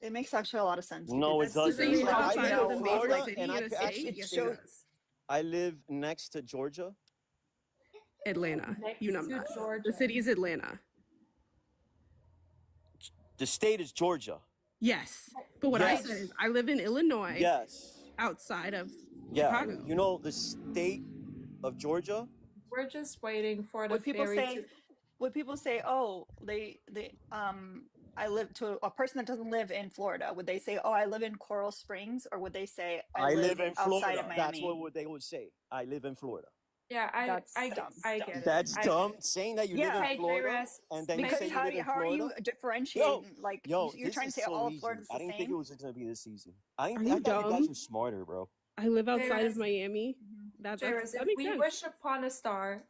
It makes actually a lot of sense. No, it because doesn't. you So live I outside live of in the Florida major city and in I a could state? actually Yes, say it does. I live next to Georgia. Atlanta. Next You know to that. Georgia. The city is Atlanta. The state is Georgia. Yes. But what I said is I live in Illinois. Yes. Outside of Yeah. Chicago. You know the state of Georgia? We're just waiting for the When people fairy say, to. when people say, oh, I live to a person that doesn't live in Florida, would they say, oh, I live in Coral Springs, or would they say, I live in outside Florida. of That's Miami? what they would say. I live in Florida. Yeah, I get it. That's dumb. Saying that you live in Florida and then you because say you live in how are Florida. you differentiating? Yo, you're trying to say all of Florida's the I didn't think same? it was gonna be this easy. I Are thought you you guys dumb? were smarter, bro. I live outside of Jairus. Miami. That Jairus, if makes we sense. wish upon a star,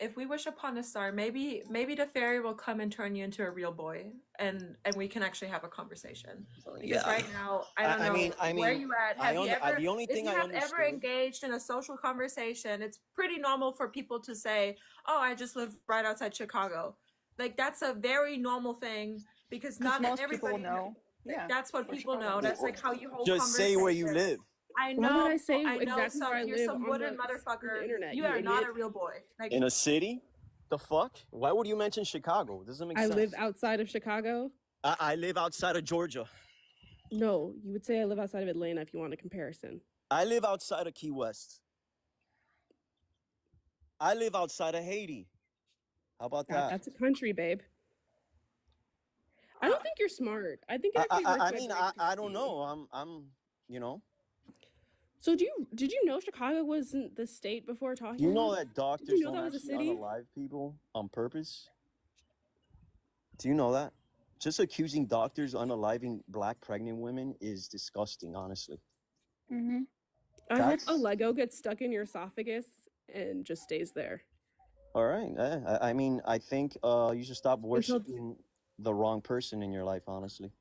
maybe the fairy will come and turn you into a real boy, and we can actually have a conversation. Because right now, I don't know where you at. Have you ever? The only thing if you have ever engaged in a social conversation, it's pretty normal for people to say, "Oh, I just live right outside Chicago." Like that's a very normal thing because not most everybody people know. Yeah, that's what people know. That's like how you hold Just say where you conversation. live. I Why know. would I say I know. exactly where I You're live some on wooden the motherfucker. internet, You you are not idiot. a real boy. Like In a city? The fuck? Why would you mention Chicago? It doesn't make I sense. live outside of Chicago. I live outside of Georgia. No, you would say I live outside of Atlanta if you want a comparison. I live outside of Key West. I live outside of Haiti. How about that? That's a country, babe. I don't think you're smart. I think it actually hurts. I don't know. I'm you know. So did you know Chicago wasn't the state before talking? Do you know that doctors Did you know don't that was a actually city? unalive people on purpose? Do you know that? Just accusing doctors unaliving black pregnant women is disgusting, honestly. Mm-hmm. I hope a Lego gets stuck in your esophagus and just stays there. All right. I mean, I think you should stop worshiping the wrong person in your life, honestly.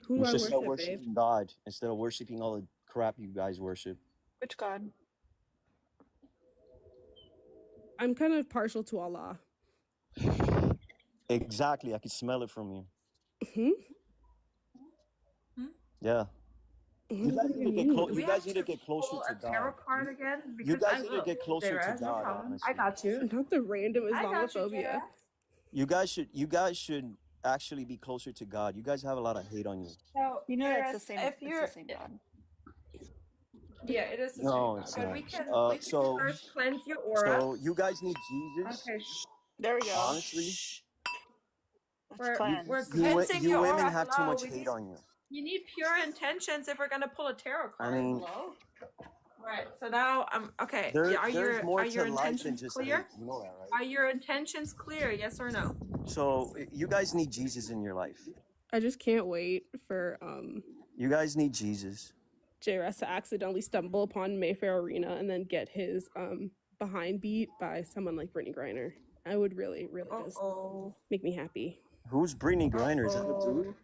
Who You do I should start worship, babe? worshiping God instead of worshiping all the crap you guys worship. Which God? I'm kind of partial to Allah. Exactly. I can smell it from you. Hmm? Yeah. You guys need to get close. You guys need to get closer pull to a tarot God. card again? You Because guys I need to will. get closer to Jairus, no God. problem. Honestly. I got you. Not the random I got you, Islamophobia. Jairus. You guys should actually be closer to God. You guys have a lot of hate on you. So, You know Jairus, that's the same. if It's you're, the same God. yeah, it is the No, same it's God. But not. we can So first cleanse your aura. So you guys need Jesus. Okay, There we go. Honestly, we're cleanse. cleansing you your women aura. have too Hello, much we hate need, on you. you need pure intentions if we're gonna pull a tarot I card. mean, Hello. Right. So now, okay. there's Are your more to life than intentions just clear? hate. You know that, right? Are your intentions clear? Yes or no? So you guys need Jesus in your life. I just can't wait for You guys need Jesus. JRS to accidentally stumble upon Mayfair Arena and then get his behind beat by someone like Brittany Griner. I would really just make me happy. Who's Brittany Griner? Is that the dude?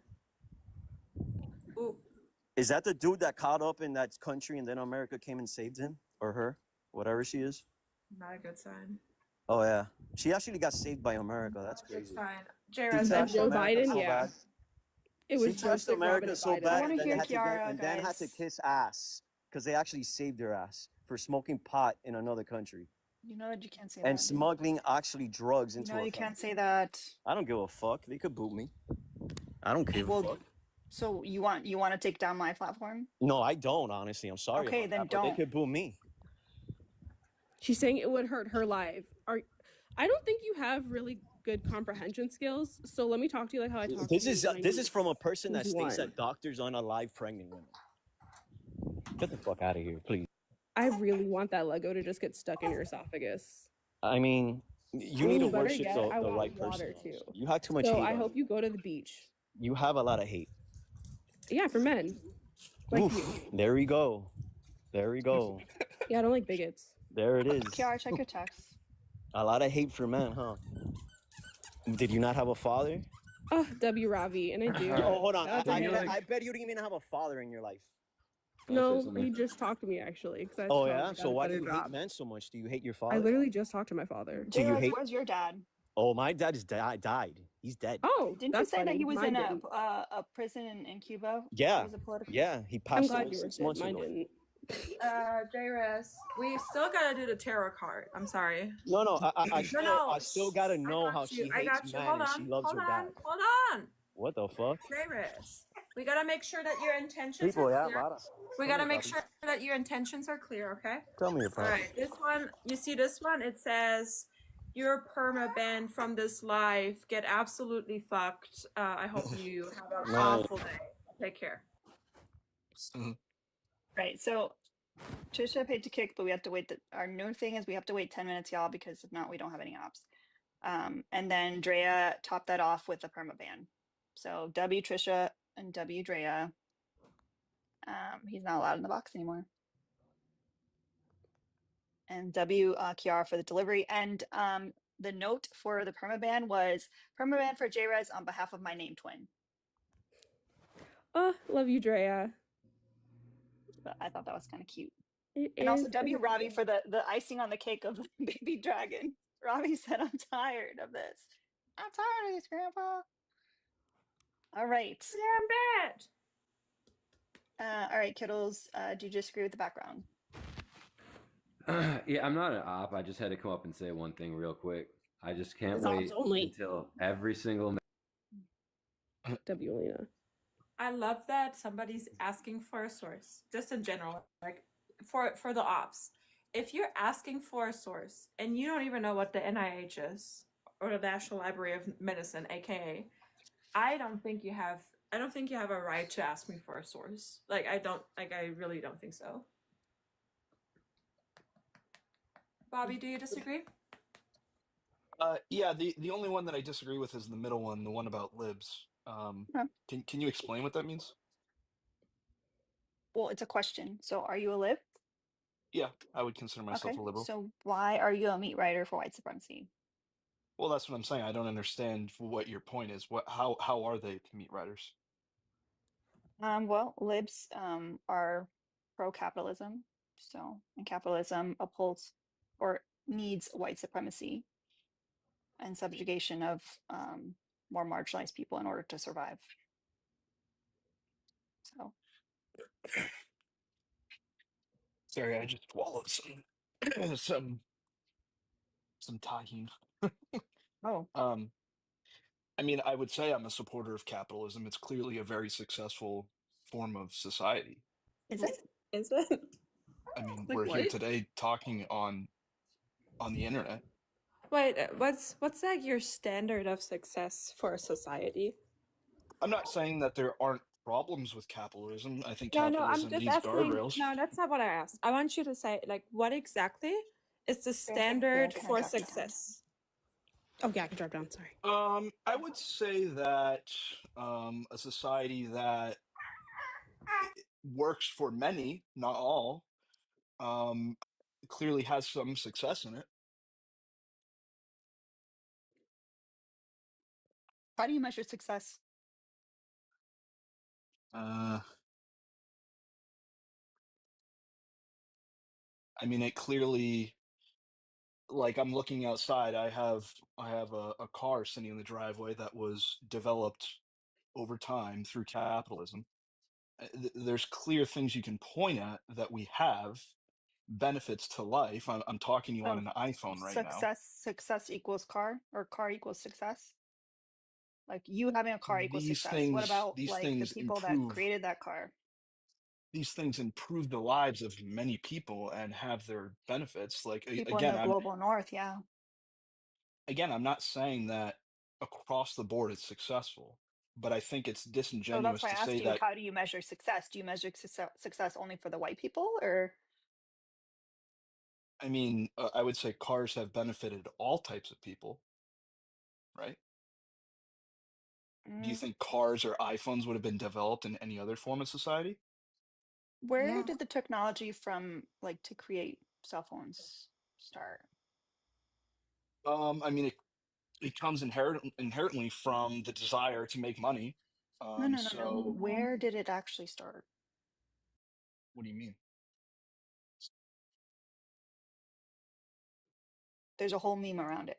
Ooh. Is that the dude that caught up in that country and then America came and saved him or her, whatever she is? Not a good sign. Oh yeah, she actually got saved by America. That's Good crazy. sign. She Jairus, crashed Joe America Biden, so yeah. bad. It She was just trashed like Robin America so Biden. bad, wanna and then hear had to Kiara, and then had to guys. kiss ass because they actually saved their ass for smoking pot in another country You know that you can't say and that. smuggling actually drugs You into know a you country. can't say that. I don't give a fuck. They could boot me. I don't give a Well, fuck. so you want to take down my platform? No, I don't. Honestly, I'm sorry Okay, about then that, but they don't. could boo me. She's saying it would hurt her life. I don't think you have really good comprehension skills. So let me talk to you like how I talk This to is my this niece, is from a person that who's states one. that doctors unalive pregnant women. Get the fuck out of here, please. I really want that Lego to just get stuck in your esophagus. I mean, you need to Better worship yet, I the want right water person. too. You have too much So hate I on hope you. you go to the beach. You have a lot of hate. Yeah, for men. Like Oof, you. there we go. There we go. Yeah, I don't like bigots. There it is. Kiara, check your text. A lot of hate for men, huh? Did you not have a father? Oh, W. Ravi, and I do. Oh, hold on. That's a hand. I bet you didn't even have a father in your life. No, he just talked to me actually. Oh yeah. So why do you hate men so much? Do you hate your father? I literally just talked to my father. Do you hate? Where's your dad? Oh, my dad is died. He's dead. Oh, Didn't you say that he was in a prison in Cuba? Yeah. He was a political. Yeah, he I'm passed glad away you were 6 dead. months Mine ago. didn't. JRS, we still gotta do the tarot card. I'm sorry. No, I still gotta know how she I hates got you. men Hold and on. she loves Hold her on. dad. Hold on. What the fuck? JRS, we gotta make sure that your intentions People, are yeah, clear. Rada. We Tell gotta me make about sure that your intentions are clear, okay? Tell me your All problem. right, this one, you see this one? It says, you're perma-banned from this life. Get absolutely fucked. I hope you have an awful day. Take care. Right. So Trisha paid to kick, but we have to wait. Our new thing is we have to wait 10 minutes, y'all, because if not, we don't have any ops. And then Drea topped that off with a perma ban. So W Trisha and W Drea. He's not allowed in the box anymore. And W Kiara for the delivery. And the note for the permaban was permaban for JRez on behalf of my name twin. Oh, love you, Drea. But I thought that was kind of cute. It and is also W Ravi for the icing on the cake of the baby dragon. Ravi said, I'm tired of this. I'm tired of this, Grandpa. All right. Damn bad. All right, kiddos. Do you disagree with the background? Yeah, I'm not an op. I just had to come up and say one thing real quick. I just can't It's wait ops only. until every single W Lena. I love that somebody's asking for a source, just in general, like for the ops. If you're asking for a source and you don't even know what the NIH is or the National Library of Medicine, aka, I don't think you have a right to ask me for a source. I really don't think so. Bobby, do you disagree? Yeah, the only one that I disagree with is the middle one, the one about libs. Can you explain what that means? Well, it's a question. So are you a lib? Yeah, I would consider myself Okay. a liberal. So why are you a meat writer for white supremacy? Well, that's what I'm saying. I don't understand what your point is. How are they meat riders? Well, libs are pro-capitalism. So, and capitalism upholds or needs white supremacy and subjugation of more marginalized people in order to survive. So, Sorry, I just swallowed some some tahine. Oh. I mean, I would say I'm a supporter of capitalism. It's clearly a very successful form of society. Is it? Is it? I mean, Like we're here what? today talking on the internet. Wait, what's like your standard of success for a society? I'm not saying that there aren't problems with capitalism. I think No, I'm capitalism just needs asking. guardrails. No, that's not what I asked. I want you to say, what exactly is the standard can I for drop down? success? Oh yeah, I can drop down. Sorry. I would say that a society that works for many, not all, clearly has some success in it. How do you measure success? I mean, it clearly, like, I'm looking outside. I have a car sitting in the driveway that was developed over time through capitalism. There's clear things you can point at that we have benefits to life. I'm talking to you on an iPhone right now. Success equals car, or car equals success. Like, you having a car equals These success. What about these like the things people that improve created that car? these things improve the lives of many people and have their benefits. Like People in the global north, yeah. Again, I'm not saying that across the board it's successful, but I think it's So that's disingenuous why I to asked say you, that. how do you measure success? Do you measure success only for the white people, or? I mean, I would say cars have benefited all types of people, right? Do you think cars or iPhones would have been developed in any other form of society? Where did the technology from, like, to create cell phones start? I mean, it comes inherently from the desire to make money. No. So Where did it actually start? what do you mean? There's a whole meme around it.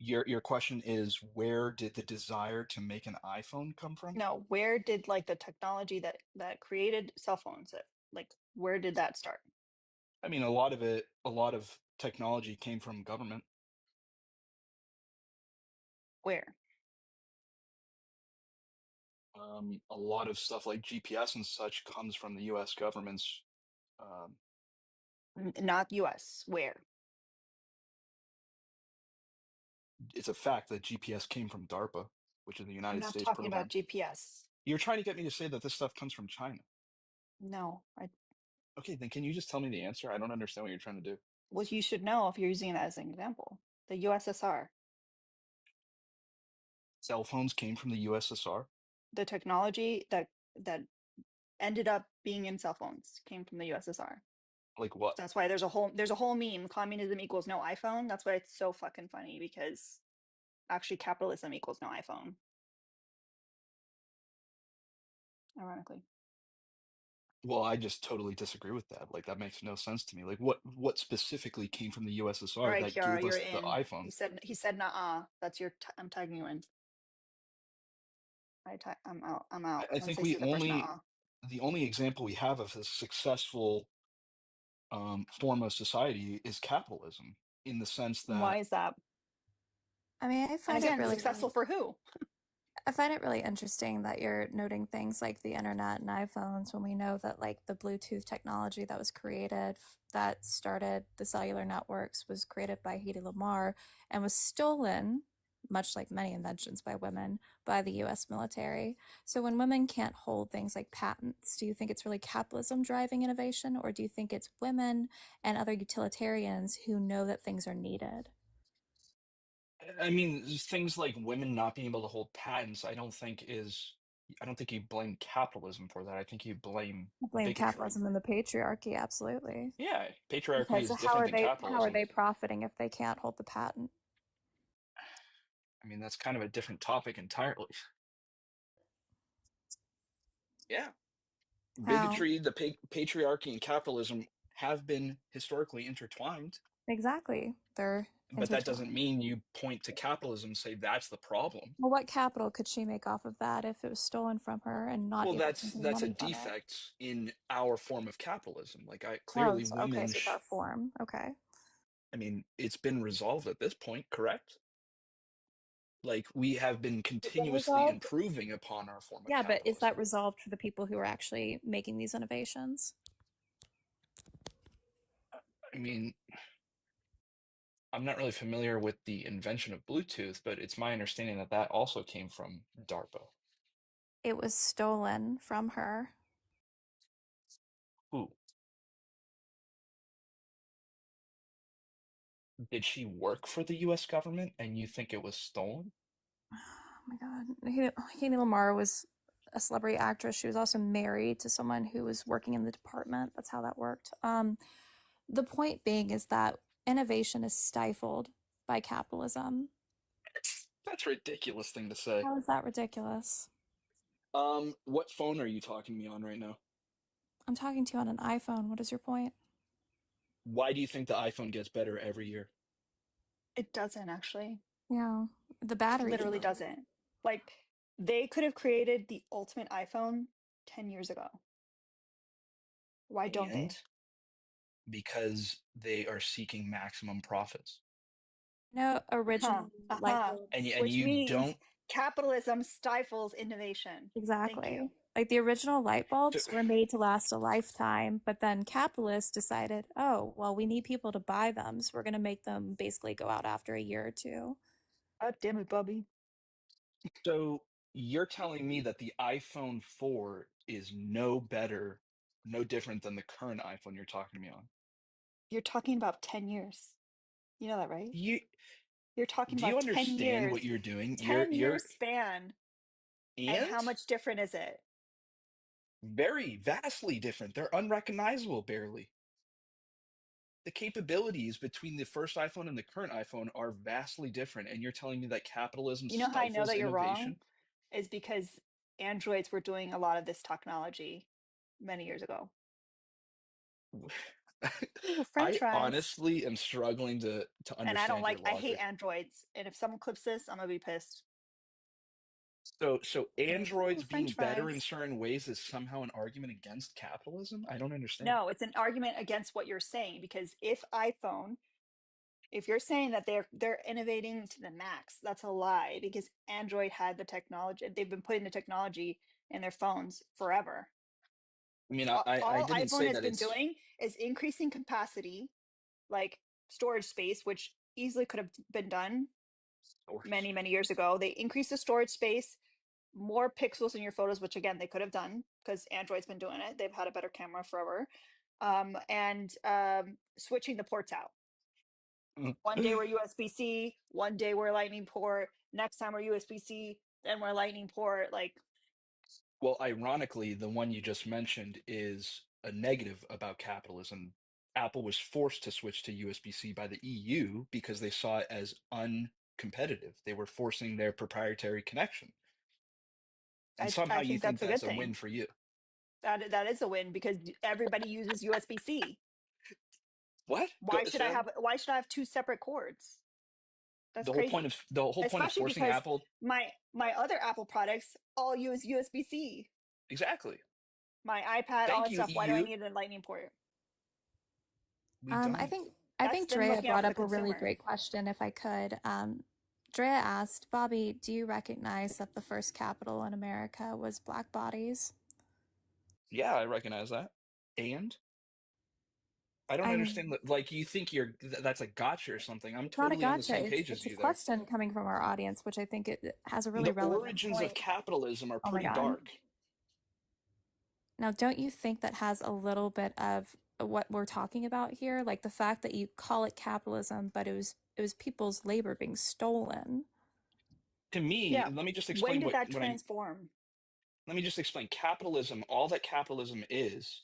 Your question is, where did the desire to make an iPhone come from? No, where did, like, the technology that created cell phones, like, where did that start? I mean, a lot of technology came from government. Where? A lot of stuff like GPS and such comes from the U.S. government's. Not U.S. Where? It's a fact that GPS came from DARPA, which is the I'm United not States talking program. about GPS. You're trying to get me to say that this stuff comes from China. No, Okay, then can you just tell me the answer? I don't understand what you're trying to do. well, you should know if you're using it as an example. The USSR. Cell phones came from the USSR. The technology that ended up being in cell phones came from the USSR. Like what? That's why there's a whole meme, communism equals no iPhone. That's why it's so fucking funny, because actually capitalism equals no iPhone. Ironically. Well, I just totally disagree with that. Like, that makes no sense to me. Like, what specifically came from the USSR All right, that Kiara, gave you're us the in. iPhone? He said nah. That's I'm tagging you in. I'm out. I Once think I see the first nah. the only example we have of a successful form of society is capitalism, in the sense that. Why is that? I mean, I And find again, it really successful for who? I find it really interesting that you're noting things like the internet and iPhones when we know that, like, the Bluetooth technology that was created, that started the cellular networks, was created by Hedy Lamarr and was stolen, much like many inventions by women, by the US military. So when women can't hold things like patents, do you think it's really capitalism driving innovation, or do you think it's women and other utilitarians who know that things are needed? I mean, things like women not being able to hold patents, I don't think you blame capitalism for that. I think you blame Blame bigotry. capitalism and the patriarchy, absolutely. Yeah, patriarchy Because is different than how capitalism. are they profiting if they can't hold the patent? I mean, that's kind of a different topic entirely. Yeah. Bigotry, the patriarchy, and capitalism have been historically intertwined. Exactly. They're But that doesn't mean you point to capitalism and say that's the problem. Well, what capital could she make off of that if it was stolen from her and not Well, able to make any that's a money from it? defect in our form of capitalism. Like, clearly Oh, women. okay, so it's our form. Okay. I mean, it's been resolved at this point, correct? Like, we have been continuously improving upon our form of Yeah, capitalism. but is that resolved for the people who are actually making these innovations? I mean, I'm not really familiar with the invention of Bluetooth, but it's my understanding that that also came from DARPA. It was stolen from her. Who? Did she work for the US government and you think it was stolen? Oh my god. Hedy Lamarr was a celebrity actress. She was also married to someone who was working in the department. That's how that worked. The point being is that innovation is stifled by capitalism. That's a ridiculous thing to say. How is that ridiculous? What phone are you talking to me on right now? I'm talking to you on an iPhone. What is your point? Why do you think the iPhone gets better every year? It doesn't, actually. Yeah. The battery It literally doesn't. Like, they could have created the ultimate iPhone 10 years ago. Why don't they? Because they are seeking maximum profits. No, original light bulbs. And Which you means don't capitalism stifles innovation. Exactly. Thank you. Like the original light bulbs were made to last a lifetime, but then capitalists decided, oh, well, we need people to buy them, so we're going to make them basically go out after a year or two. God damn it, Bubby. So you're telling me that the iPhone 4 is no better, no different than the current iPhone you're talking to me on? You're talking about 10 years. You know that, right? You're talking do you about 10 understand what years. you're doing? 10-year span. And how And much different is it? very vastly different. They're unrecognizable barely. The capabilities between the first iPhone and the current iPhone are vastly different, and you're telling me that capitalism You know how I know stifles that you're wrong? innovation? Is because Androids were doing a lot of this technology many years ago. French I fries. honestly am struggling to And I don't understand your I hate logic. Androids. And if someone clips this, I'm gonna be pissed. So androids being French better in fries. certain ways is somehow an argument against capitalism? I don't understand. No, it's an argument against what you're saying, because if you're saying that they're innovating to the max, that's a lie, because Android had the technology. They've been putting the technology in their phones forever. I mean, All I didn't iPhone say has that been it's doing is increasing capacity, like storage space, which easily could have been done many years ago. They increase the storage space, more pixels in your photos, which again they could have done because Android's been doing it. They've had a better camera forever. And switching the ports out. One day we're USB-C, one day we're Lightning port, next time we're USB-C, then we're Lightning port. Like, well, ironically, the one you just mentioned is a negative about capitalism. Apple was forced to switch to USB-C by the EU because they saw it as uncompetitive. They were forcing their proprietary connection. And somehow I you think think that's a that's good a win thing. for you. That is a win because everybody uses USB-C. What? Why should I have two separate cords? That's the crazy. whole point of Especially forcing because Apple. my other Apple products all use USB-C. Exactly. My iPad, all Thank that you, stuff. Why do I EU. need a Lightning port? We don't. I think Drea brought up a really consumer. great question, if I could. Drea asked, Bobby, do you recognize that the first capital in America was black bodies? Yeah, I recognize that. And I don't understand. Like, you think that's a gotcha or something? I'm It's not a totally on the gotcha. same page as It's a you there. question coming from our audience, which I think it has a really The relevant origins point. of capitalism are Oh my pretty God. dark. Now, don't you think that has a little bit of what we're talking about here? Like the fact that you call it capitalism, but it was people's labor being stolen. To me, let me just explain when did that what I transform? Let me just explain. Capitalism, all that capitalism is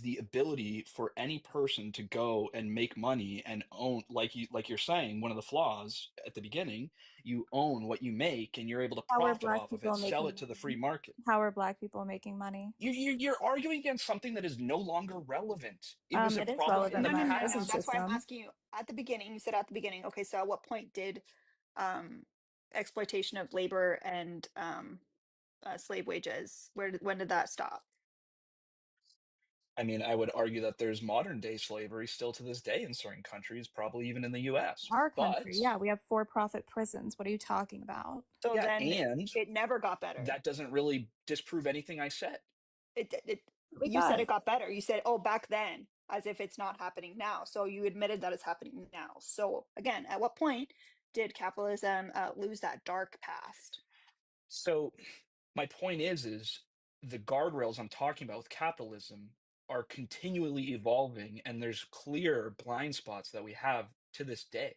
the ability for any person to go and make money and own, like you're saying, one of the flaws at the beginning, you own what you make and you're able to How are profit black off of people it, sell making it to the free money? market. How are black people making money? You're arguing against something that is no longer relevant. It was a It is problem in relevant the in our past. prison That's why I'm system. asking you at the beginning. You said at the beginning. Okay, so at what point did exploitation of labor and slave wages, when did that stop? I mean, I would argue that there's modern day slavery still to this day in certain countries, probably even in the US. Our country, yeah, we have for-profit prisons. What are you talking about? So yeah, then and it never got better. that doesn't really disprove anything I said. You said it got better. You said, oh, back then, as if it's not happening now. So you admitted that it's happening now. So again, at what point did capitalism lose that dark past? So my point is the guardrails I'm talking about with capitalism are continually evolving, and there's clear blind spots that we have to this day.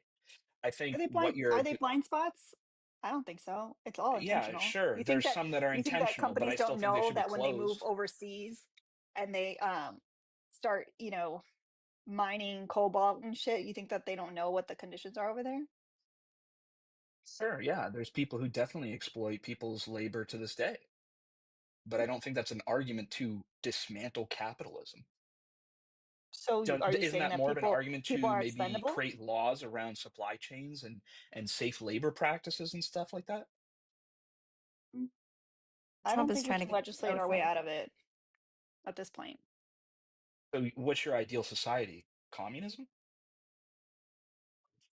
I think Are they blind spots? I don't think so. It's all yeah, intentional. sure. You think There's some that are you think that intentional, but I companies still don't think they know should be that when they move closed. overseas and they start, mining cobalt and shit, you think that they don't know what the conditions are over there? Sure, yeah. There's people who definitely exploit people's labor to this day. But I don't think that's an argument to dismantle capitalism. So are you Isn't saying that that more of an argument people to are maybe expendable? create laws around supply chains and safe labor practices and stuff like that? I Trump don't is think we trying to can get legislate our way over. out of it at this point. So what's your ideal society? Communism?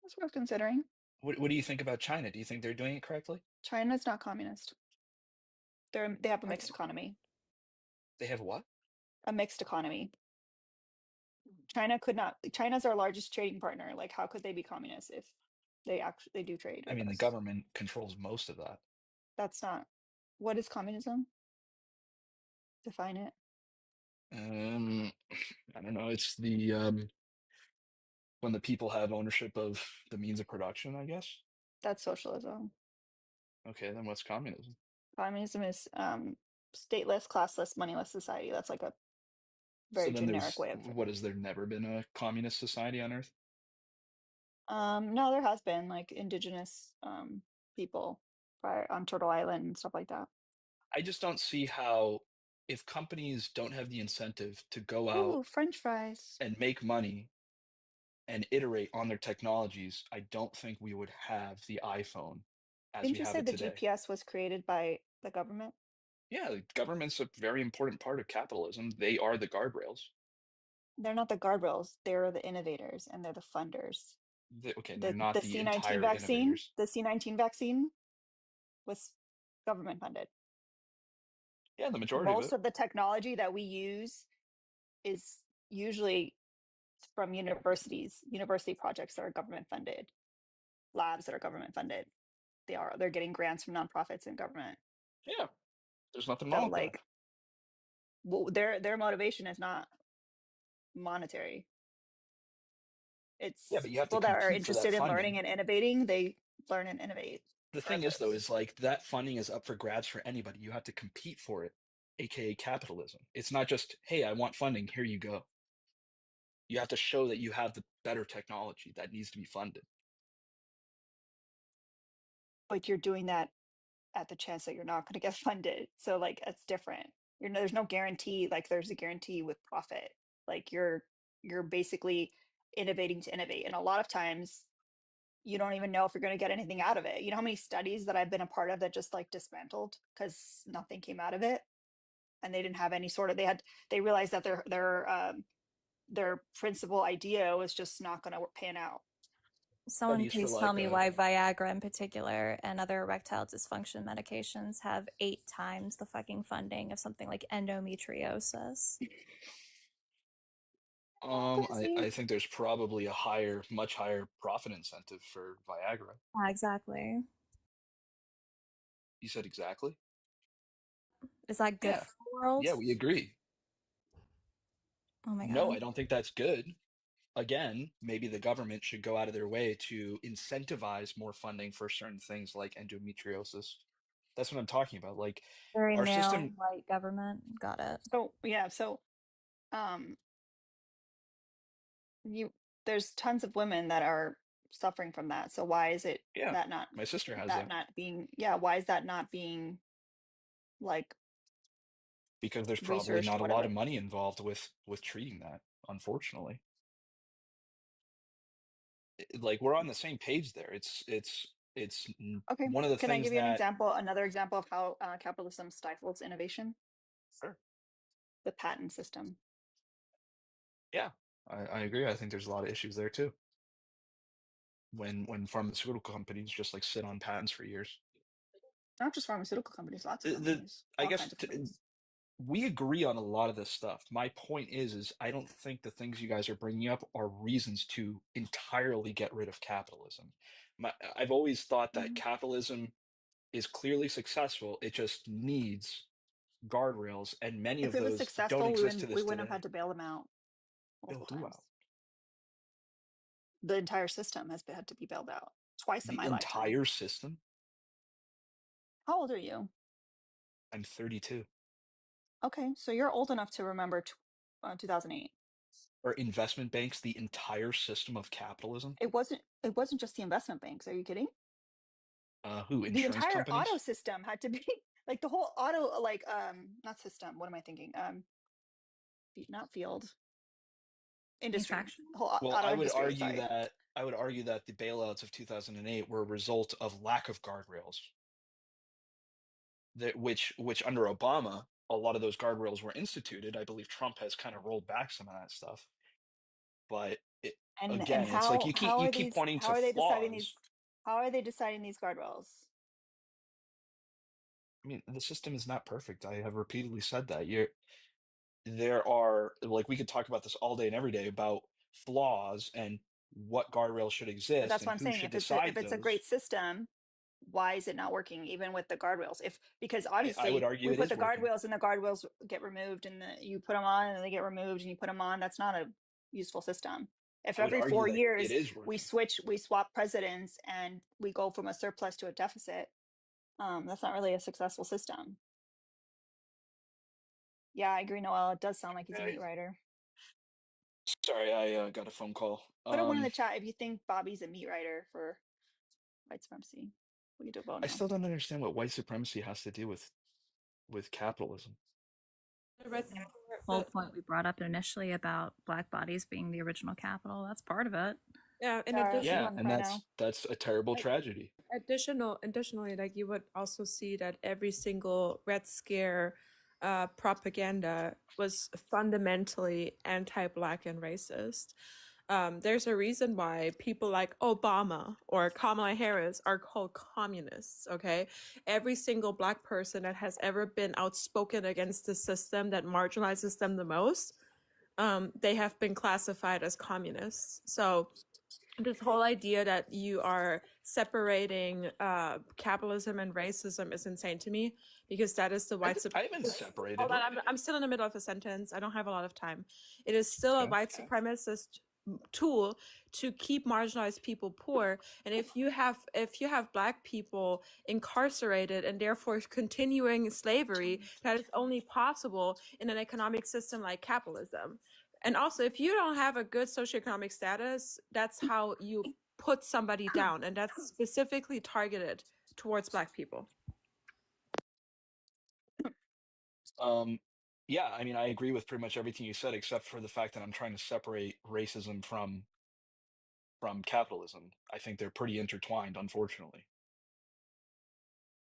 That's worth considering. What do you think about China? Do you think they're doing it correctly? China's not communist. They have a mixed economy. They have what? A mixed economy. China could not. China's our largest trading partner. Like, how could they be communist if they do trade I with mean, the us? government controls most of that. That's not. What is communism? Define it. I don't know. It's the when the people have ownership of the means of production, I guess. That's socialism. Okay, then what's communism? Communism is stateless, classless, moneyless society. That's like a So very then generic there's way of. what, has there never been a communist society on Earth? No, there has been like indigenous people prior on Turtle Island and stuff like that. I just don't see how, if companies don't have the incentive to go out Ooh, French fries. and make money and iterate on their technologies, I don't think we would have the iPhone as Didn't we you have say it the today. GPS was created by the government? Yeah, the government's a very important part of capitalism. They are the guardrails. They're not the guardrails. They're the innovators and they're the funders. Okay, they're not The the C-19 entire vaccine, innovators. the C-19 vaccine was government funded. Yeah, the majority Most of it. of the technology that we use is usually from university projects that are government funded, labs that are government funded. They're getting grants from nonprofits and government. Yeah, there's nothing So wrong with like, that. well, their motivation is not monetary. It's Yeah, but you have to people that are compete for that interested in learning funding. and innovating. They learn and innovate. The thing is, though, is like that funding is up for grabs for anybody. You have to compete for it, aka capitalism. It's not just, hey, I want funding, here you go. You have to show that you have the better technology that needs to be funded. But you're doing that at the chance that you're not going to get funded. So like, it's different. There's no guarantee. Like there's a guarantee with profit. Like you're basically innovating to innovate, and a lot of times you don't even know if you're going to get anything out of it. You know how many studies that I've been a part of that just like dismantled because nothing came out of it, and they didn't have any sort of. They realized that their principal idea was just not going to pan out. Someone please tell me why Viagra in particular and other erectile dysfunction medications have 8 times the fucking funding of something like endometriosis. I think there's probably a much higher profit incentive for Viagra. Exactly. You said exactly? Is that good for the world? Yeah, we agree. Oh my god. No, I don't think that's good. Again, maybe the government should go out of their way to incentivize more funding for certain things like endometriosis. That's what I'm talking about. Like very our male system, white government. Got it. So yeah, there's tons of women that are suffering from that. So why is it that not my sister has that not being why is that not being like because there's probably researched, not a lot whatever? of money involved with treating that, unfortunately. Like we're on the same page there. It's Okay. one of the Can I things give you that another example of how capitalism stifles innovation? Sure. The patent system. Yeah, I agree. I think there's a lot of issues there too. When pharmaceutical companies just like sit on patents for years. Not just pharmaceutical companies, lots of companies. I all guess kinds of companies. we agree on a lot of this stuff. My point is I don't think the things you guys are bringing up are reasons to entirely get rid of capitalism. I've always thought that capitalism is clearly successful. It just needs guardrails, and many If of it was those don't successful, exist to we this wouldn't have today. had to bail them out. Bail who out? The entire system has had to be bailed out twice in my The lifetime. entire system? How old are you? I'm 32. Okay, so you're old enough to remember 2008. Are investment banks the entire system of capitalism? It wasn't just the investment banks. Are you kidding? Who? The Insurance entire companies? auto system had to be like the whole auto, like not system. What am I thinking? Not field. Industry. The whole Well, auto I would industry. argue Sorry. that the bailouts of 2008 were a result of lack of guardrails. which under Obama, a lot of those guardrails were instituted. I believe Trump has kind of rolled back some of that stuff. But And again, it's like you keep pointing to flaws. How are they deciding these guardrails? I mean, the system is not perfect. I have repeatedly said that. There are, like, we could talk about this all day and every day about flaws and what guardrails should But exist that's and what I'm who saying. should If decide it's a those. great system, why is it not working even with the guardrails? Because I would obviously argue we it put is the working. guardrails and the guardrails get removed, and you put them on and they get removed, and you put them on. That's not a useful system. If I would every argue 4 that years it is working. we swap presidents and we go from a surplus to a deficit, that's not really a successful system. Yeah, I agree, Noel. It does sound like he's a meat writer. Sorry, I got a phone call. Put a one in the chat if you think Bobby's a meat writer for white supremacy. We can do a vote now. I still don't understand what white supremacy has to do with capitalism. Whole point we brought up initially about black bodies being the original capital, that's part of it. Yeah, in Sarah, addition, Yeah, and that's a terrible tragedy. Additionally, like you would also see that every single Red Scare propaganda was fundamentally anti-black and racist. There's a reason why people like Obama or Kamala Harris are called communists, okay? Every single black person that has ever been outspoken against the system that marginalizes them the most, they have been classified as communists. So this whole idea that you are separating capitalism and racism is insane to me, because that is the white I haven't separated Hold on, it. I'm still in the middle of a sentence. I don't have a lot of time. It is still a white supremacist tool to keep marginalized people poor, and if you have black people incarcerated and therefore continuing slavery, that is only possible in an economic system like capitalism. And also, if you don't have a good socioeconomic status, that's how you put somebody down, and that's specifically targeted towards black people. Yeah, I mean, I agree with pretty much everything you said, except for the fact that I'm trying to separate racism from capitalism. I think they're pretty intertwined, unfortunately.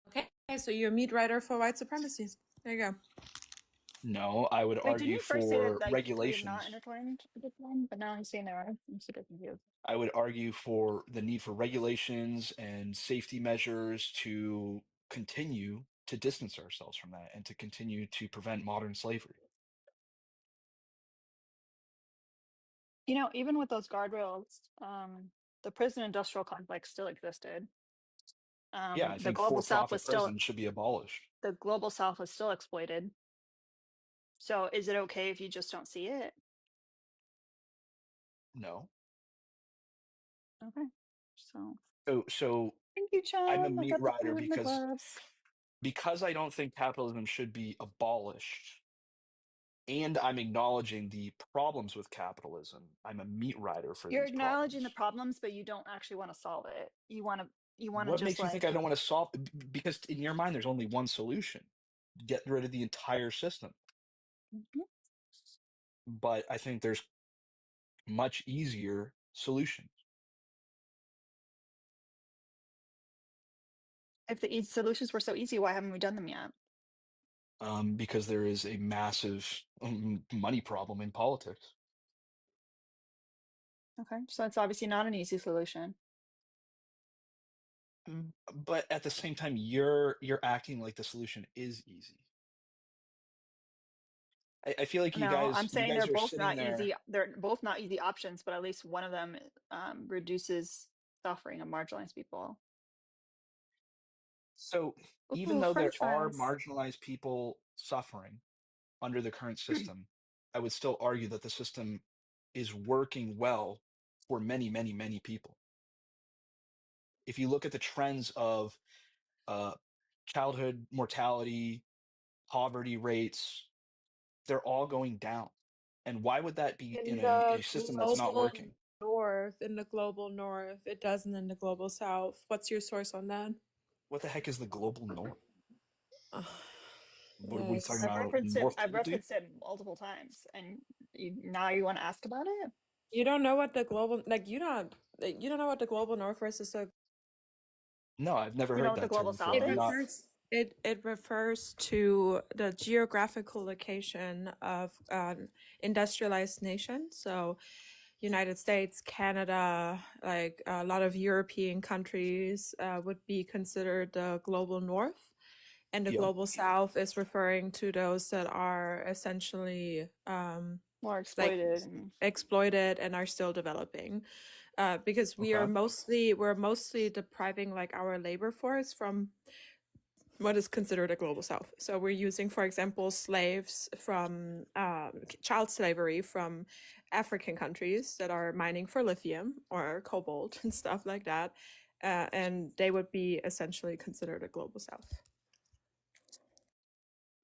Okay, so you're a meat writer for white supremacy. There you go. No, I would Wait, didn't argue you first say that for like they're regulations. not intertwined, but now he's saying they are? I'm super confused. I would argue for the need for regulations and safety measures to continue to distance ourselves from that and to continue to prevent modern slavery. You know, even with those guardrails, the prison industrial complex still existed. Yeah, I The think global south for-profit was still prisons should be abolished. the global south was still exploited. So is it okay if you just don't see it? No. Okay. So So thank you, John. I'm a I meat got the writer food and the gloves. because I don't think capitalism should be abolished, and I'm acknowledging the problems with capitalism. I'm a meat writer for You're these problems. acknowledging the problems, but you don't actually want to solve it. You want to What just makes you like think I don't want to solve? Because in your mind, there's only one solution: get rid of the entire system. But I think there's much easier solutions. if the solutions were so easy, why haven't we done them yet? Because there is a massive money problem in politics. Okay, so it's obviously not an easy solution. But at the same time, you're acting like the solution is easy. I feel like you guys. I'm saying they're both sitting not there. easy. They're both not easy options, but at least one of them reduces suffering of marginalized people. So even though there are marginalized people suffering under the current system, I would still argue that the system is working well for many, many, many people. If you look at the trends of childhood mortality, poverty rates, they're all going down. And why would that be in a system that's not working? In the global north, it doesn't in the global south. What's your source on that? What the heck is the global north? What are you Yes. talking about? I've referenced it multiple times, and now you want to ask about it? You don't know what the global you don't know what the global north versus the. No, I've never You know heard what that the global term south before. is? It refers to the geographical location of industrialized nations. So, United States, Canada, like a lot of European countries would be considered the global north, and the Yep. global south is referring to those that are essentially more like exploited. exploited and are still developing. Because we're mostly depriving like our labor force from what is considered a global south. So we're using, for example, slaves from child slavery from African countries that are mining for lithium or cobalt and stuff like that, and they would be essentially considered a global south.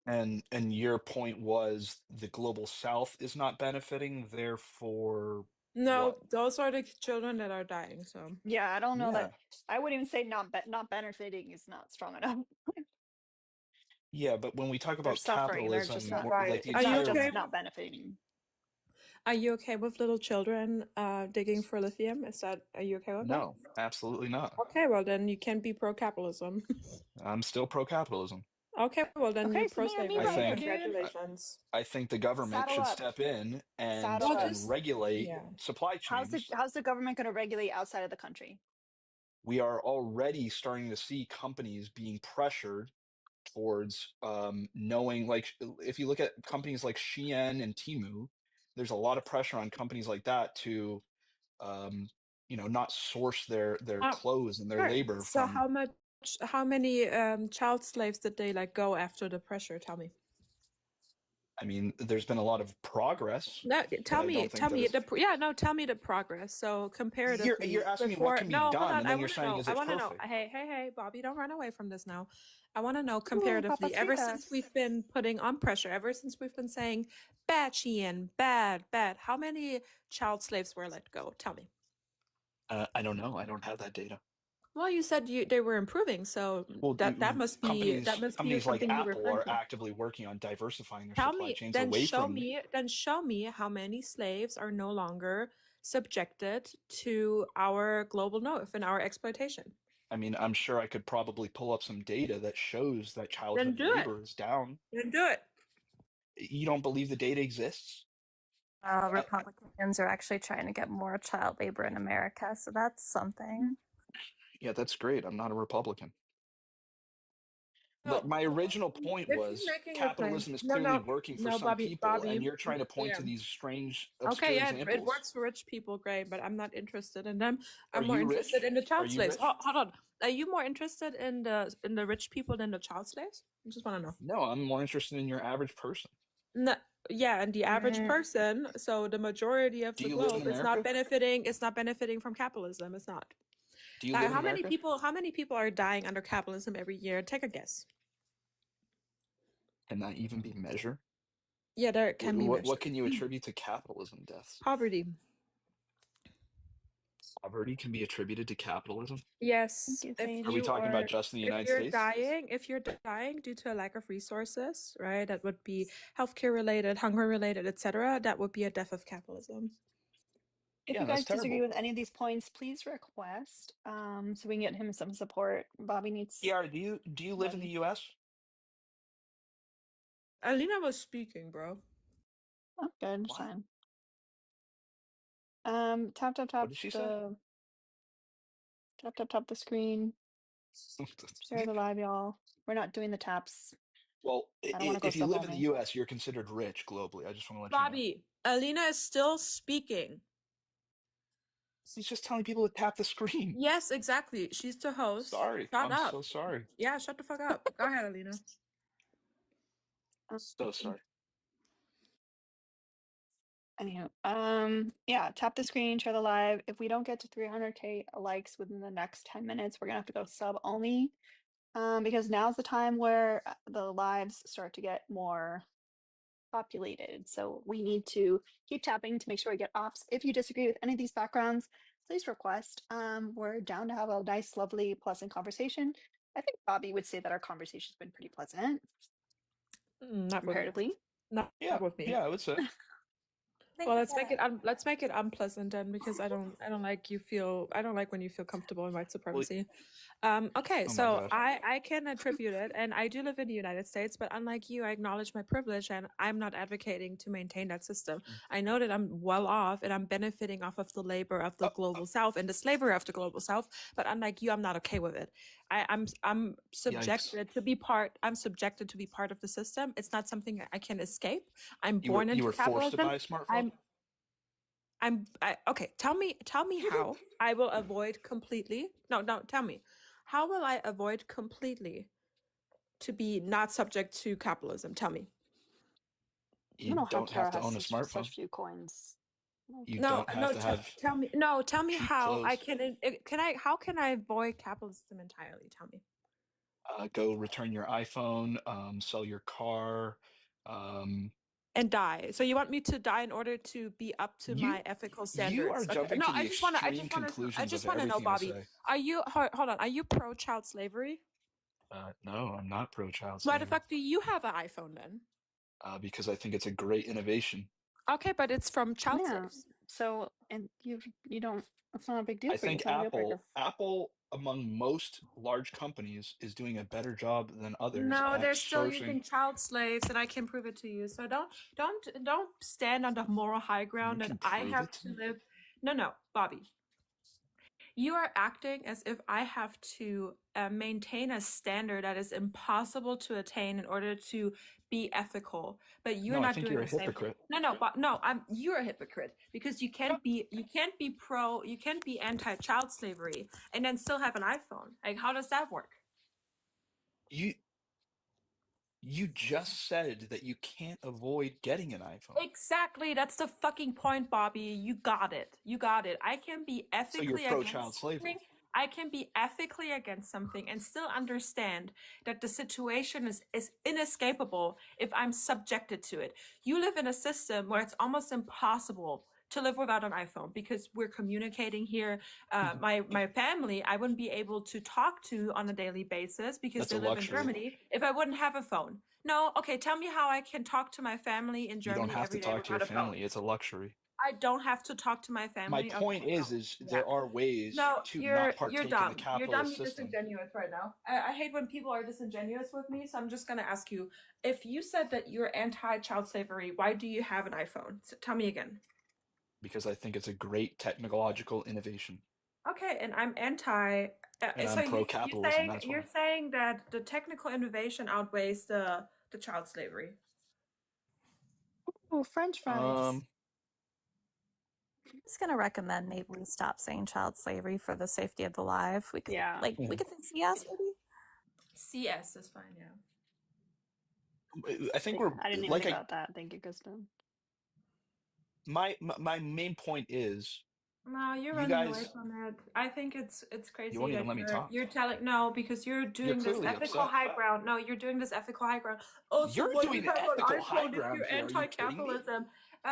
And your point was the global south is not benefiting, therefore No, what? those are the children that are dying. So Yeah, I don't know Yeah. that. I wouldn't even say not benefiting is not strong enough. Yeah, but when we talk They're about suffering. They're just capitalism, not. like the It's not entire just not benefiting. Are you okay with little children digging for lithium? Are you okay with that? No, absolutely not. Okay, well then you can be pro-capitalism. I'm still pro-capitalism. Okay, well then Okay, you're so me and me pro-slavery. right here, dude. Congratulations. I think the government Saddle should up. step in and Saddle up. regulate supply chains. How's the government going to regulate outside of the country? We are already starting to see companies being pressured towards knowing, like, if you look at companies like Shein and Temu, there's a lot of pressure on companies like that to not source their clothes and their Sure. labor So from. how many child slaves did they like go after the pressure? Tell me. I mean, there's been a lot of progress. No, tell but I me. don't think Tell that me it's... tell me the progress. So comparatively, You're asking me what before. can be No, hold done, on. and I then you're want to saying, know. is I it want to know. perfect? Hey, Bobby, don't run away from this now. I want to know Ooh, comparatively. Ever since papas. we've been putting on pressure, ever since we've been saying bad Shein, bad, how many child slaves were let go? Tell me. I don't know. I don't have that data. Well, you said they were improving, so that must be companies like something you were Apple referring are to. actively working on diversifying their Tell supply me, chains then away show from. me how many slaves are no longer subjected to our global north and our exploitation. I mean, I'm sure I could probably pull up some data that shows that childhood do it. labor is down. Then do it. You don't believe the data exists? Republicans are actually trying to get more child labor in America, so that's something. Yeah, that's great. I'm not a Republican. But my original point was capitalism is clearly working for some people, and you're trying to point to these strange, obscure examples. It works for rich people, great, but I'm not interested in them. Are I'm more you interested rich? in the Are child you slaves. rich? Hold on. Are you more interested in the rich people than the child slaves? I just want to know. No, I'm more interested in your average person. No, yeah, and the average person, so the majority of the globe, it's not benefiting from capitalism. It's not. Do you live in How America? many people are dying under capitalism every year? Take a guess. Can that even be measured? Yeah, there can be measured. What can you attribute to capitalism deaths? Poverty. Poverty can be attributed to capitalism? Yes. Are we talking about just in the United States? If you're dying due to a lack of resources, right? That would be healthcare related, hunger related, etc. That would be a death of capitalism. If you guys disagree with any of these points, please request so we can get him some support. Bobby needs. Yeah, do you live in the U.S.? Alina was speaking, bro. Oh, good. It's fine. Tap. What did she say? Tap the screen. Share the live, y'all. We're not doing the taps. Well, I don't want to go if you sub live in the only. U.S., you're considered rich globally. I just want to let Bobby, Alina is still speaking. She's just telling people to tap the screen. Yes, exactly. She's the host. Sorry. Shut up. So sorry. Yeah, shut the fuck up. Go ahead, Alina. So sorry. Anywho, yeah, tap the screen, share the live. If we don't get to 300K likes within the next 10 minutes, we're gonna have to go sub only. Because now's the time where the lives start to get more populated. So we need to keep tapping to make sure we get ops. If you disagree with any of these backgrounds, please request. We're down to have a nice, lovely, pleasant conversation. I think Bobby would say that our conversation's been pretty pleasant. Not comparatively. Not with me. Yeah, I would say. Well, let's make it unpleasant then, because I don't like when you feel comfortable in white supremacy. Okay, Oh my so God. I can attribute it, and I do live in the United States, but unlike you, I acknowledge my privilege, and I'm not advocating to maintain that system. I know that I'm well off, and I'm benefiting off of the labor of the global South and the slavery of the global South. But unlike you, I'm not okay with it. I'm subjected to be part. I'm subjected to be part of the system. It's not something I can escape. I'm born You into were forced to capitalism. buy a smartphone? Okay. Tell me how I will avoid completely. No, tell me. How will I avoid completely to be not subject to capitalism? Tell me. You don't have to own a smartphone. Such few coins. You don't have to have tell me. Tell me cheap how I clothes. how can I avoid capitalism entirely? Tell me. Go return your iPhone, sell your car, and die. So you want me to die in order to be up to my ethical standards? You are jumping to the extreme conclusions of want to know, everything I Bobby. say. Are you hold on? Are you pro child slavery? No, I'm not pro child Why slavery. the fuck do you have an iPhone then? Because I think it's a great innovation. Okay, but it's from child slaves. So, and you don't. It's not a big deal I for you. think Apple, among most large companies, is doing a better job than others. No, at they're still sourcing. using child slaves, and I can prove it to you. So don't stand on the moral high ground that I have to live. No, Bobby. You are acting as if I have to maintain a standard that is impossible to attain in order to be ethical, but you're not doing the same. Hypocrite. You're a hypocrite because you can't be anti-child slavery and then still have an iPhone. Like, how does that work? You just said that you can't avoid getting an iPhone. Exactly. That's the fucking point, Bobby. You got it. I can be ethically so you're pro-child slavery. I can be ethically against something and still understand that the situation is inescapable if I'm subjected to it. You live in a system where it's almost impossible to live without an iPhone because we're communicating here. My family, I wouldn't be able to talk to on a daily basis because they live in Germany if I wouldn't have a phone. No, okay, tell me how I can talk to my family in Germany. You don't have to talk to your family. It's a luxury. I don't have to talk to my family. My point is there are ways to not partake in the capitalist system. You're dumb. You're disingenuous right now. I hate when people are disingenuous with me, so I'm just going to ask you, if you said that you're anti-child slavery, why do you have an iPhone? So tell me again. Because I think it's a great technological innovation. Okay, and I'm anti... and I'm pro-capitalism, that's why. You're saying that the technical innovation outweighs the child slavery. Oh, French fries. I'm just gonna recommend maybe we stop saying child slavery for the safety of the live. We could we could say CS maybe. CS is fine, yeah. I think I didn't even think about that. Thank you, Kristen. My main point is. No, you're running away from it. I think it's crazy. You won't even let me talk. You're telling because you're doing this ethical high ground. No, you're doing this ethical high ground. Oh, you're so doing ethical high ground. You're anti-capitalism.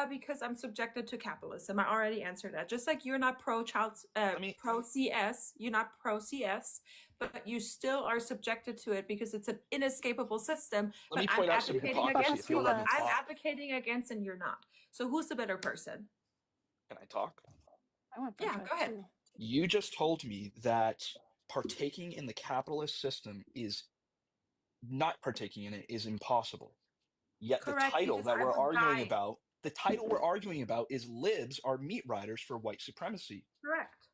Because I'm subjected to capitalism. I already answered that. Just like you're not pro CS, you're not pro CS, but you still are subjected to it because it's an inescapable system. Let me point out some hypocrisy if you'll let me talk. I'm advocating against, and you're not. So who's the better person? Can I talk? Yeah, go ahead. You just told me that partaking in the capitalist system is not partaking in it is impossible. Yet the title that we're arguing about, is libs are meat riders for white supremacy. Correct.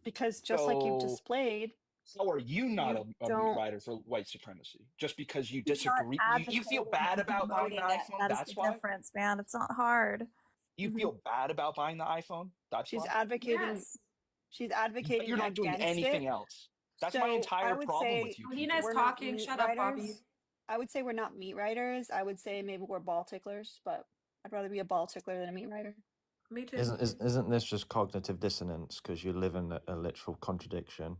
Because just like you've displayed, how are you not a meat rider for white supremacy? Just because you disagree, you feel bad about buying the iPhone. That's the difference, man. It's not hard. You feel bad about buying the iPhone? That's why? Advocating. She's advocating. But you're not doing anything else. That's my entire problem with you. Alina's talking. Shut up, Bobby. I would say we're not meat riders. I would say maybe we're ball ticklers, but I'd rather be a ball tickler than a meat rider. Me too. Isn't this just cognitive dissonance because you live in a literal contradiction?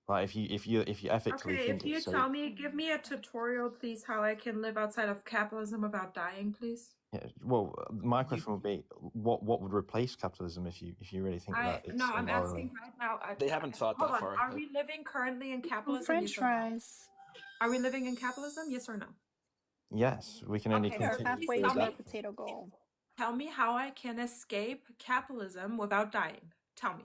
Like if you ethically think if you tell me, give me a tutorial, please, how I can live outside of capitalism without dying, please. Yeah, well, my question would be, what would replace capitalism if you really think that? It's I'm asking right now. They haven't thought that far. Are we living currently in capitalism? French fries. Are we living in capitalism? Yes or no? Yes, we can only continue. Halfway to our potato goal. Tell me how I can escape capitalism without dying. Tell me.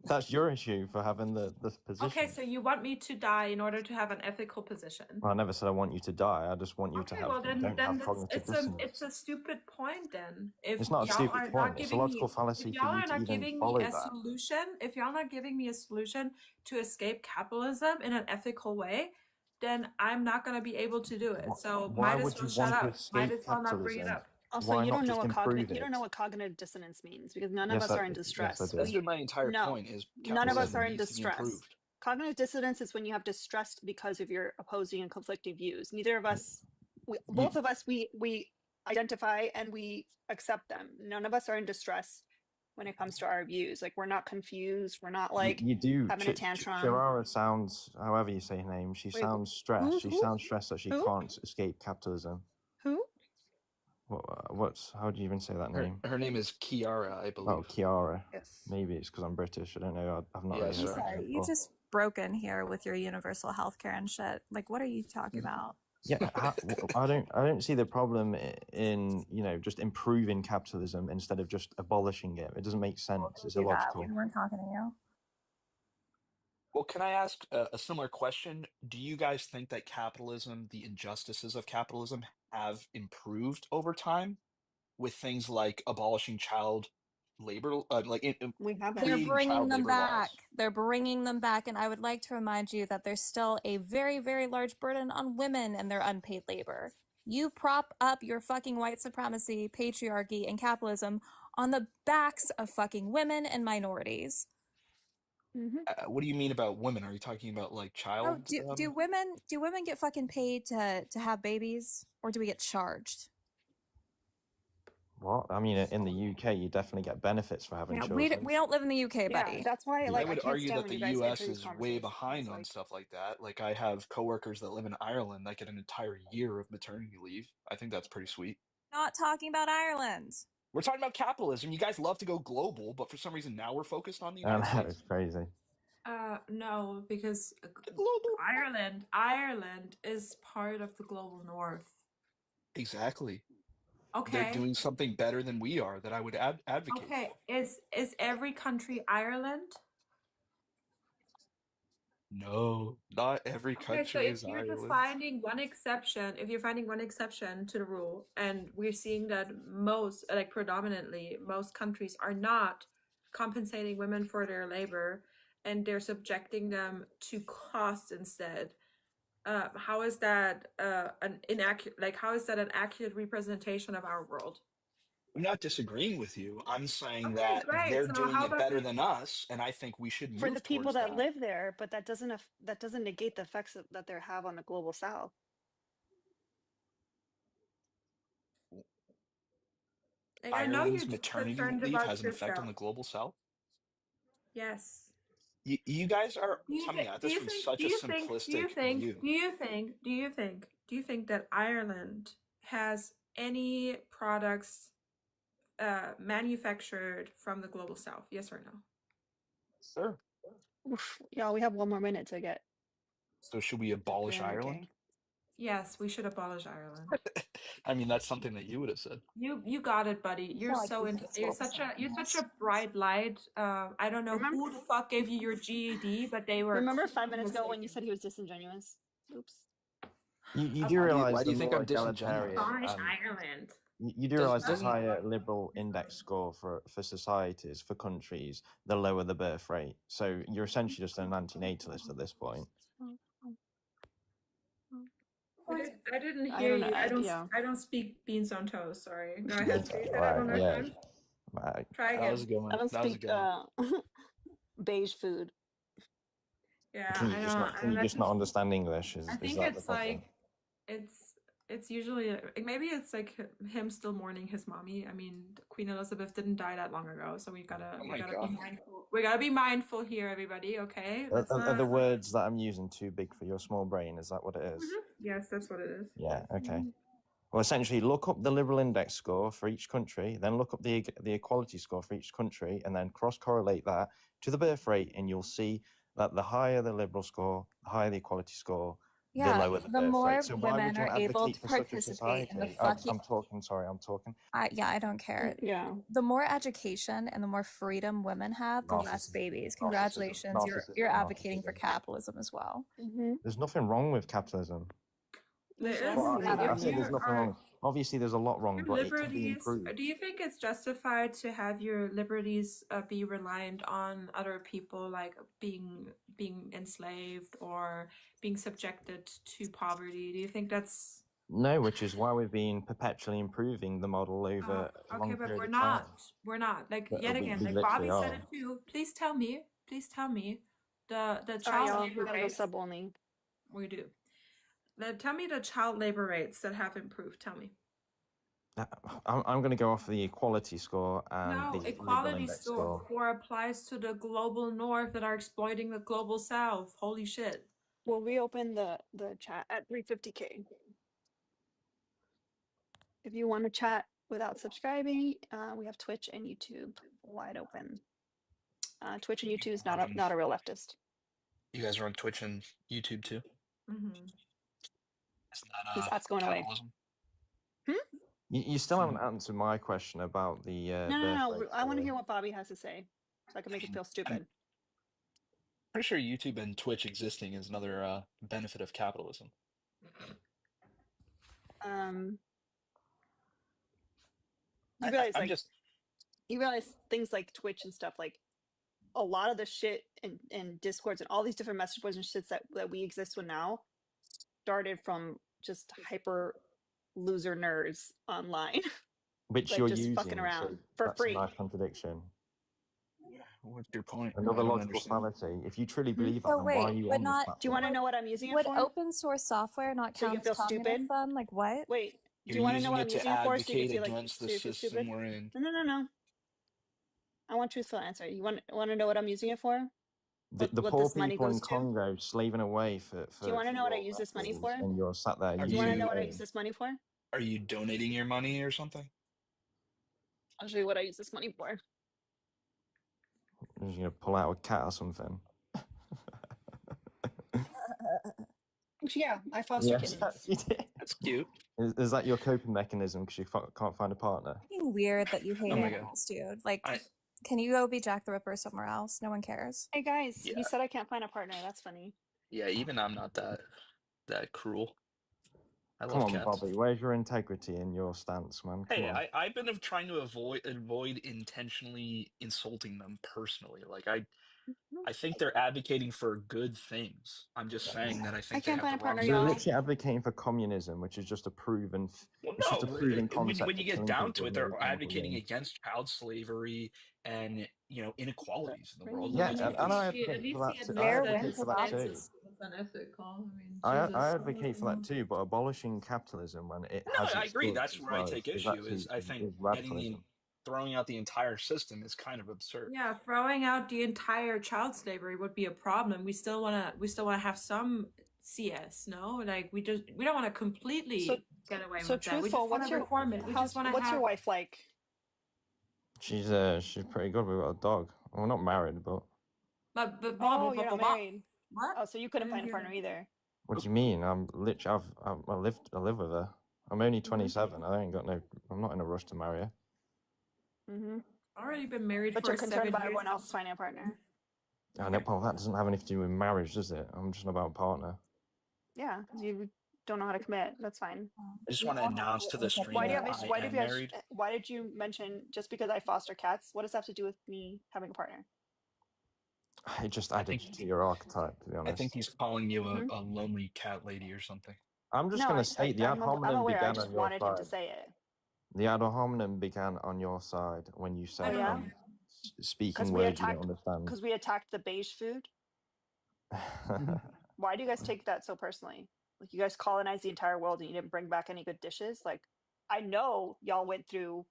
That's your issue for having the position. Okay, so you want me to die in order to have an ethical position. Well, I never said I want you to die. I just want you to Okay, have well then don't have that's, cognitive dissonance. it's a stupid point then. If It's not a y'all stupid are point. not It's a giving logical me, fallacy if for y'all you are to not even giving me follow a that. solution, if y'all not giving me a solution to escape capitalism in an ethical way, then I'm not gonna be able to do it. So Why might as would well you shut want to up. Might escape as well not bring it capitalism? up. Also, Why you not don't know just what improve you don't it? know what cognitive dissonance means because none of Yes, us are in yes, I distress. do. That's been my entire No, point is none of us capitalism are in needs to be distress. improved. Cognitive dissonance is when you have distress because of your opposing and conflicting views. Neither of us, both of us, we identify and we accept them. None of us are in distress when it comes to our views. Like we're not confused. We're not like You do. having a tantrum. Chirara sounds, however you say her name, she Wait, sounds stressed. She who? sounds stressed that she Who? can't escape capitalism. Who? How do you even say that name? Her name is Kiara, I Oh, believe. Kiara. Yes. Maybe it's because I'm British. I don't know. I've not Yeah, really I'm heard sorry, of you before. just broken here with your universal healthcare and shit. Like, what are you talking about? Yeah, I don't see the problem in just improving capitalism instead of just abolishing it. It doesn't make sense. It's Do that. illogical. We weren't talking to you. Well, can I ask a similar question? Do you guys think that capitalism, the injustices of capitalism, have improved over time with things like abolishing child labor, We haven't. They're creating bringing child them labor laws? back. They're bringing them back. And I would like to remind you that there's still a very, very large burden on women and their unpaid labor. You prop up your fucking white supremacy, patriarchy, and capitalism on the backs of fucking women and minorities. What do you mean about women? Are you talking about like Oh, child? do women get fucking paid to have babies, or do we get charged? What? I mean, in the UK, you definitely get benefits for having Yeah, children. we don't live in the UK, buddy. Yeah, that's why I like I would can't argue stand that when the you guys enter US these is way conversations. behind on Like, stuff like that. Like I have coworkers that live in Ireland that get an entire year of maternity leave. I think that's pretty sweet. Not talking about Ireland. We're talking about capitalism. You guys love to go global, but for some reason now we're focused on the I United know, States. it's crazy. No, because Ireland is part of the global north. Exactly. Okay. They're doing something better than we are that I would advocate. Okay, is every country Ireland? No, not every country Okay, so if is you're just Ireland. finding one exception, if you're finding one exception to the rule, and we're seeing that most, like predominantly, most countries are not compensating women for their labor, and they're subjecting them to costs instead. How is that an inaccurate? Like, how is that an accurate representation of our world? I'm not disagreeing with you. I'm saying Okay, that great. they're So doing how it about better than us, and I think we should for move the people towards that that. live there, but that doesn't negate the effects that they have on the global south. Like, I know Ireland's you're just maternity concerned leave about has an effect on yourself. the global south. Yes. You guys are Do you coming think? at this from such a simplistic view. Do you think that Ireland has any products manufactured from the global south? Yes or no? Sure. Oof, yeah, we have one more minute to get. So should we abolish Ireland? Yes, we should abolish Ireland. I mean, that's something that you would have said. You got it, buddy. You're such a bright light. I don't know who the fuck gave you your GED, but they were. Remember 5 minutes ago when you said he was disingenuous? Oops. You do realize why do the you think more I'm disingenuous? Abolish Ireland. You do realize the higher liberal index score for societies, for countries, the lower the birth rate. So you're essentially just an antinatalist at this point. I didn't I hear don't you. know, I don't speak beans on toast. Sorry. Go ahead. Say that Right, one more yeah. time. Right. Try again. That was a good one. I don't That was a speak good one. beige food. Yeah, Can you I just know. not can you just not understand English? Is I is think that the it's problem? like it's usually maybe it's like him still mourning his mommy. I mean, Queen Elizabeth didn't die that long ago, so we gotta be mindful. We gotta be mindful here, everybody. Okay, Are the words that I'm using too big for your small brain? Is that what it is? Yes, that's what it is. Yeah. Okay. Well, essentially, look up the liberal index score for each country, then look up the equality score for each country, and then cross-correlate that to the birth rate, and you'll see that the higher the liberal score, the higher the equality score, the Yeah, lower the the birth more rate. So why would women you are able advocate to for such a participate in the society? fucking I'm talking. Sorry, I'm talking. yeah, I don't care. Yeah. The more education and the more freedom women have, the less Narcissism. babies. Narcissism. Congratulations, you're Narcissism. advocating for Narcissism. capitalism as well. There's nothing wrong with capitalism. There's There is, Well, nothing I if wrong say with you there's it. nothing are wrong. Obviously, there's a lot wrong, your but it can be liberties, improved. do you think it's justified to have your liberties be reliant on other people, like being enslaved or being subjected to poverty? Do you think that's No, which is why we've been perpetually improving the model over a okay? long But period we're of time. not. We're not. Like But yet we again, like literally Bobby said are. it too. Please tell me. Please tell me the Sorry, child y'all. We labor gotta go rates. sub only. We do. Tell me the child labor rates that have improved. Tell me. I'm going to go off the equality score and No, the liberal equality index score score. applies to the global north that are exploiting the global south. Holy shit. We'll reopen the chat at 350K. If you want to chat without subscribing, we have Twitch and YouTube wide open. Twitch and YouTube is not a real leftist. You guys are on Twitch and YouTube too? Mm-hmm. Isn't His that app's going away. capitalism? You still haven't answered my question about the No, birth no, no. rate I want to theory. hear what Bobby has to say, so I can make it feel stupid. Pretty sure YouTube and Twitch existing is another benefit of capitalism. You realize, you realize things like Twitch and stuff, like a lot of the shit and Discords and all these different message boards and shits that we exist with now started from just hyper loser nerds online. Which like you're just using, fucking around so for that's free. a nice contradiction. What's your point? Another I don't logical understand. fallacy. If you truly believe that, So then why are wait, you would on this not platform? Do you want to know what I'm using it would for? open source software not So you count can as feel communist stupid? then? Like what? Wait, do You're you want to know using what it I'm to using it for so you can advocate feel like against the so you feel system stupid? we're in. No. I want truthful answer. You want to know what I'm using it for? The What poor this money people in goes to? Congo slaving away for Do you want to know what I your use this money apples, for? and you're sat there Are Do you want to using know your what I own. use this money for? Are you donating your money or something? I'll show you what I use this money for. You're gonna pull out a cat or something. Yeah, I foster Yes, kittens. you did. That's cute. Is that your coping mechanism because you can't find a partner? Fucking weird that you hate Oh my God. animals, dude. Like, can you go be Jack the Ripper somewhere else? No one cares. Hey guys, Yeah. he said I can't find a partner. That's funny. Yeah, even I'm not that cruel. I Come love on, cats. Bobby. Where's your integrity and your stance, man? Come Hey, on. I've been trying to avoid intentionally insulting them personally. Like I think they're advocating for good things. I'm just saying that I think they can't have find the a partner, wrong You're y'all. literally advocating for communism, which is just a proven. Well, It's just a no, proven concept when you of get killing down people to it, and they're raping advocating women. against child slavery and inequalities in the world. Yeah, That's and what I they At advocate for least that. he Too. admits I Rare that advocate wins his for with that stance too. optics. is unethical. I mean, I Jesus. advocate for that too, but abolishing capitalism when it No, has I its agree. goods That's as where I well take is issue. actually I think radicalism. throwing out the entire system is kind of absurd. Yeah, throwing out the entire child slavery would be a problem. We still wanna have some CS, no? Like we don't want to completely get away So with that. We truthful, just want to reform it. We just want to what's have. your wife like? She's pretty good. We've got a dog. We're not married, but Oh, you're not married. What? Oh, so you couldn't I find a didn't hear partner either. what do you mean? I'm literally I live with her. I'm only 27. I ain't got no. I'm not in a rush to marry her. Mm-hmm. Already been married But for you're concerned 7 about years. everyone else finding a partner. I know, well, that doesn't have anything to do with marriage, does it? I'm just about a partner. Yeah, because you don't know how to commit. That's fine. I just want to announce to the stream Why do you that have? I am married. Why did you mention just because I foster cats? What does that have to do with me having a partner? It just added to your archetype, to be honest. I think he's calling you a lonely cat lady or something. I'm just going to state the ad hominem I'm aware. I began just on your wanted him to side. say it. The ad hominem began on your side when you said speaking words you don't understand. Because we attacked the beige food. Why do you guys take that so personally? Like you guys colonized the entire world and you didn't bring back any good dishes. Like I know y'all went through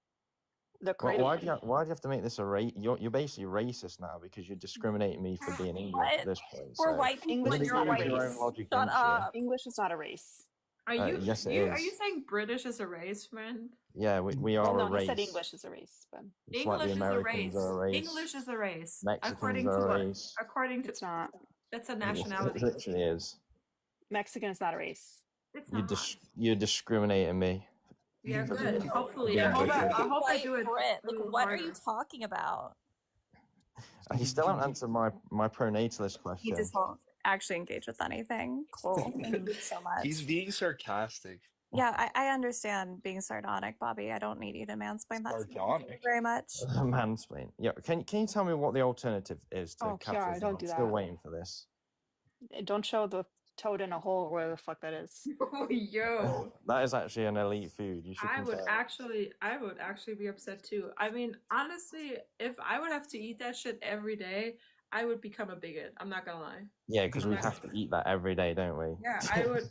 the Caribbean. Why do you have to make this a race? You're basically racist now because you're discriminating me for being English at this point. We're white people. English is not a race. Your own logic, Shut don't you? up. English is not a race. Are you? Yes, it Are you is. saying British is a race, friend? Yeah, we are no, a race. he said English is a race, but Just like the Americans are a race. English is a race. Mexicans According are to a what? race. According to it's not. That's a It nationality. literally is. Mexican is not a race. It's You're not. you're discriminating me. Yeah, for good. being- Hopefully, being I hope British. I do it Brit. a Like, little what are you harder. talking about? You still haven't answered my pronatalist question. You just won't actually engage with anything. Cool. Thank you so much. He's being sarcastic. Yeah, I understand being sardonic, Bobby. I don't need you to mansplain that to me. Thank you Sardonic? very much. Mansplain. Yeah. Can you tell me what the alternative is to Oh, Kiara, capitalism? don't I'm do still that. waiting for this. Don't show the toad in a hole, where the fuck that is. Oh, yo. That is actually an elite food. You should I would compare. actually be upset too. I mean, honestly, if I would have to eat that shit every day, I would become a bigot. I'm not gonna lie. Yeah, because I'm we not have gonna- to eat that every day, don't we? Yeah,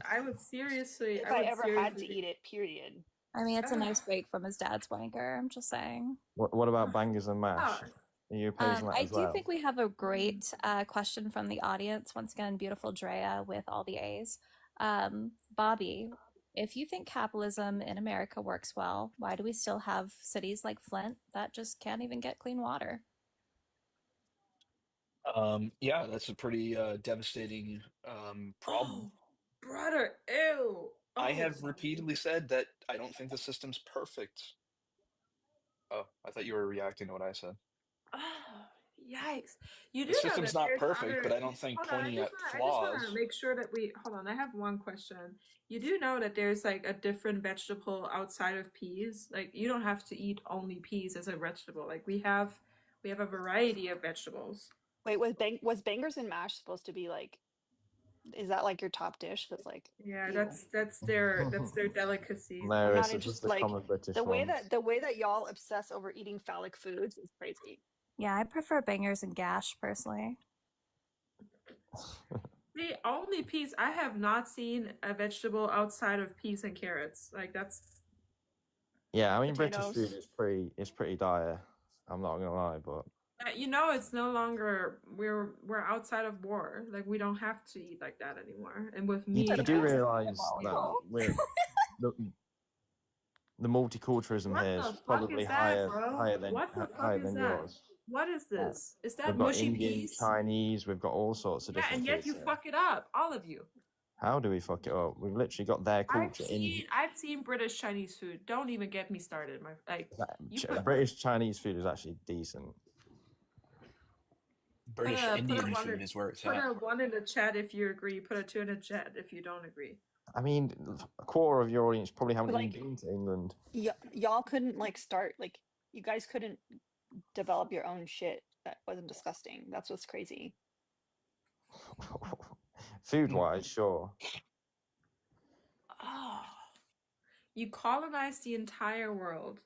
I would seriously. If I ever had to eat it, period. I mean, it's a nice break from his dad's wanker. I'm just saying. What about bangers and mash? Are you opposing that I as do well? think we have a great question from the audience. Once again, beautiful Drea with all the A's. Bobby, if you think capitalism in America works well, why do we still have cities like Flint that just can't even get clean water? Yeah, that's a pretty devastating problem. Brother, ew. I have repeatedly said that I don't think the system's perfect. Oh, I thought you were reacting to what I said. Oh, yikes. You do The know system's that not there's perfect, but other... I don't think Hold on, pointing at I just want to flaws. make sure that we... Hold on, I have one question. You do know that there's like a different vegetable outside of peas? Like, you don't have to eat only peas as a vegetable. Like, we have a variety of vegetables. Wait, was bangers and mash supposed to be like? Is that like your top dish? That's like. Yeah, ew. that's their delicacy. No, I'm not it's just interested. the Like common British the way one. that y'all obsess over eating phallic foods is crazy. Yeah, I prefer bangers and gash personally. The only peas, I have not seen a vegetable outside of peas and carrots. Like, that's... Yeah, I mean Potatoes. British food is pretty dire. I'm not gonna lie, but You know, it's no longer we're outside of war. Like, we don't have to eat like that anymore. And with meat, you do realise that we're the multiculturalism what here the is fuck probably is that, higher bro? What the fuck higher is than that? yours. What is this? Is that We've got mushy Indian, peas? Chinese, we've got all sorts of Yeah, different and yet foods you here. fuck it up, all of you. How do we fuck it up? We've literally got their culture I've seen British Chinese food. Don't even get me started. British Chinese food is actually decent. British Indian food is where it's Put at. a 1 in the chat if you agree. Put a 2 in the chat if you don't agree. I mean, a quarter of your audience probably haven't But, even been to England. Y'all couldn't like start like you guys couldn't develop your own shit that wasn't disgusting. That's what's crazy. Food-wise, sure. Oh, you colonized the entire world.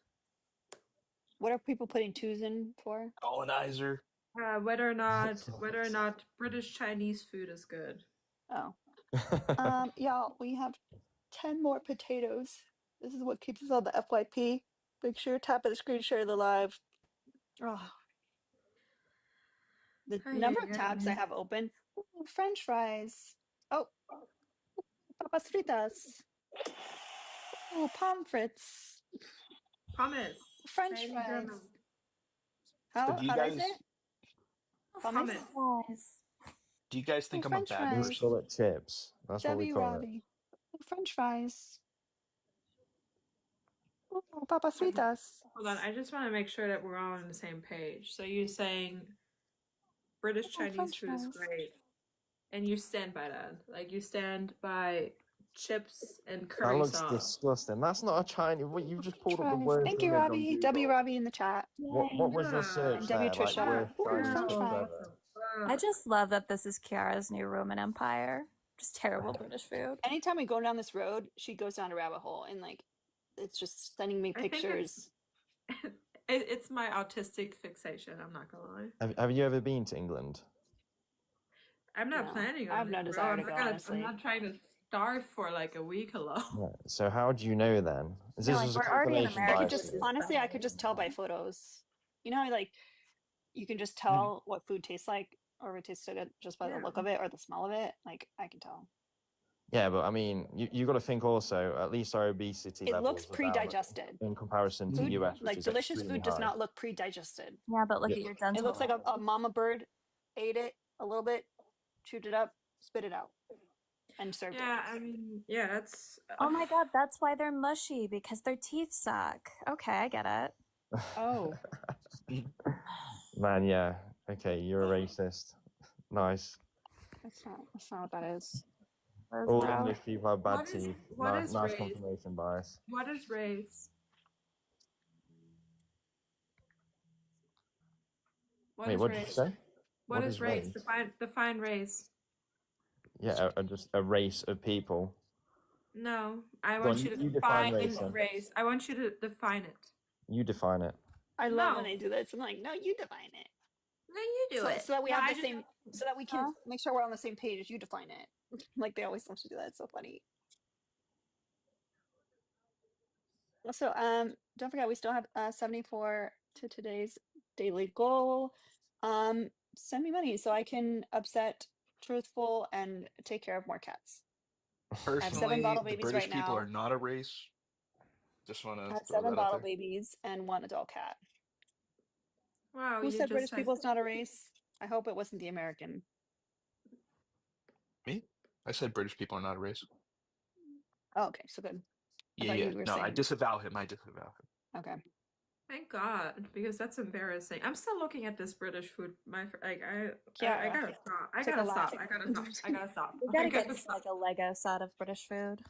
What are people putting twos in for? Colonizer. Whether or not British Chinese food is good. Oh. Y'all, we have 10 more potatoes. This is what keeps us on the FYP. Make sure tap at the screen, share the live. Oh. The number of tabs I have open. Ooh, French fries. Oh, papas fritas. Oh, pommes frites. Hummus. French Say it in fries. German. How do you do I guys- say it? Hummus. Do you guys think I'm a French bad fries. We call it chips. That's what we Debbie call it. Robbie. Oh, French fries. Oh, papas fritas. Hold on, I just want to make sure that we're all on the same page. So you're saying British Chinese French food is fries. great, and you stand by that. Like, you stand by chips and That curry looks sauce. disgusting. That's not a Chinese. What you just pulled up the Fries. worst Thank you, image on Robbie. Google. W Robbie in the chat. What was your search And W there? Like Trisha. worst Ooh, Chinese French chips fries. ever. I just love that this is Kiara's new Roman Empire. Just terrible British food. Anytime we go down this road, she goes down a rabbit hole and like it's just sending me I think pictures. It's my autistic fixation. I'm not gonna lie. Have you ever been to England? I'm not No, planning on I have it, no bro. desire I'm to not go, gonna. honestly. I'm not trying to starve for like a week alone. Yeah. So how do you know then? Is this just a confirmation I could bias? just honestly, I could just tell by photos. You know, how, like you can just tell what food tastes like, or if it tastes good just by the look of it or the smell of it. Like I can tell. Yeah, but I mean, you got to think also. At least our obesity It levels looks are down pre-digested. in comparison to Food, US, which like is delicious extremely food, does high. not look pre-digested. Yeah, but look Yeah. at your dental. It looks like a mama bird ate it a little bit, chewed it up, spit it out. and served it. Yeah, I mean, yeah, that's. Oh my god, that's why they're mushy, because their teeth suck. Okay, I get it. Oh. Man, yeah. Okay, you're a racist. Nice. That's not what that is. All English people have bad What is teeth. what Nice, is nice race? confirmation bias. What is race? What Wait, is what did you race? say? What What is is race? race? Define race. Yeah, just a race of people. No, I Go want on, you to you define define race then. race. I want you to define it. You define it. I love when No. they do this. I'm like, no, you define it. No, you do it. So that we No, have I the just- same, so that we can make sure we're on the same page as you define it. Like they always want to do that. It's so funny. Also, don't forget we still have 74 to today's daily goal. Send me money so I can upset Truthful and take care of more cats. I have 7 Personally, bottle the babies British right people now. are not a race. Just want I to have throw 7 that out bottle there. babies and 1 adult cat. Wow, Who you said just British said. people is not a race? I hope it wasn't the American. Me? I said British people are not a race. Oh, okay, so good. I Yeah, thought yeah. you were No, I saying. disavow him. I disavow him. Okay. Thank God, because that's embarrassing. I'm still looking at this British food. I Kiara, gotta stop. I take a gotta lap. stop. I gotta stop. We gotta get into like a Lego set of British food.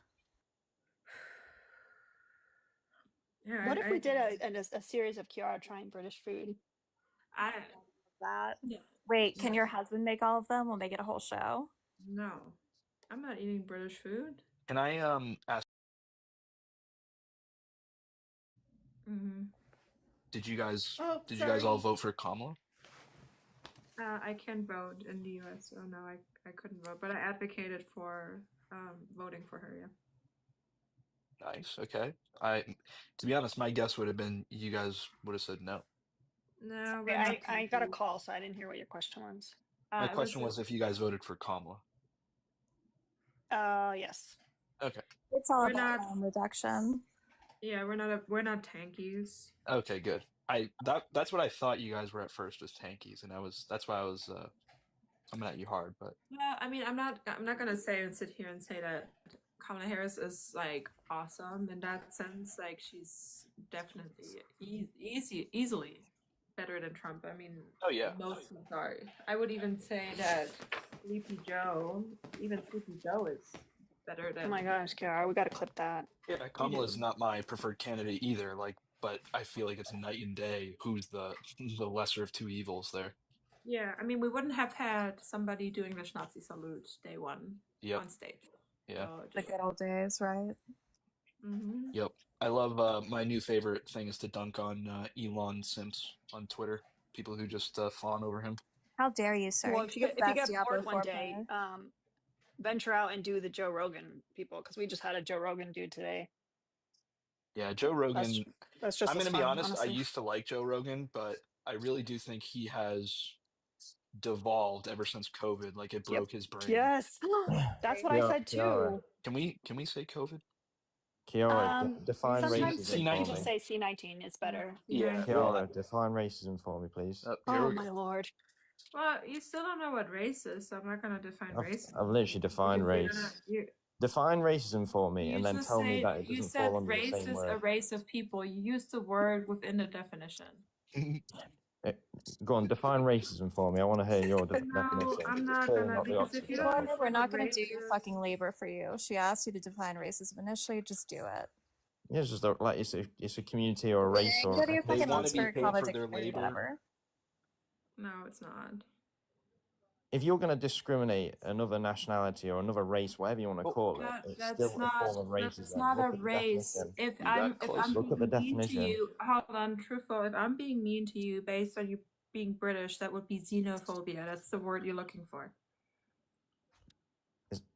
Yeah, What if we did a series of Kiara trying British food? That. Wait, can your husband make all of them? We'll make it a whole show. No, I'm not eating British food. Can I ask? Mm-hmm. Did you guys Oh, did you guys all sorry. vote for Kamala? I can vote in the U.S. So no, I couldn't vote, but I advocated for voting for her. Yeah. Nice. Okay. To be honest, my guess would have been you guys would have said no. No, Sorry, I got a call, so I didn't hear what your question was. My question was if you guys voted for Kamala. Yes. Okay. It's all We're about not- harm reduction. Yeah, we're not tankies. Okay, good. That's what I thought you guys were at first, was tankies, and that's why I was coming at you hard. But Well, I mean, I'm not gonna sit here and say that Kamala Harris is like awesome in that sense. Like she's definitely easily better than Trump. I mean, oh yeah, most are. I would even say that Sleepy Joe is better than. Oh my gosh, Kiara, we got to clip that. yeah, Kamala's not my preferred candidate either. Like, but I feel like it's night and day. Who's the lesser of two evils there? Yeah, I mean, we wouldn't have had somebody doing the Nazi salute day one on stage. Yeah. So The good old days, right? Mm-hmm. Yep. I love my new favorite thing is to dunk on Elon Sims on Twitter. People who just fawn over him. How dare you, sir? Well, if you get bored one day, venture out and do the Joe Rogan people, because we just had a Joe Rogan dude today. Yeah, Joe Rogan. That's just I'm going to be fun, honest. honestly. I used to like Joe Rogan, but I really do think he has devolved ever since COVID. Like it broke his brain. Yes, that's what I said too. Can we say COVID? Kiara, define Sometimes racism people for me. say C19 is better. Yeah. Kiara, define racism for me, please. Oh my lord. Well, you still don't know what race is, so I'm not gonna define race. I've literally defined race. Define racism for me, and then tell me that it You doesn't said fall under the race same is a word. race of people. You used the word within the definition. Go on, define racism for me. I want to hear your No, definition. I'm not Clearly gonna, not the because if Oxford you definition. don't We're not going to do your fucking labor for you. She asked you to define racism initially. Just do it. Yeah, it's just like it's a community or a race or. Go to your They fucking want to be Oxford paid Comma for their Dictionary, labor. whatever. No, it's not. If you're going to discriminate another nationality or another race, whatever you want to call it, it's That's still a form of racism. That's not Look a at the race. definition. If I'm Look at the being mean to definition. you, hold on, truthful. If I'm being mean to you based on you being British, that would be xenophobia. That's the word you're looking for.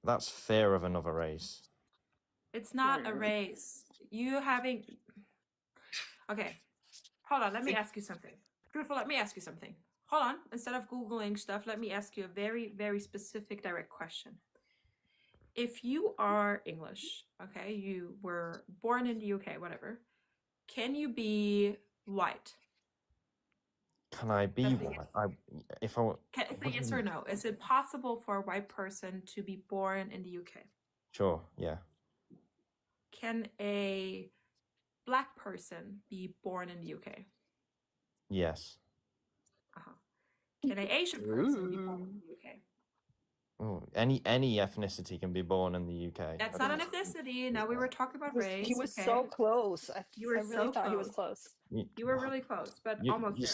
That's fear of another race. It's not a race. You having. Okay, hold on. Let me ask you something. Truthful, let me ask you something. Hold on. Instead of Googling stuff, let me ask you a very, very specific, direct question. If you are English, okay, you were born in the UK, whatever, can you be white? Can I be white? If I It's a yes or no. Is it possible for a white person to be born in the UK? Sure, yeah. Can a black person be born in the UK? Yes. Uh-huh. Can an Asian person be born in the UK? Oh, any ethnicity can be born in the UK. That's not an ethnicity. Now we were talking about race. He was Okay. so close. You were I really so thought he was close. close. You were really close, but almost there.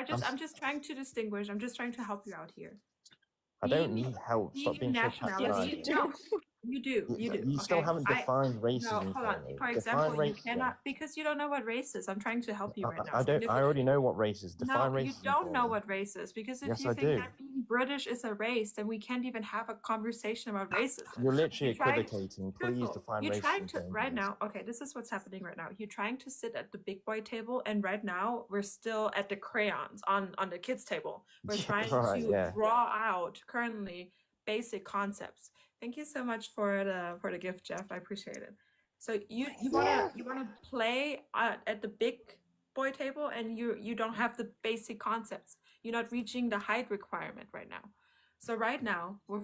But I'm just trying to distinguish. I'm just trying to help you out here. I don't need help. Stop being so patronizing. No, you do. You do. You still haven't defined No, racism hold for on. me. For example, you cannot because you don't know what race is. I'm trying to help you right now. I already know what race is. Define No, racism. you don't know what race is because if Yes, you I think do. that being British is a race, then we can't even have a conversation about racism. You're literally equivocating. Please define You're trying racism. to right now. Okay, this is what's happening right now. You're trying to sit at the big boy table, and right now we're still at the crayons on the kids table. We're trying to draw out currently basic concepts. Thank you so much for the gift, Jeff. I appreciate it. So you wanna play at the big boy table, and you don't have the basic concepts. You're not reaching the height requirement right now. So right now, we're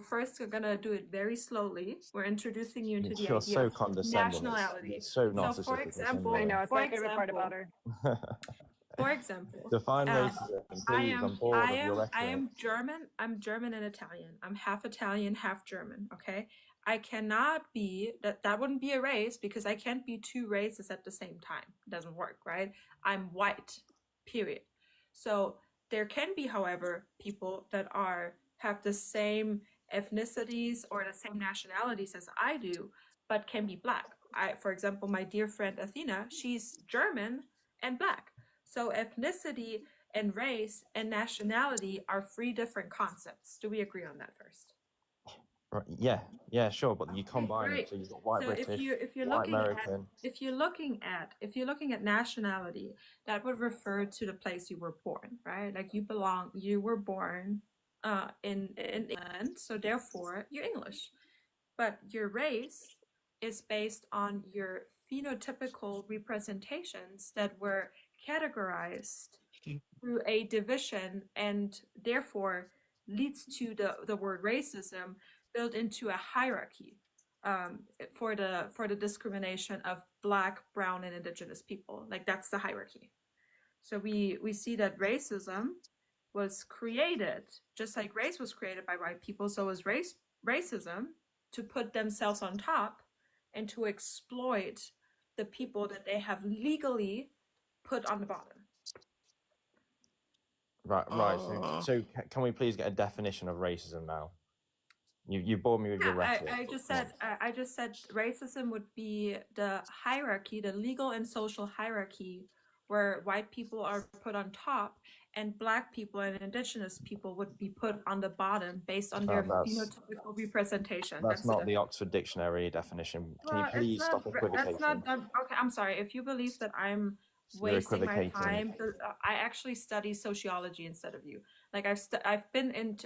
gonna do it very slowly. We're introducing you into the You're idea so of condescending. nationality. It's so narcissistic. So for example, I know, it's my favorite part about her. For example, define racism, please. I'm bored of your rhetoric. I am German. I'm German and Italian. I'm half Italian, half German. Okay, I cannot be that wouldn't be a race because I can't be two races at the same time. It doesn't work, right? I'm white, period. So there can be, however, people that have the same ethnicities or the same nationalities as I do, but can be black. For example, my dear friend Athena, she's German and black. So ethnicity and race and nationality are three different concepts. Do we agree on that first? Right, yeah, sure. But you combine it, so you've got white British, white American. If you're looking at nationality, that would refer to the place you were born, right? Like you were born in England, so therefore you're English. But your race is based on your phenotypical representations that were categorized through a division and therefore leads to the word racism built into a hierarchy for the discrimination of Black, brown, and indigenous people. Like that's the hierarchy. So we see that racism was created just like race was created by white people. So was racism to put themselves on top and to exploit the people that they have legally put on the bottom. Right. So can we please get a definition of racism now? You bored me with your rhetoric. I just said racism would be the hierarchy, the legal and social hierarchy, where white people are put on top and Black people and indigenous people would be put on the bottom based on their phenotypical representation. That's not the Oxford Dictionary definition. Can you please stop equivocating? Okay, I'm sorry. If you believe that I'm wasting my time, I actually study sociology instead of you. Like I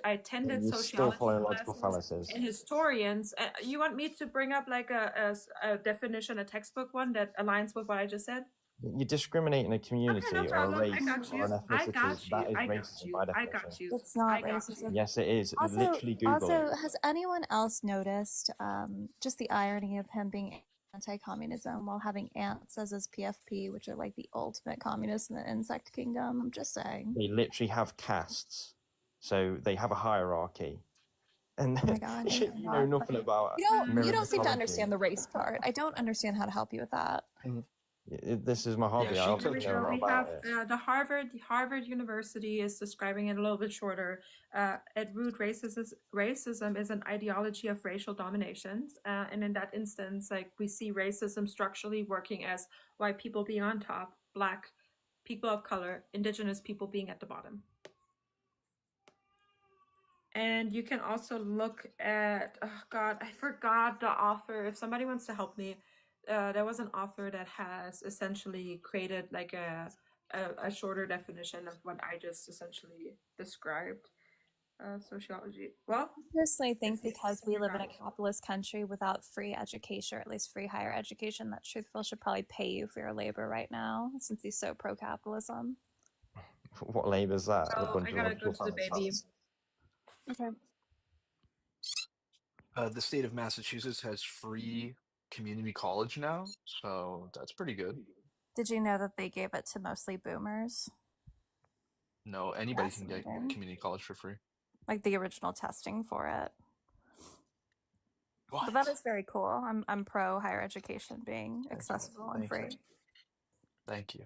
attended sociology classes and historians. You want me to bring up like a definition, a textbook one that aligns with what I just said? You're discriminating a community or a race or an ethnicity. That is racism by definition. I got you. It's not racism. Yes, it is. Literally Google it. Has anyone else noticed just the irony of him being anti-communism while having ants as his PFP, which are like the ultimate communists in the insect kingdom? I'm just saying. They literally have castes, so they have a hierarchy. And oh my God, you know nothing about. You don't seem to understand the race part. I don't understand how to help you with that. This is my hobby. I also know about it. The Harvard University is describing it a little bit shorter. At root, racism is an ideology of racial dominations, and in that instance, like we see racism structurally working as white people being on top, Black people of color, indigenous people being at the bottom. And you can also look at, oh God, I forgot the author. If somebody wants to help me, there was an author that has essentially created like a shorter definition of what I just essentially described. Sociology. Well, I personally think because we live in a capitalist country without free education, or at least free higher education, that Truthful should probably pay you for your labor right now, since he's so pro-capitalism. What label's that? A Oh, bunch I of gotta go unsure to the planets. baby. Okay. The state of Massachusetts has free community college now, so that's pretty good. Did you know that they gave it to mostly boomers? No, anybody can get Fascinating. community college for free. Like the original testing for it. What? But that is very cool. I'm pro higher education being accessible and Thank you. free. Thank you.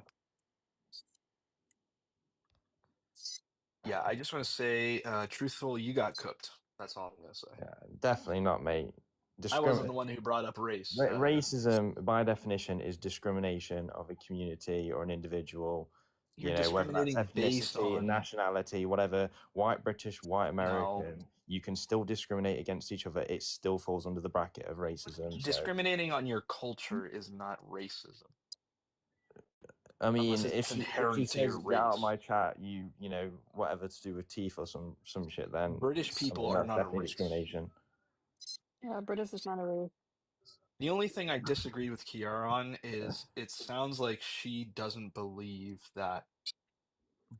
Yeah, I just want to say, truthful, you got cooked. That's all I'm gonna say. Yeah, definitely not, mate. I wasn't the one who brought up race. Racism, by definition, is discrimination of a community or an individual. You're Whether that's discriminating based ethnicity, on nationality, whatever. White British, white American, you can still discriminate against each other. It still falls under the bracket of racism. So, discriminating on your culture is not racism. I mean, Unless it's if she inherent to says your get out of race. my chat, whatever to do with teeth or some shit, then British people that's are not a definitely race. discrimination. Yeah, British is not a race. The only thing I disagree with Kiara on is it sounds like she doesn't believe that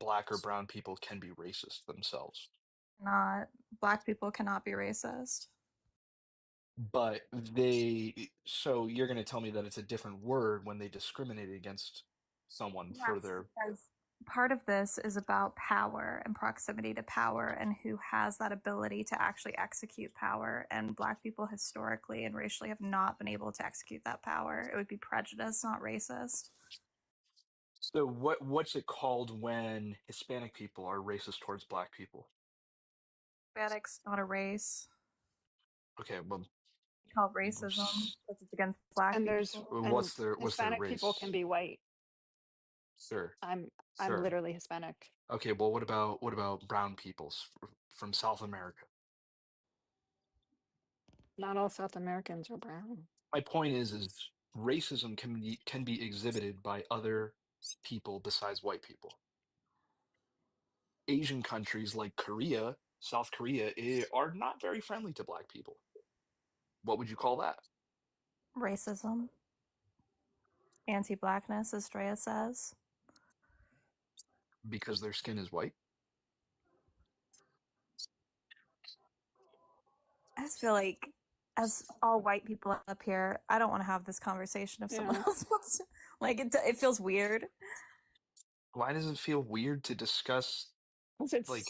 black or brown people can be racist themselves. Not black people cannot be racist. But so you're going to tell me that it's a different word when they discriminate against someone for their. Because part of this is about power and proximity to power and who has that ability to actually execute power. And black people historically and racially have not been able to execute that power. It would be prejudice, not racist. So what's it called when Hispanic people are racist towards black people? Hispanics not a race. Okay, well, It's called racism because it's against black And there's people. what's their Hispanic race? people can be white. Sure. I'm Sure. literally Hispanic. Okay, well, what about brown peoples from South America? Not all South Americans are brown. My point is racism can be exhibited by other people besides white people. Asian countries like Korea, South Korea, are not very friendly to black people. What would you call that? Racism. Anti-blackness, as Drea says. Because their skin is white? I just feel like, as all white people up here, I don't want to have this conversation if someone else wants to. Like, it feels weird. Why does it feel weird to discuss, like,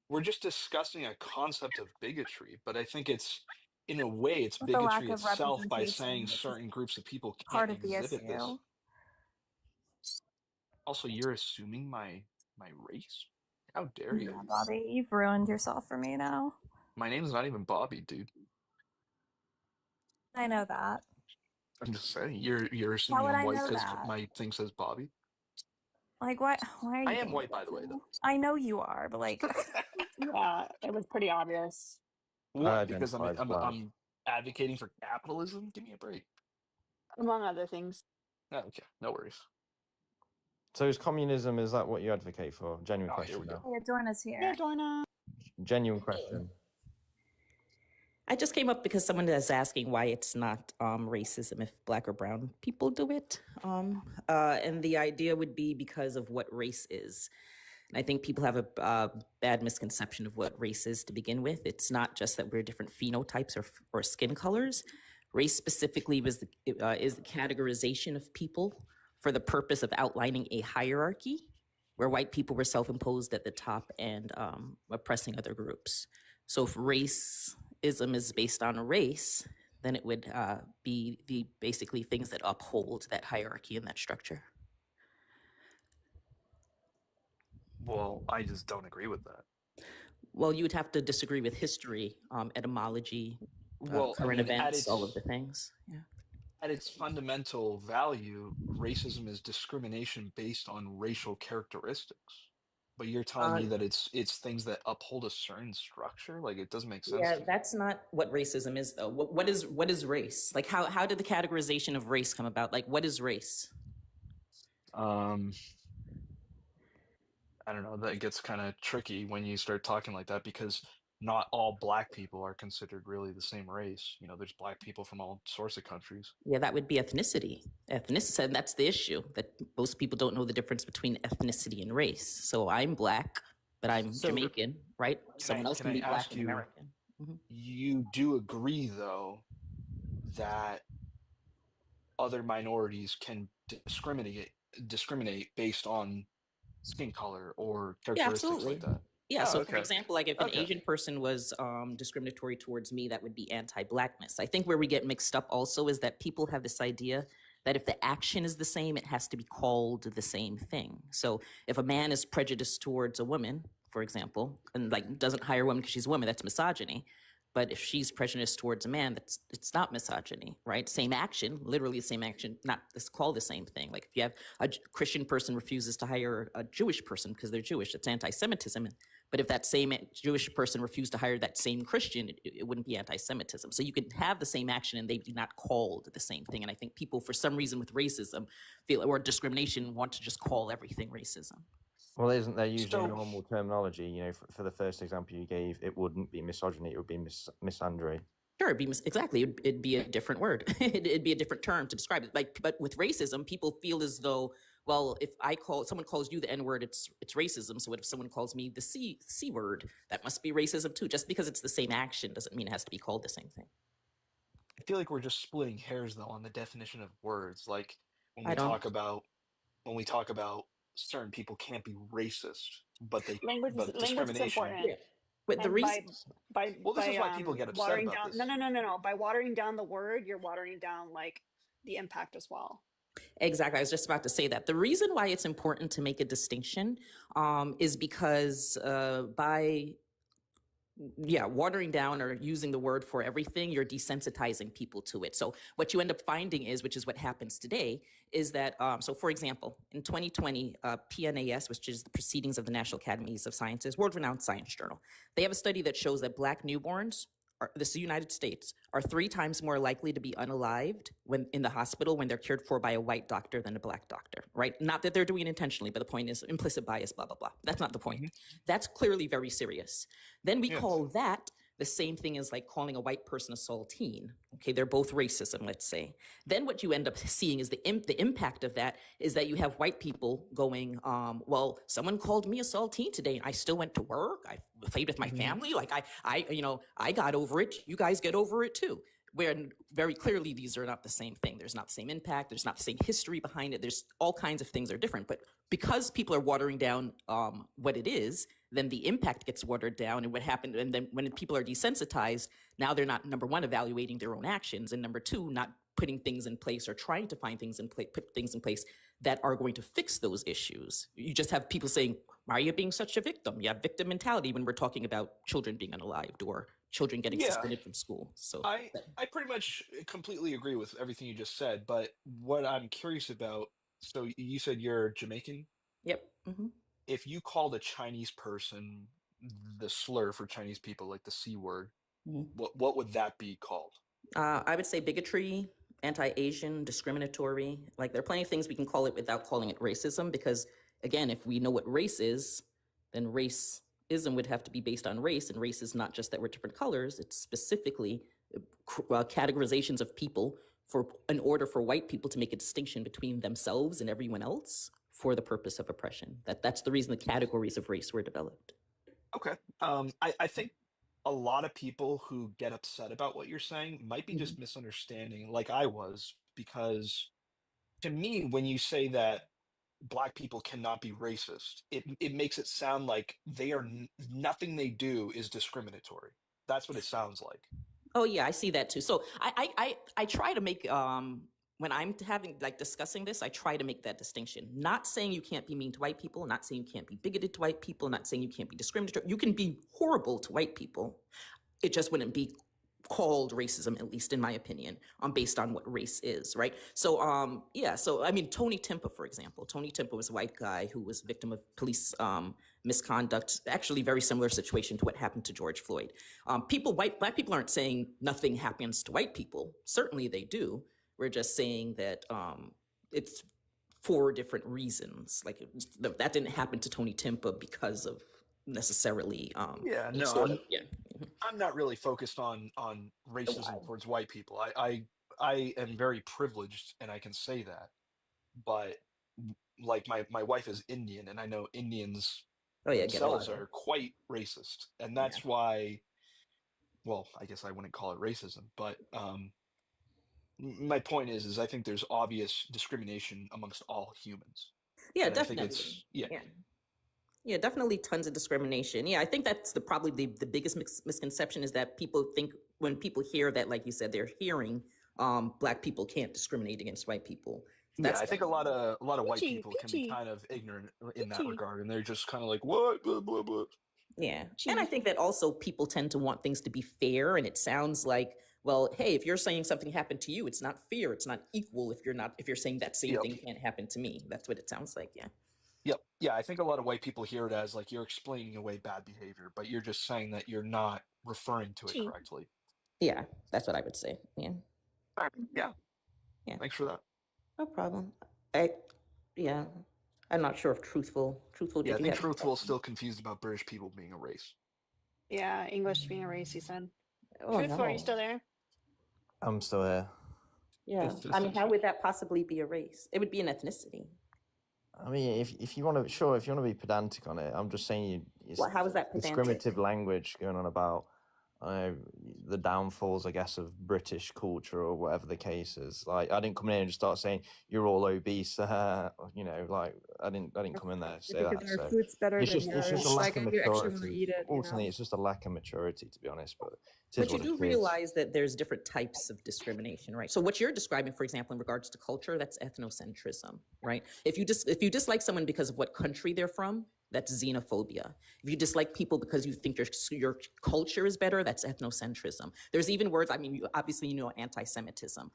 we're just discussing a concept of bigotry, but I think it's, in a way, it's The lack bigotry of itself by representation, saying which is certain groups of people part can't of the exhibit this. issue. Also, you're assuming my race? How dare you? Yeah, Bobby, you've ruined yourself for me now. My name's not even Bobby, dude. I know that. I'm just saying, you're How assuming would I'm I white know because that? my thing says Bobby. Like, why are you I am being white, by the way, though. I know you are, but like, Yeah, it was pretty obvious. What? Because I'm identify as black. I'm advocating for capitalism? Give me a break. Among other things. Oh, okay, no worries. So is communism, is that what you advocate for? Genuine Oh, question here we go. now. yeah, Dorna's here. Yeah, Dorna. Genuine question. I just came up because someone is asking why it's not racism if black or brown people do it. And the idea would be because of what race is. And I think people have a bad misconception of what race is to begin with. It's not just that we're different phenotypes or skin colors. Race specifically is the categorization of people for the purpose of outlining a hierarchy where white people were self-imposed at the top and oppressing other groups. So if racism is based on race, then it would be the basically things that uphold that hierarchy and that structure. Well, I just don't agree with that. Well, you would have to disagree with history, etymology, Well, current events, all of the things. Yeah. At its fundamental value, racism is discrimination based on racial characteristics. But you're telling me that it's things that uphold a certain structure? Like, it doesn't make sense. Yeah, that's not what racism is, though. What is race? Like, how did the categorization of race come about? Like, what is race? I don't know, that gets kind of tricky when you start talking like that because not all black people are considered really the same race. You know, there's black people from all sorts of countries. Yeah, that would be ethnicity. Ethnicity, and that's the issue, that most people don't know the difference between ethnicity and race. So I'm black, but I'm So Jamaican, right? Someone else can be black and American. You do agree, though, that other minorities can discriminate based on skin color or Yeah, characteristics absolutely. like that? Yeah, Oh, so for okay. example, like if an Okay. Asian person was discriminatory towards me, that would be anti-blackness. I think where we get mixed up also is that people have this idea that if the action is the same, it has to be called the same thing. So if a man is prejudiced towards a woman, for example, and like doesn't hire a woman because she's a woman, that's misogyny. But if she's prejudiced towards a man, it's not misogyny, right? Same action, literally the same action, not it's called the same thing. Like if you have a Christian person refuses to hire a Jewish person because they're Jewish, it's anti-Semitism. But if that same Jewish person refused to hire that same Christian, it wouldn't be anti-Semitism. So you could have the same action and they be not called the same thing. And I think people, for some reason with racism, feel or discrimination, want to just call everything racism. Well, isn't there usually normal terminology? You know, for the first example you gave, it wouldn't be misogyny; it would be misandry. Sure, it'd be exactly. It'd be a different word. It'd be a different term to describe it. Like, but with racism, people feel as though, well, if someone calls you the N word, it's racism. So what if someone calls me the C word? That must be racism too. Just because it's the same action doesn't mean it has to be called the same thing. I feel like we're just splitting hairs though on the definition of words. Like when I we don't- talk about certain people can't be racist, but Language is discrimination. important. But the And reason, this is why people get upset watering about down. this. No. By watering down the word, you're watering down like the impact as well. Exactly. I was just about to say that. The reason why it's important to make a distinction is because by watering down or using the word for everything, you're desensitizing people to it. So what you end up finding is, which is what happens today, is that, so for example, in 2020, PNAS, which is the Proceedings of the National Academies of Sciences, world-renowned science journal, they have a study that shows that Black newborns, this is the United States, are 3 times more likely to be unalived when in the hospital when they're cared for by a white doctor than a Black doctor, right? Not that they're doing it intentionally, but the point is implicit bias, blah, blah, blah. That's not the point. That's clearly very serious. Then we call that the same thing as like calling a white person a saltine. Okay, they're both racism, let's say. Then what you end up seeing is the impact of that is that you have white people going, well, someone called me a saltine today and I still went to work. I played with my family. Like I got over it. You guys get over it too. Where very clearly these are not the same thing. There's not the same impact. There's not the same history behind it. There's all kinds of things are different. But because people are watering down what it is, then the impact gets watered down. And what happened, and then when people are desensitized, now they're not, number one, evaluating their own actions, and number two, not putting things in place or trying to find things in place, put things in place that are going to fix those issues. You just have people saying, why are you being such a victim? You have victim mentality when we're talking about children being unalived or children getting suspended from school. So I pretty much completely agree with everything you just said, but what I'm curious about, so you said you're Jamaican? Yep. If you called a Chinese person the slur for Chinese people, like the C word, what would that be called? I would say bigotry, anti-Asian, discriminatory. Like there are plenty of things we can call it without calling it racism, because again, if we know what race is, then racism would have to be based on race, and race is not just that we're different colors, it's specifically categorizations of people in order for white people to make a distinction between themselves and everyone else for the purpose of oppression. That's the reason the categories of race were developed. Okay. I think a lot of people who get upset about what you're saying might be just misunderstanding, like I was, because to me, when you say that Black people cannot be racist, it makes it sound like they are nothing they do is discriminatory. That's what it sounds like. Oh yeah, I see that too. So I try to make when I'm having discussing this, I try to make that distinction. Not saying you can't be mean to white people, not saying you can't be bigoted to white people, not saying you can't be discriminatory. You can be horrible to white people. It just wouldn't be called racism, at least in my opinion, based on what race is, right? So so I mean, Tony Timpa, for example. Tony Timpa was a white guy who was a victim of police misconduct, actually very similar situation to what happened to George Floyd. Black people aren't saying nothing happens to white people. Certainly they do. We're just saying that it's for different reasons. Like that didn't happen to Tony Timpa because of necessarily I'm not really focused on racism towards white people. I am very privileged, and I can say that. But like my wife is Indian, and I know Indians Oh yeah, get a lot themselves of. are quite racist, and Yeah. that's why. Well, I guess I wouldn't call it racism, but my point is I think there's obvious discrimination amongst all humans. Yeah, And I think definitely. it's yeah. Yeah, definitely tons of discrimination. Yeah, I think that's probably the biggest misconception is that people think when people hear that, like you said, they're hearing Black people can't discriminate against white people. Yeah, I think a lot of white Peachy, people can be peachy, kind of ignorant in that peachy. regard, and they're just kind of like, what, blah, blah, blah. Yeah. And I think that also people tend to want things to be fair. And it sounds like, well, hey, if you're saying something happened to you, it's not fair. It's not equal if you're saying that same thing can't happen to me. That's what it sounds like. Yeah. Yep. Yeah, I think a lot of white people hear it as like you're explaining away bad behavior, but you're just saying that you're not referring to it correctly. Yeah, that's what I would say. Yeah. All right. Yeah. Yeah. Thanks for that. No problem. Yeah. I'm not sure if truthful. Yeah, I Did you think have? Truthful is still confused about British people being a race. Yeah, English being a race, he said. Oh, Truthful, are you no. still there? I'm still here. Yeah. I mean, how would that possibly be a race? It would be an ethnicity. I mean, if you want to, sure, if you want to be pedantic on it, I'm just saying it's Well, how is that pedantic? discriminative language going on about the downfalls, I guess, of British culture or whatever the case is. Like, I didn't come in and just start saying you're all obese. You know, like I didn't come in there to say Because that. our So food's better it's than just yours. a lack Like, of you actually want to maturity. eat it, you Ultimately, know? it's just a lack of maturity, to be honest. But it is But you what do it is. realize that there's different types of discrimination, right? So what you're describing, for example, in regards to culture, that's ethnocentrism, right? If you dislike someone because of what country they're from, that's xenophobia. If you dislike people because you think your culture is better, that's ethnocentrism. There's even words, I mean, obviously you know anti-Semitism.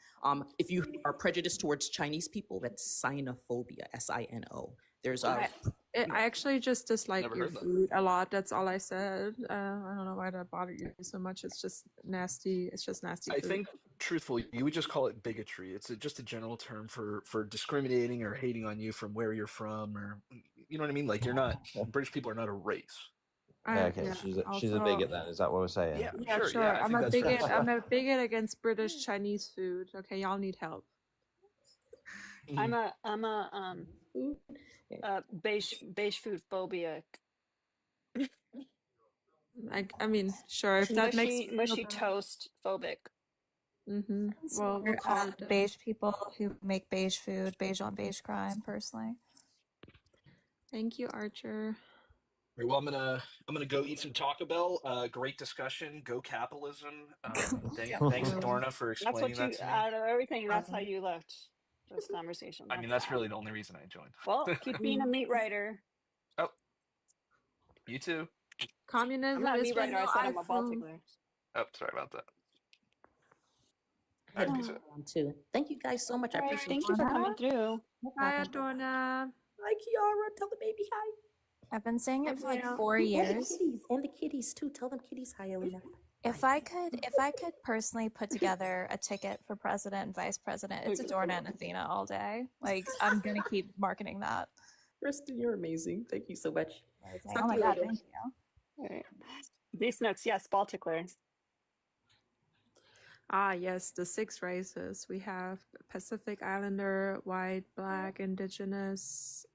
If you are prejudiced towards Chinese people, that's sinophobia, S-I-N-O. There's I actually just dislike Never your heard that. food a lot. That's all I said. I don't know why that bothered you so much. It's just nasty. It's just nasty I food. think, truthfully, you would just call it bigotry. It's just a general term for discriminating or hating on you from where you're from, or you know what I mean. Like you're not British people are not a race. Okay, she's a bigot then. Is that what we're saying? Yeah, Yeah, sure. sure. Yeah, I I'm think a that's fair to bigot. say. I'm a bigot against British Chinese food. Okay, y'all need help. I'm a beige food phobia. I mean, sure. If that makes you mushy toast phobic. Mm-hmm. Well, we'll call it beige people who make beige food, beige on beige crime, personally. Thank you, Archer. Right, well, I'm gonna go eat some Taco Bell. Great discussion. Go capitalism. Thanks, Dorna, for explaining That's what you, that to me. out of everything, that's how you left this conversation. I mean, that's really the only reason I joined. Well, keep being a meat writer. Oh, you too. Communism I'm not a is meat when writer. I no said I'm a iPhone. Balticler. Oh, sorry about that. I had one too. Thank you guys so much. I appreciate it. Thank you for coming through. Hi, Adorna. Hi, Kiara. Tell the baby hi. I've been saying it for like Yeah. 4 years. And the kitties too. Tell them kitties hi, Elena. If I could personally put together a ticket for president and vice president, it's Adorna and Athena all day. Like, I'm gonna keep marketing that. Kristen, you're amazing. Thank you so much. Oh my god, thank you. All right. These notes, yes, Balticler. Ah, yes, the 6 races. We have Pacific Islander, white, black, indigenous,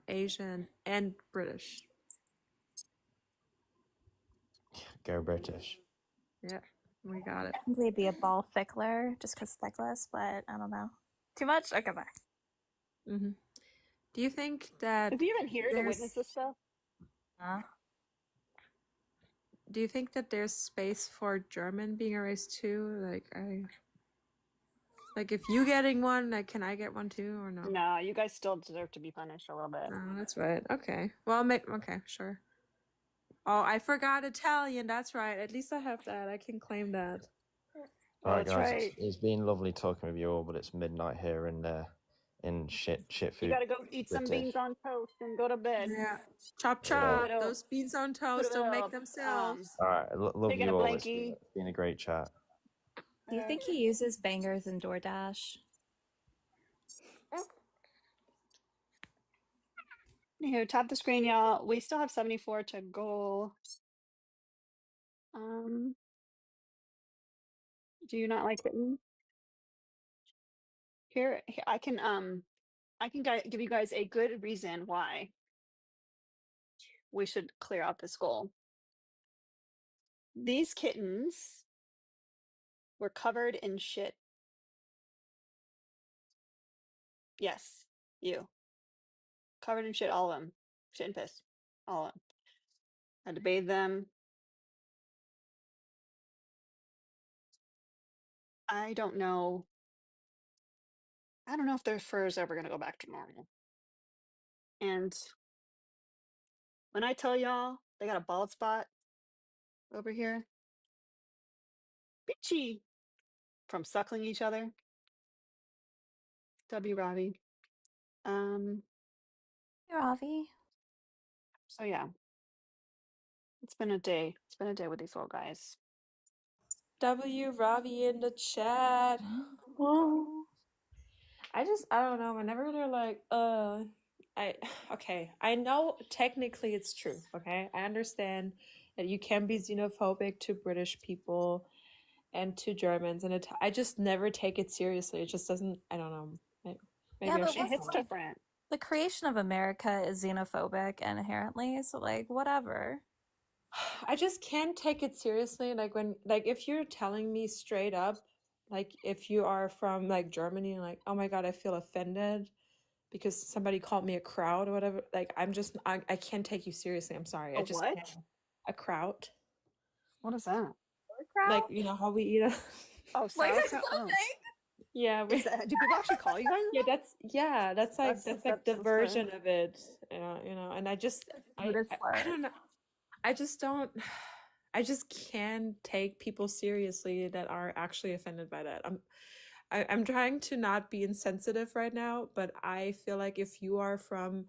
Asian, and British. Go British. Yeah, we got it. Probably be a ball thickler, just because thickless, but I don't know. Too much? Okay, bye. Mm-hmm. Do you think that... Is he even here to witness this stuff? Do you think that there's space for German being a race too? Like if you getting one, like, can I get one too, or no? No, you guys still deserve to be punished a little bit. Oh, that's right. Okay. Well, okay, sure. Oh, I forgot Italian. That's right. At least I have that. I can claim that. All right, that's guys. right. It's been lovely talking with you all, but it's midnight here in shit food. You gotta go eat some beans on toast and go to bed. Yeah. Chop chop. Those beans on toast don't make themselves. All right, love Taking you a all. blankie. It's been a great chat. Do you think he uses bangers and DoorDash? Anywho, tap the screen, y'all. We still have 74 to go. Do you not like kittens? Here, I can give you guys a good reason why we should clear out this goal. These kittens were covered in shit. Yes, you. Covered in shit, all of them. Shit and piss. All of them. Had to bathe them. I don't know. I don't know if their fur is ever going to go back to normal. And when I tell y'all they got a bald spot over here, bitchy, from suckling each other. W. Ravi. Ravi. So yeah, it's been a day. It's been a day with these little guys. W. Ravi in the chat. Oh. I don't know. Whenever they're like, okay, I know technically it's true. Okay, I understand that you can be xenophobic to British people and to Germans, and I just never take it seriously. It just doesn't. I don't know. Maybe Yeah, I but should. It hits wasn't like different. the creation of America is xenophobic and inherently, so like whatever. I just can't take it seriously. Like if you're telling me straight up, like if you are from like Germany, like, oh my God, I feel offended because somebody called me a crowd or whatever. Like I can't take you seriously. I'm sorry. A I just what? can't. A kraut. What is that? Like, how we eat Oh, Like sauerkraut. Oh. Yeah, Is that? Do people actually call you guys that? that's like the that's version of it. And I don't know. I just can't take people seriously that are actually offended by that. I'm trying to not be insensitive right now, but I feel like if you are from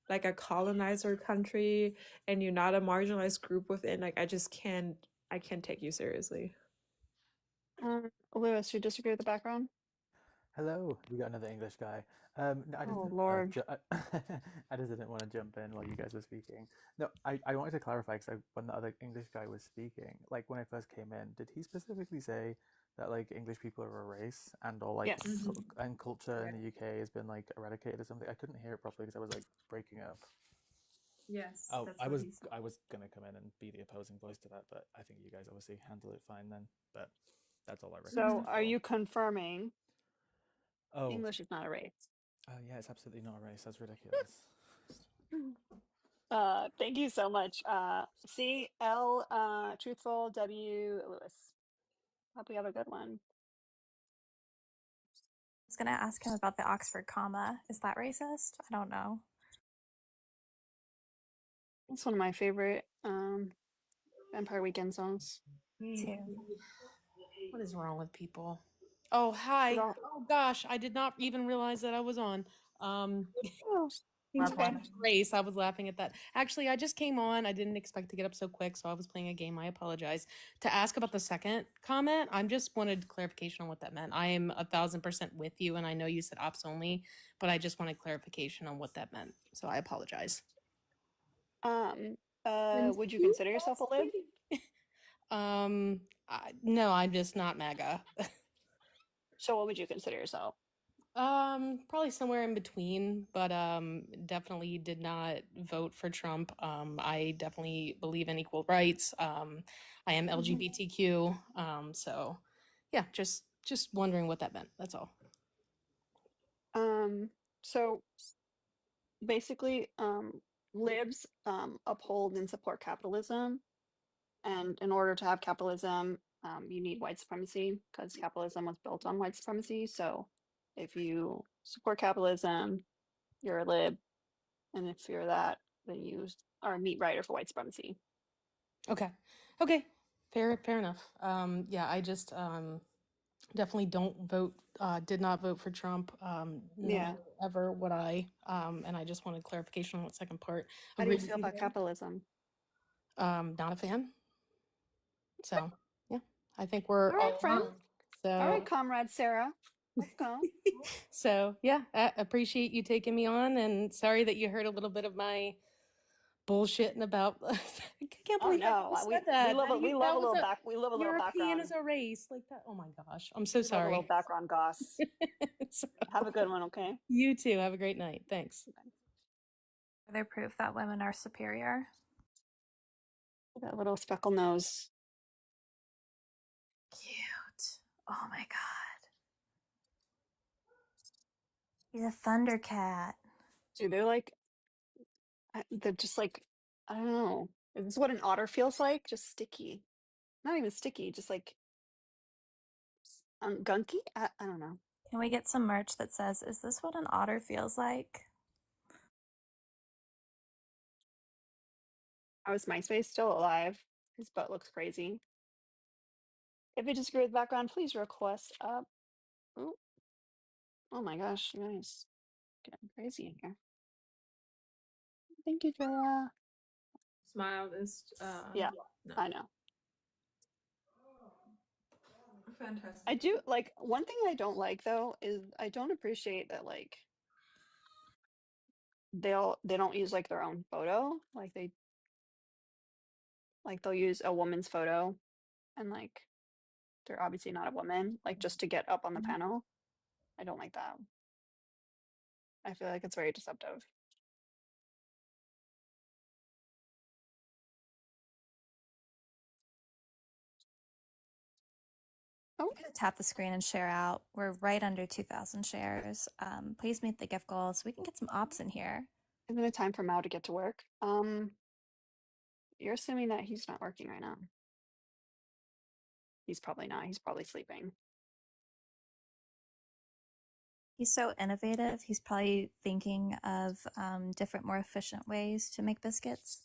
like a colonizer country and you're not a marginalized group within, like I can't take you seriously. Lewis, you disagree with the background? Hello, we got another English guy. No, I Oh, didn't. Lord. I just didn't want to jump in while you guys were speaking. No, I wanted to clarify because when the other English guy was speaking, like when I first came in, did he specifically say that like English people are a race and all like Yes. and culture in the UK has been like eradicated or something? I couldn't hear it properly because I was like breaking up. Yes. Oh, I was gonna come in and be the opposing voice to that, but I think you guys obviously handle it fine then. But that's all I So, requested are for. you confirming Oh. English is not a race? Oh yeah, it's absolutely not a race. That's ridiculous. Thank you so much. C L truthful W Lewis. Hope we have a good one. I was gonna ask him about the Oxford comma. Is that racist? I don't know. It's one of my favorite Vampire Weekend songs. What is wrong with people? Oh, hi. Well- Oh gosh, I did not even realize that I was on. Oh, it's okay. Race. I was laughing at that. Actually, I just came on. I didn't expect to get up so quick, so I was playing a game. I apologize. To ask about the second comment, I just wanted clarification on what that meant. I am 1000% with you, and I know you said ops only, but I just wanted clarification on what that meant. So I apologize. Would you consider yourself a lib? No, I'm just not MAGA. So what would you consider yourself? Probably somewhere in between, but definitely did not vote for Trump. I definitely believe in equal rights. I am LGBTQ. So yeah, just wondering what that meant. That's all. So basically, libs uphold and support capitalism, and in order to have capitalism, you need white supremacy because capitalism was built on white supremacy. So if you support capitalism, you're a lib, and if you're that, then you are a meat writer for white supremacy. Okay. Fair enough. Yeah, I just definitely did not vote for Trump. Yeah. Never ever would I. And I just wanted clarification on that second part. How do you Agreed with feel about there. capitalism? Not a fan. So yeah, I think we're All right, friend. aligned. So All right, comrade Sarah. Let's go. So yeah, I appreciate you taking me on, and sorry that you heard a little bit of my bullshitting about. I can't Oh believe I no, just we said that. love That we you, love that a was little a back we love a little European background. as a race. Like that. Oh my gosh. I'm so We love a little sorry. background goss. Have a good one, okay? You too. Have a great night. Thanks. Further proof that women are superior. That little speckle nose. Cute. Oh my god. He's a thundercat. Dude, they're just like, I don't know. Is this what an otter feels like? Just sticky. Not even sticky, just like gunky? I don't know. Can we get some merch that says, "Is this what an otter feels like?" How is MySpace still alive? His butt looks crazy. If you disagree with background, please request up. Ooh. Oh my gosh, you guys getting crazy in here. Thank you, Joa. Smile is Yeah, no. I know. Fantastic. I do like one thing I don't like though is I don't appreciate that like they don't use like their own photo. They'll use a woman's photo and like they're obviously not a woman, like just to get up on the panel. I don't like that. I feel like it's very deceptive. You could tap the screen and share out. We're right under 2,000 shares. Please meet the gift goal so we can get some ops in here. Isn't it time for Mao to get to work? You're assuming that he's not working right now. He's probably not. He's probably sleeping. He's so innovative. He's probably thinking of different, more efficient ways to make biscuits.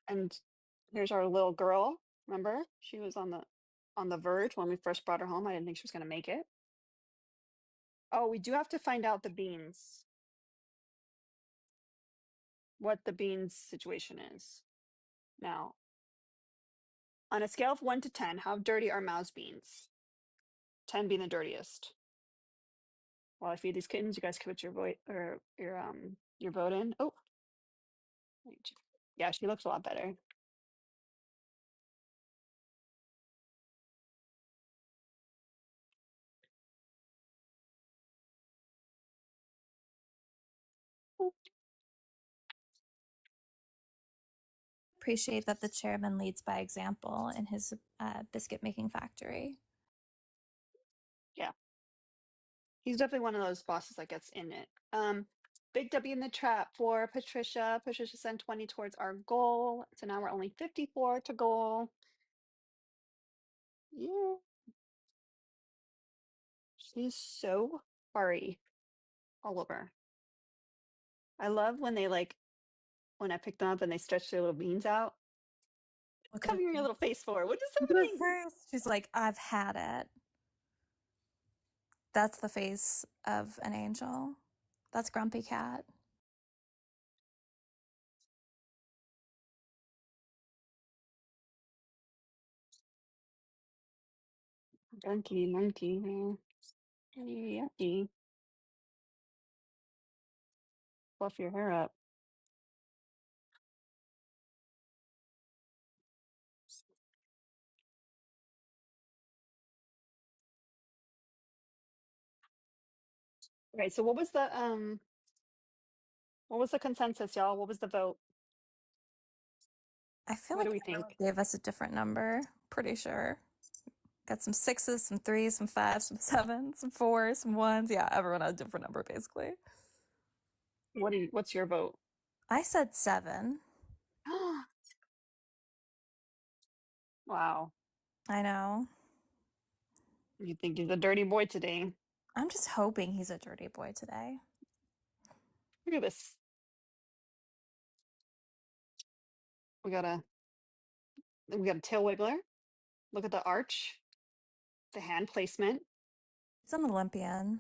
And here's our little girl. Remember, she was on the verge when we first brought her home. I didn't think she was going to make it. Oh, we do have to find out the beans. What the beans situation is. Now, on a scale of 1 to 10, how dirty are Mao's beans? 10 being the dirtiest. While I feed these kittens, you guys can put your vote or your vote in. Oh, yeah, she looks a lot better. Appreciate that the chairman leads by example in his biscuit making factory. Yeah, he's definitely one of those bosses that gets in it. Big W in the trap for Patricia. Patricia sent 20 towards our goal. So now we're only 54 to goal. Yeah. She's so furry all over. I love when they when I pick them up and they stretch their little beans out. Cover your little face for. What is happening? She's like, I've had it. That's the face of an angel. That's Grumpy Cat. Monkey. Yucky. Fluff your hair up. Right. So what was the consensus, y'all? What was the vote? I feel What like do we everyone think? gave us a different number. Pretty sure. Got some 6s, some 3s, some 5s, some 7s, some 4s, some 1s. Yeah, everyone had a different number basically. What's your vote? I said 7. Wow. I know. You think he's a dirty boy today? I'm just hoping he's a dirty boy today. Look at this. We got a tail wiggler. Look at the arch, the hand placement. He's an Olympian.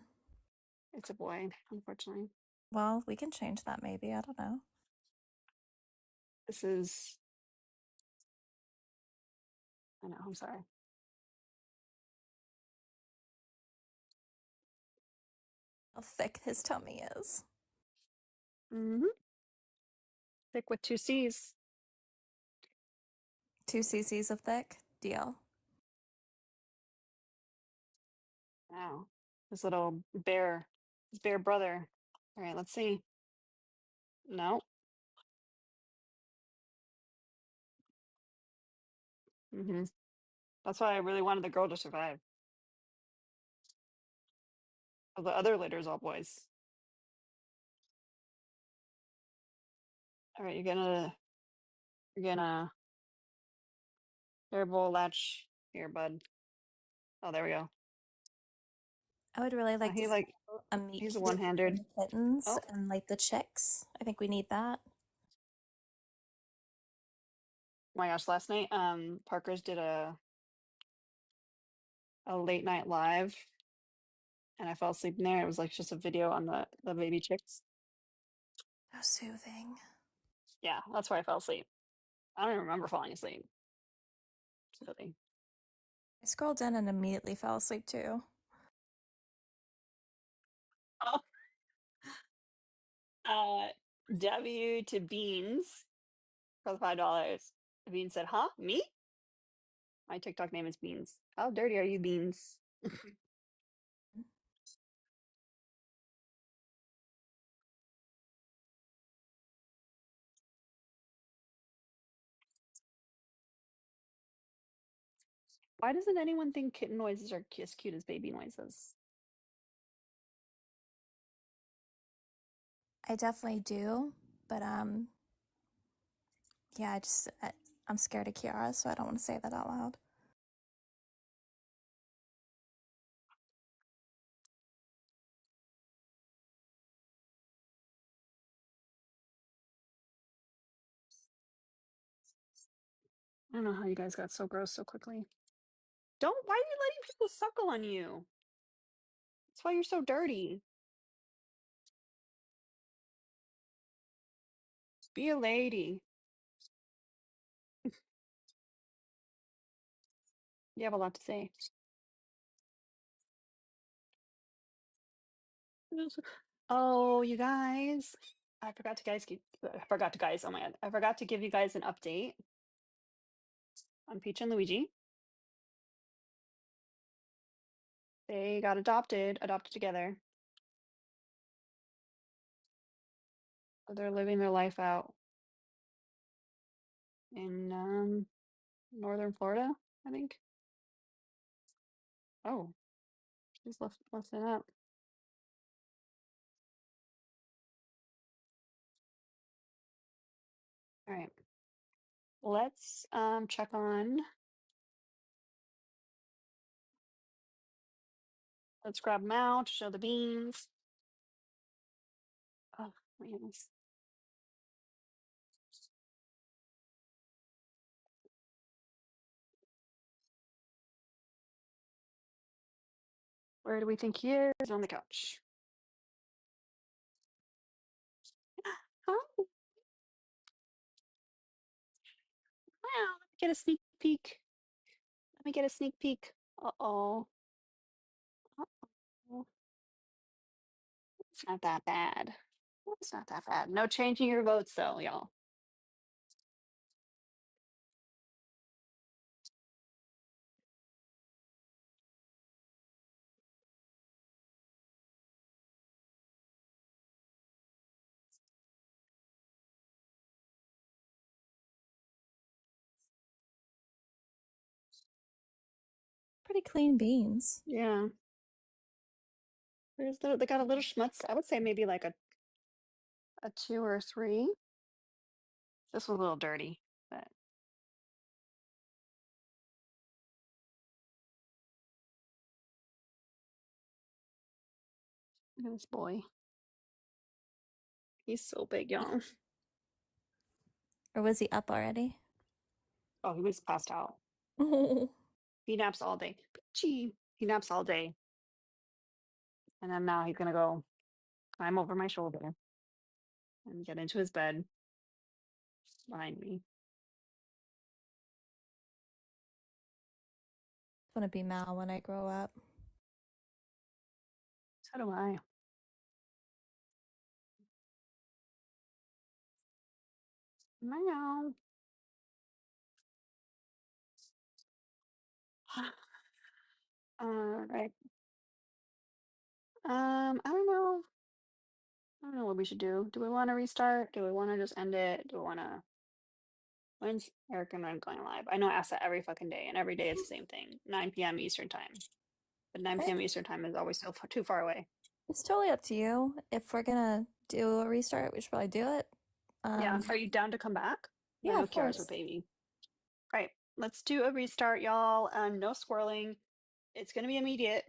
It's a boy, unfortunately. Well, we can change that maybe. I don't know. This is. I know. I'm sorry. How thick his tummy is. Mm-hmm. Thick with 2 C's. 2 cc's of thick. Deal. Wow. His little bear, his bear brother. All right, let's see. No. That's why I really wanted the girl to survive. The other litter's all boys. All right, you're gonna terrible latch here, bud. Oh, there we go. I would really like to He see like a meat he's a cute for one-handed. the kittens Oh, and like the chicks. I think we need that. my gosh, last night Parker's did a late night live and I fell asleep in there. It was like just a video on the baby chicks. So soothing. Yeah, that's why I fell asleep. I don't even remember falling asleep. Silly. I scrolled in and immediately fell asleep too. Oh. W to Beans for the $5. Beans said, "Huh? Me? My TikTok name is Beans. How dirty are you, Beans?" Why doesn't anyone think kitten noises are as cute as baby noises? I definitely do, but yeah, I'm scared of Kiara, so I don't want to say that out loud. I don't know how you guys got so gross so quickly. Why are you letting people suckle on you? That's why you're so dirty. Be a lady. You have a lot to say. Oh, you guys. I forgot to guys. Oh my god. I forgot to give you guys an update on Peach and Luigi. They got adopted together. So they're living their life out in northern Florida, I think. Oh, she's left it up. All right. Let's check on. Let's grab them out, show the beans. Oh my goodness. Where do we think he is? On the couch. Huh? Wow, let me get a sneak peek. Let me get a sneak peek. Uh-oh. Uh-oh. It's not that bad. It's not that bad. No changing your votes though, y'all. Pretty clean beans. Yeah. They got a little schmutz. I would say maybe like a 2 or 3. This was a little dirty, but look at this boy. He's so big, y'all. Or was he up already? Oh, he was passed out. Oh. He naps all day. Peachy. He naps all day. And then now he's gonna go climb over my shoulder and get into his bed behind me. I want to be Mal when I grow up. So do I. Meow. All right. I don't know. I don't know what we should do. Do we want to restart? Do we want to just end it? Do we want to? When's Eric and Ren going live? I know I ask that every fucking day, and every day it's the same thing. 9 p.m. Eastern time. But 9 p.m. Eastern time is always too far away. It's totally up to you. If we're gonna do a restart, we should probably do it. Yeah. Are you down to come back? I Yeah, know of Kiara's course. with baby. All right. Let's do a restart, y'all. No squirreling. It's going to be immediate.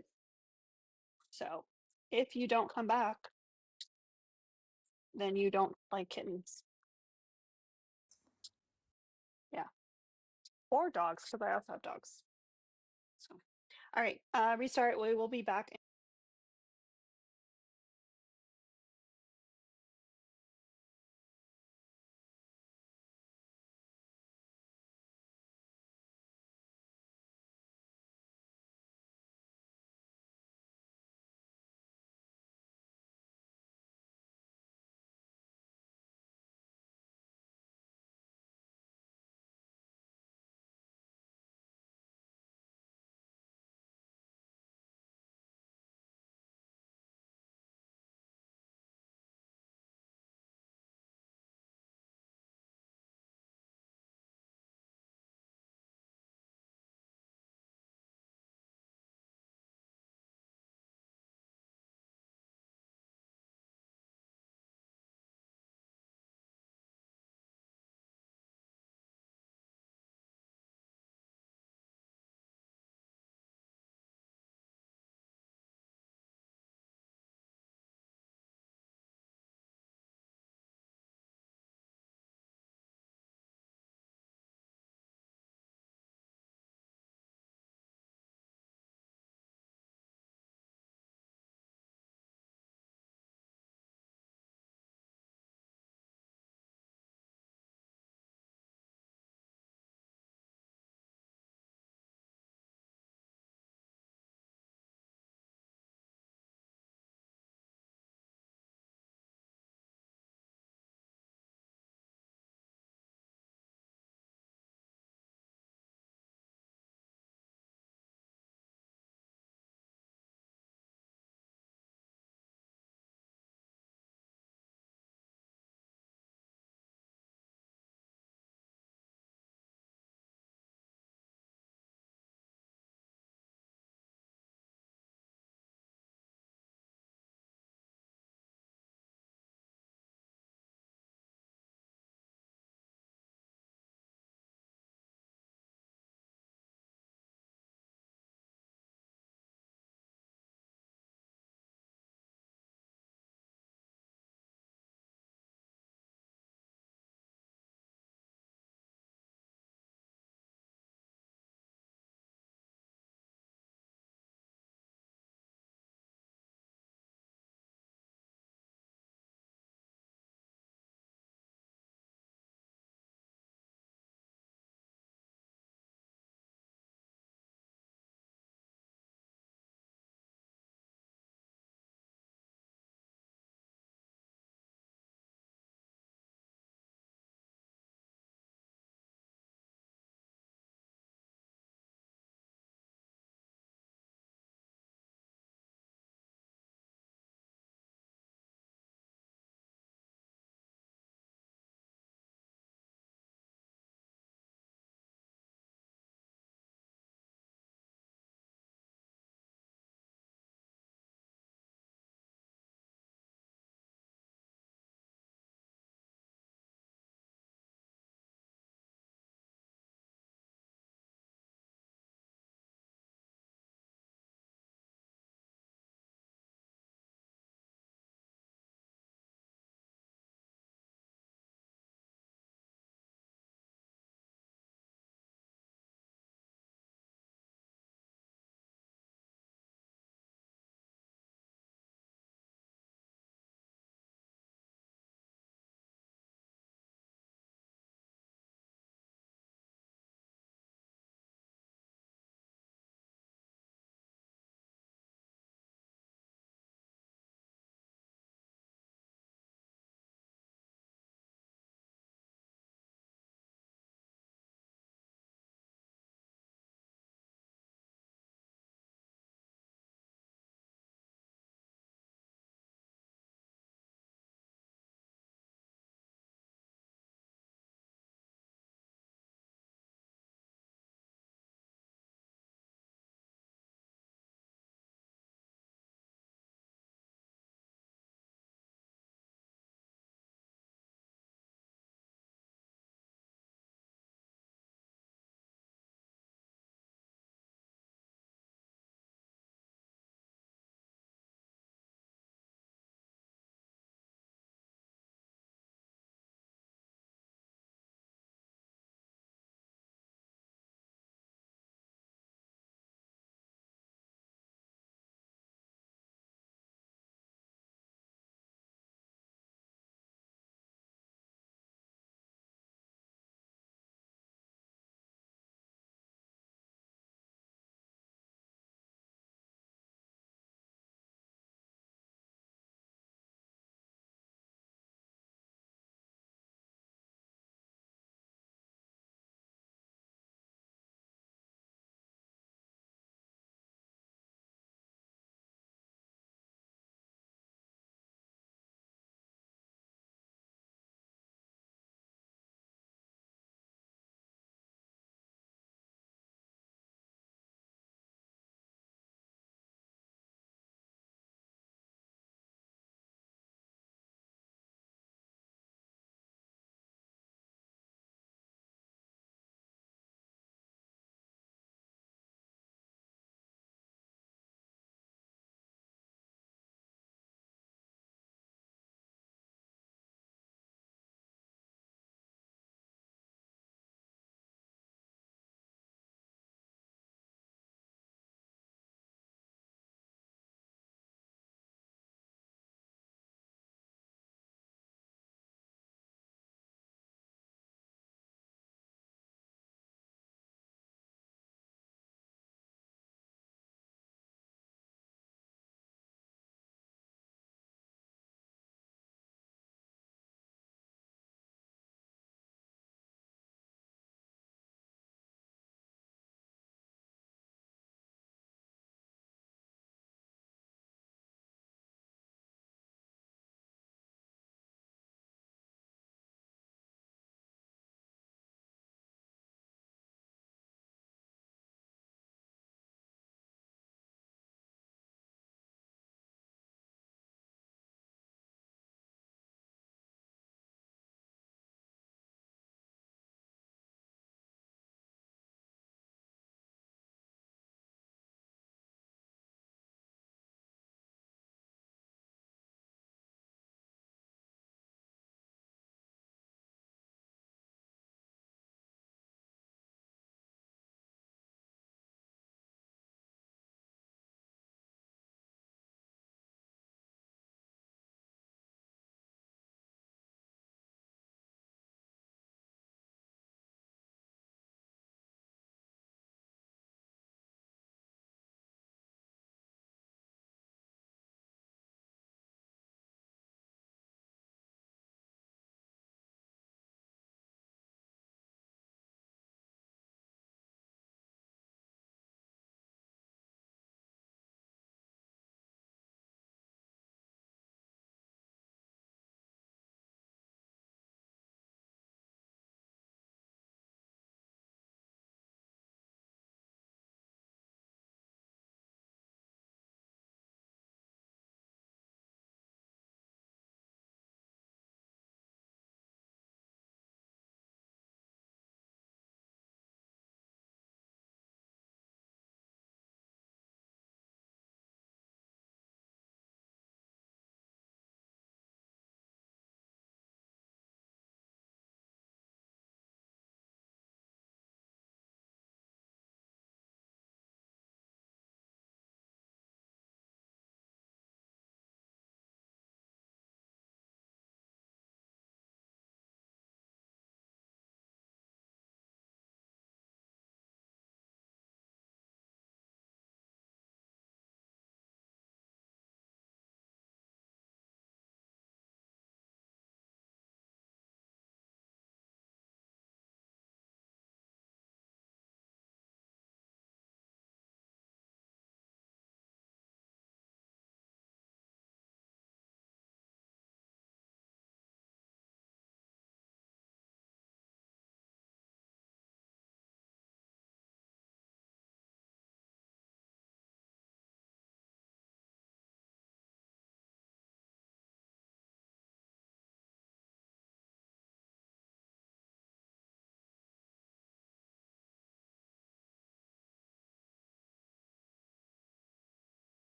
So if you don't come back, then you don't like kittens. Yeah. Or dogs, because I also have dogs. So, all right. Restart. We will be back